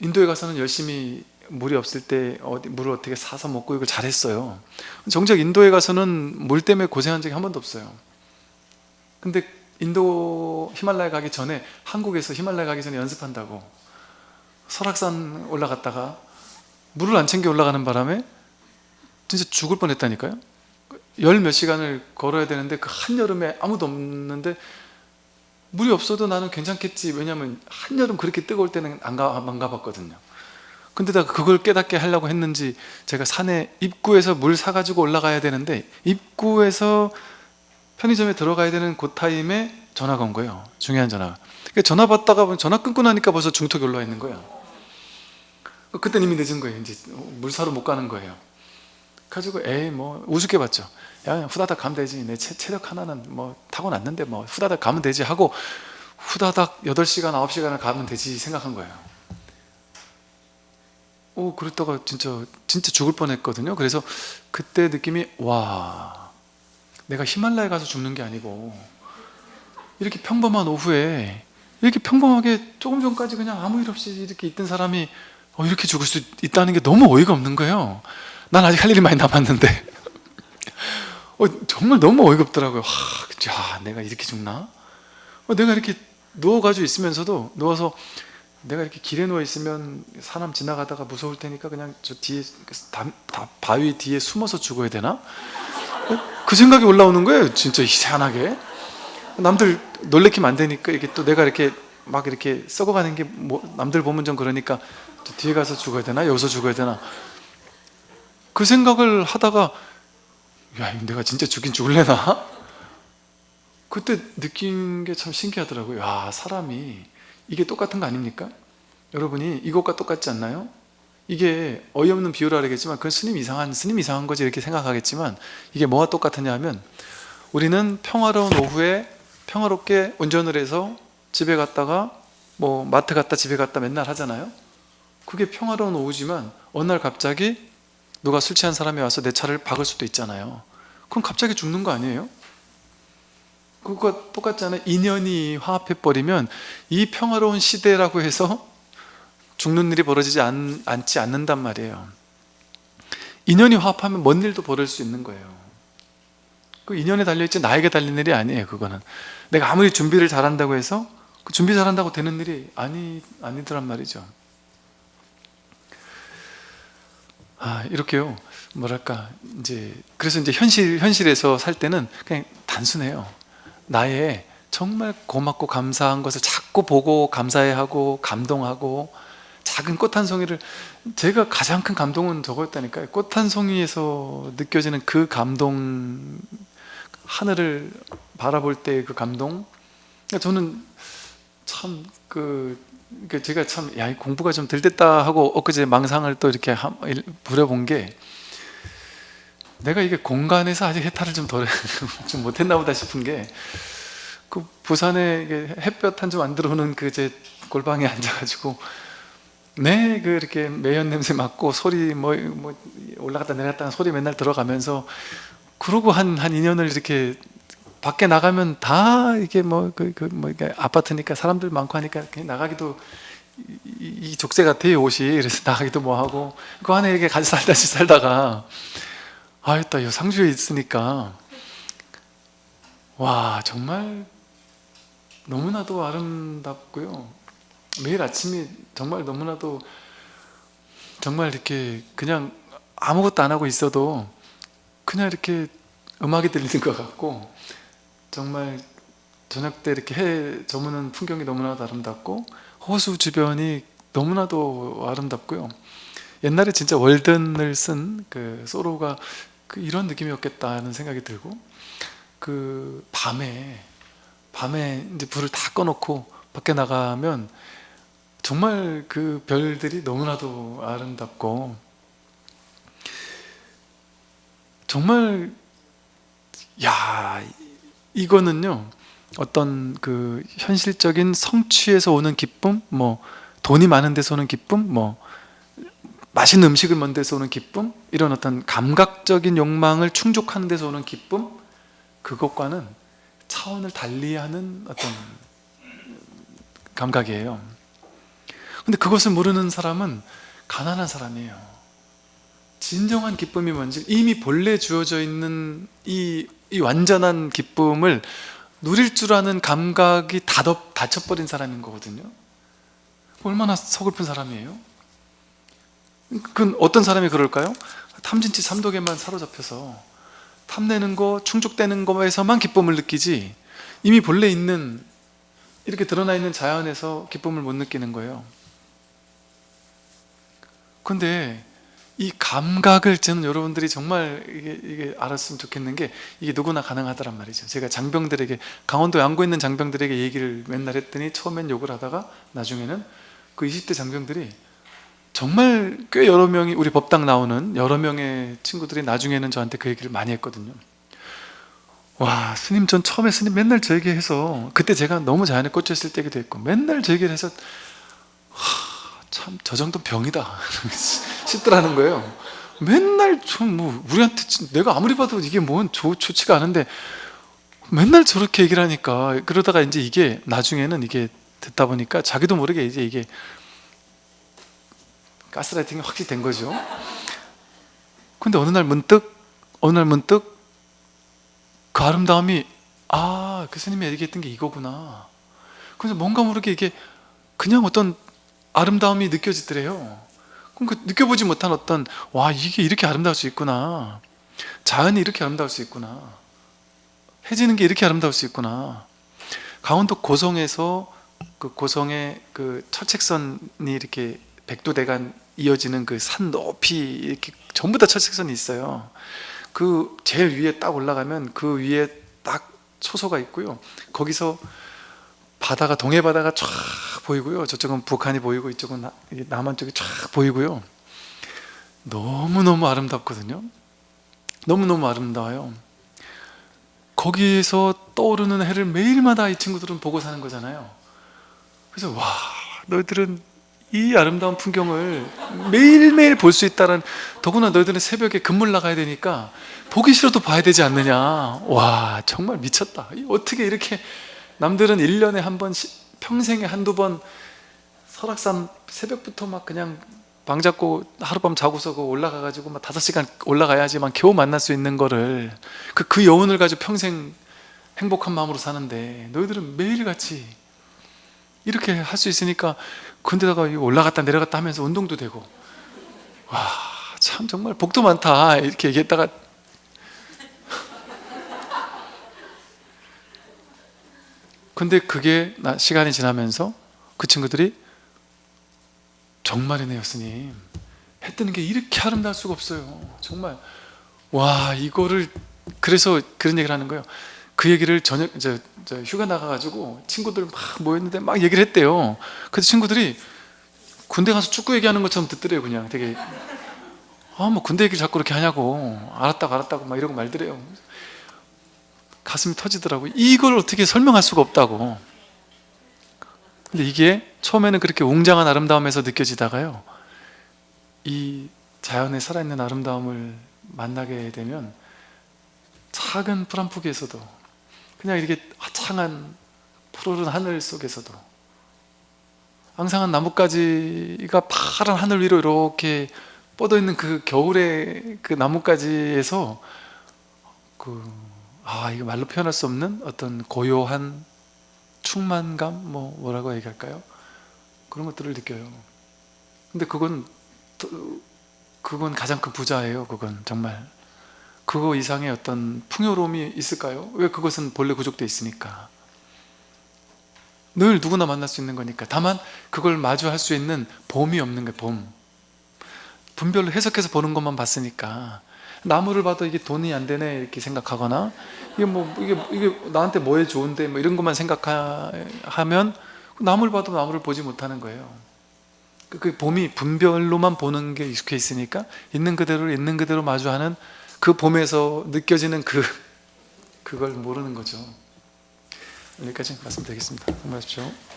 인도에 가서는 열심히 물이 없을 때 물을 어떻게 사서 먹고 이걸 잘했어요. 정작 인도에 가서는 물 때문에 고생한 적이 한 번도 없어요. 근데 인도 히말라야 가기 전에, 한국에서 히말라야 가기 전에 연습한다고 설악산 올라갔다가 물을 안 챙겨 올라가는 바람에 진짜 죽을 뻔했다니까요. 열 몇 시간을 걸어야 되는데, 그 한여름에 아무도 없는데 물이 없어도 나는 괜찮겠지, 왜냐면 한여름 그렇게 뜨거울 때는 안 가봤거든요. 근데 내가 그걸 깨닫게 하려고 했는지, 제가 산에 입구에서 물 사가지고 올라가야 되는데, 입구에서 편의점에 들어가야 되는 그 타임에 전화가 온 거예요. 중요한 전화가. 전화 받다가 전화 끊고 나니까 벌써 중턱이 올라와 있는 거예요. 그땐 이미 늦은 거예요. 이제 물 사러 못 가는 거예요. 가지고 에이 뭐 우습게 봤죠. 야, 후다닥 가면 되지, 내 체력 하나는 뭐 타고났는데 뭐 후다닥 가면 되지 하고, 후다닥 8시간 9시간을 가면 되지 생각한 거예요. 그랬다가 진짜 죽을 뻔했거든요. 그래서 그때 느낌이, 와, 내가 히말라야 가서 죽는 게 아니고 이렇게 평범한 오후에 이렇게 평범하게 조금 전까지 그냥 아무 일 없이 이렇게 있던 사람이 이렇게 죽을 수 있다는 게 너무 어이가 없는 거예요. 난 아직 할 일이 많이 남았는데 정말 너무 어이가 없더라고요. 야, 내가 이렇게 죽나? 내가 이렇게 누워가지고 있으면서도, 누워서 내가 이렇게 길에 누워 있으면 사람 지나가다가 무서울 테니까 그냥 저 뒤에 바위 뒤에 숨어서 죽어야 되나? 그 생각이 올라오는 거예요. 진짜 희한하게. 남들 놀래키면 안 되니까, 이게 또 내가 이렇게 막 이렇게 썩어가는 게 남들 보면 좀 그러니까, 저 뒤에 가서 죽어야 되나? 여기서 죽어야 되나? 그 생각을 하다가, 야, 내가 진짜 죽긴 죽을래나? 그때 느낀 게 참 신기하더라고요. 야, 사람이 이게 똑같은 거 아닙니까? 여러분이 이것과 똑같지 않나요? 이게 어이없는 비유라 그러겠지만, 그건 스님 이상한 거지 이렇게 생각하겠지만, 이게 뭐가 똑같으냐 하면, 우리는 평화로운 오후에 평화롭게 운전을 해서 집에 갔다가 뭐 마트 갔다 집에 갔다 맨날 하잖아요. 그게 평화로운 오후지만, 어느 날 갑자기 누가 술 취한 사람이 와서 내 차를 박을 수도 있잖아요. 그럼 갑자기 죽는 거 아니에요? 그거 똑같잖아요. 인연이 화합해버리면 이 평화로운 시대라고 해서 죽는 일이 벌어지지 않지 않는단 말이에요. 인연이 화합하면 뭔 일도 벌어질 수 있는 거예요. 그 인연에 달려있지 나에게 달린 일이 아니에요. 그거는 내가 아무리 준비를 잘한다고 해서 그 준비 잘한다고 되는 일이 아니더란 말이죠. 이렇게요. 뭐랄까, 그래서 현실에서 살 때는 그냥 단순해요. 나의 정말 고맙고 감사한 것을 자꾸 보고 감사해하고 감동하고, 작은 꽃 한 송이를, 제가 가장 큰 감동은 저거였다니까요. 꽃 한 송이에서 느껴지는 그 감동, 하늘을 바라볼 때 그 감동. 그러니까 저는 참 제가 참, 야, 공부가 좀 덜 됐다 하고 엊그제 망상을 또 이렇게 부려본 게, 내가 이게 공간에서 아직 해탈을 좀 못했나 보다 싶은 게, 그 부산에 햇볕 한 점 안 들어오는 그 제 골방에 앉아가지고 이렇게 매연 냄새 맡고 소리 뭐 올라갔다 내려갔다 하는 소리 맨날 들어가면서, 그러고 한 2년을 이렇게 밖에 나가면 다 이게 이게 아파트니까 사람들 많고 하니까 그냥 나가기도 이 족쇄 같아요, 옷이. 그래서 나가기도 뭐 하고, 그 안에 이렇게 같이 살다가 이 상주에 있으니까, 와, 정말 너무나도 아름답고요. 매일 아침이 정말 너무나도, 정말 이렇게 그냥 아무것도 안 하고 있어도 그냥 이렇게 음악이 들리는 것 같고, 정말 저녁 때 이렇게 해 저무는 풍경이 너무나도 아름답고, 호수 주변이 너무나도 아름답고요. 옛날에 진짜 월든을 쓴 그 소로가 이런 느낌이었겠다는 생각이 들고, 그 밤에 이제 불을 다 꺼놓고 밖에 나가면 정말 그 별들이 너무나도 아름답고, 정말 야, 이거는요 어떤 그 현실적인 성취에서 오는 기쁨, 뭐 돈이 많은 데서 오는 기쁨, 뭐 맛있는 음식을 먹는 데서 오는 기쁨, 이런 어떤 감각적인 욕망을 충족하는 데서 오는 기쁨, 그것과는 차원을 달리하는 어떤 감각이에요. 근데 그것을 모르는 사람은 가난한 사람이에요. 진정한 기쁨이 뭔지, 이미 본래 주어져 있는 이 완전한 기쁨을 누릴 줄 아는 감각이 닫혀버린 사람인 거거든요. 얼마나 서글픈 사람이에요. 그 어떤 사람이 그럴까요? 탐진치 삼독에만 사로잡혀서 탐내는 거, 충족되는 거에서만 기쁨을 느끼지, 이미 본래 있는, 이렇게 드러나 있는 자연에서 기쁨을 못 느끼는 거예요. 근데 이 감각을 저는 여러분들이 정말 이게 알았으면 좋겠는 게, 이게 누구나 가능하다란 말이죠. 제가 장병들에게, 강원도 양구에 있는 장병들에게 얘기를 맨날 했더니 처음엔 욕을 하다가 나중에는 그 20대 장병들이 정말 꽤 여러 명이, 우리 법당 나오는 여러 명의 친구들이 나중에는 저한테 그 얘기를 많이 했거든요. 와, 스님, 전 처음에 스님 맨날 저 얘기 해서, 그때 제가 너무 자연에 꽂혔을 때기도 했고, 맨날 저 얘기를 해서 참 저 정도 병이다 싶더라는 거예요. 맨날 좀 뭐 우리한테, 내가 아무리 봐도 이게 뭔 좋지가 않은데 맨날 저렇게 얘기를 하니까, 그러다가 이제 이게 나중에는 이게 듣다 보니까 자기도 모르게 이제 이게 가스라이팅이 확실히 된 거죠. 근데 어느 날 문득 그 아름다움이, 아, 그 스님이 얘기했던 게 이거구나. 그래서 뭔가 모르게 이게 그냥 어떤 아름다움이 느껴지더래요. 그럼 그 느껴보지 못한 어떤, 와, 이게 이렇게 아름다울 수 있구나, 자연이 이렇게 아름다울 수 있구나, 해지는 게 이렇게 아름다울 수 있구나. 강원도 고성에서, 그 고성의 그 철책선이 이렇게 백두대간 이어지는 그 산 높이 이렇게 전부 다 철책선이 있어요. 그 제일 위에 딱 올라가면 그 위에 딱 초소가 있고요. 거기서 바다가, 동해 바다가 쫙 보이고요. 저쪽은 북한이 보이고 이쪽은 남한 쪽이 쫙 보이고요. 너무너무 아름답거든요. 너무너무 아름다워요. 거기에서 떠오르는 해를 매일마다 이 친구들은 보고 사는 거잖아요. 그래서 와, 너희들은 이 아름다운 풍경을 매일매일 볼 수 있다는, 더구나 너희들은 새벽에 근무를 나가야 되니까 보기 싫어도 봐야 되지 않느냐. 와, 정말 미쳤다. 어떻게 이렇게, 남들은 1년에 한 번, 평생에 한두 번 설악산 새벽부터 막 그냥 방 잡고 하룻밤 자고서 올라가가지고 막 5시간 올라가야지만 겨우 만날 수 있는 거를, 그 여운을 가지고 평생 행복한 마음으로 사는데, 너희들은 매일같이 이렇게 할 수 있으니까, 근데다가 올라갔다 내려갔다 하면서 운동도 되고, 와, 참 정말 복도 많다 이렇게 얘기했다가 근데 그게 시간이 지나면서 그 친구들이, 정말이네요 스님, 해 뜨는 게 이렇게 아름다울 수가 없어요. 정말, 와, 이거를, 그래서 그런 얘기를 하는 거예요. 그 얘기를 저녁, 저 휴가 나가가지고 친구들 막 모였는데 막 얘기를 했대요. 그래서 친구들이 군대 가서 축구 얘기하는 것처럼 듣더래요. 그냥 되게, 아, 뭐 군대 얘기를 자꾸 그렇게 하냐고, 알았다고 막 이러고 말더래요. 가슴이 터지더라고요. 이걸 어떻게 설명할 수가 없다고. 근데 이게 처음에는 그렇게 웅장한 아름다움에서 느껴지다가요, 이 자연의 살아있는 아름다움을 만나게 되면 작은 풀 한 포기에서도, 그냥 이렇게 화창한 푸르른 하늘 속에서도, 앙상한 나뭇가지가 파란 하늘 위로 이렇게 뻗어있는 그 겨울의 그 나뭇가지에서 이거 말로 표현할 수 없는 어떤 고요한 충만감, 뭐라고 얘기할까요? 그런 것들을 느껴요. 근데 그건 가장 큰 부자예요. 그건 정말 그거 이상의 어떤 풍요로움이 있을까요? 왜? 그것은 본래 구족되어 있으니까, 늘 누구나 만날 수 있는 거니까. 다만 그걸 마주할 수 있는 봄이 없는 거예요. 봄. 분별로 해석해서 보는 것만 봤으니까, 나무를 봐도 이게 돈이 안 되네 이렇게 생각하거나, 이게 나한테 뭐에 좋은데 뭐 이런 것만 생각하면 나무를 봐도 나무를 보지 못하는 거예요. 그 봄이 분별로만 보는 게 익숙해 있으니까 있는 그대로 마주하는 그 봄에서 느껴지는 그걸 모르는 거죠. 여기까지 말씀드리겠습니다. 고맙습니다.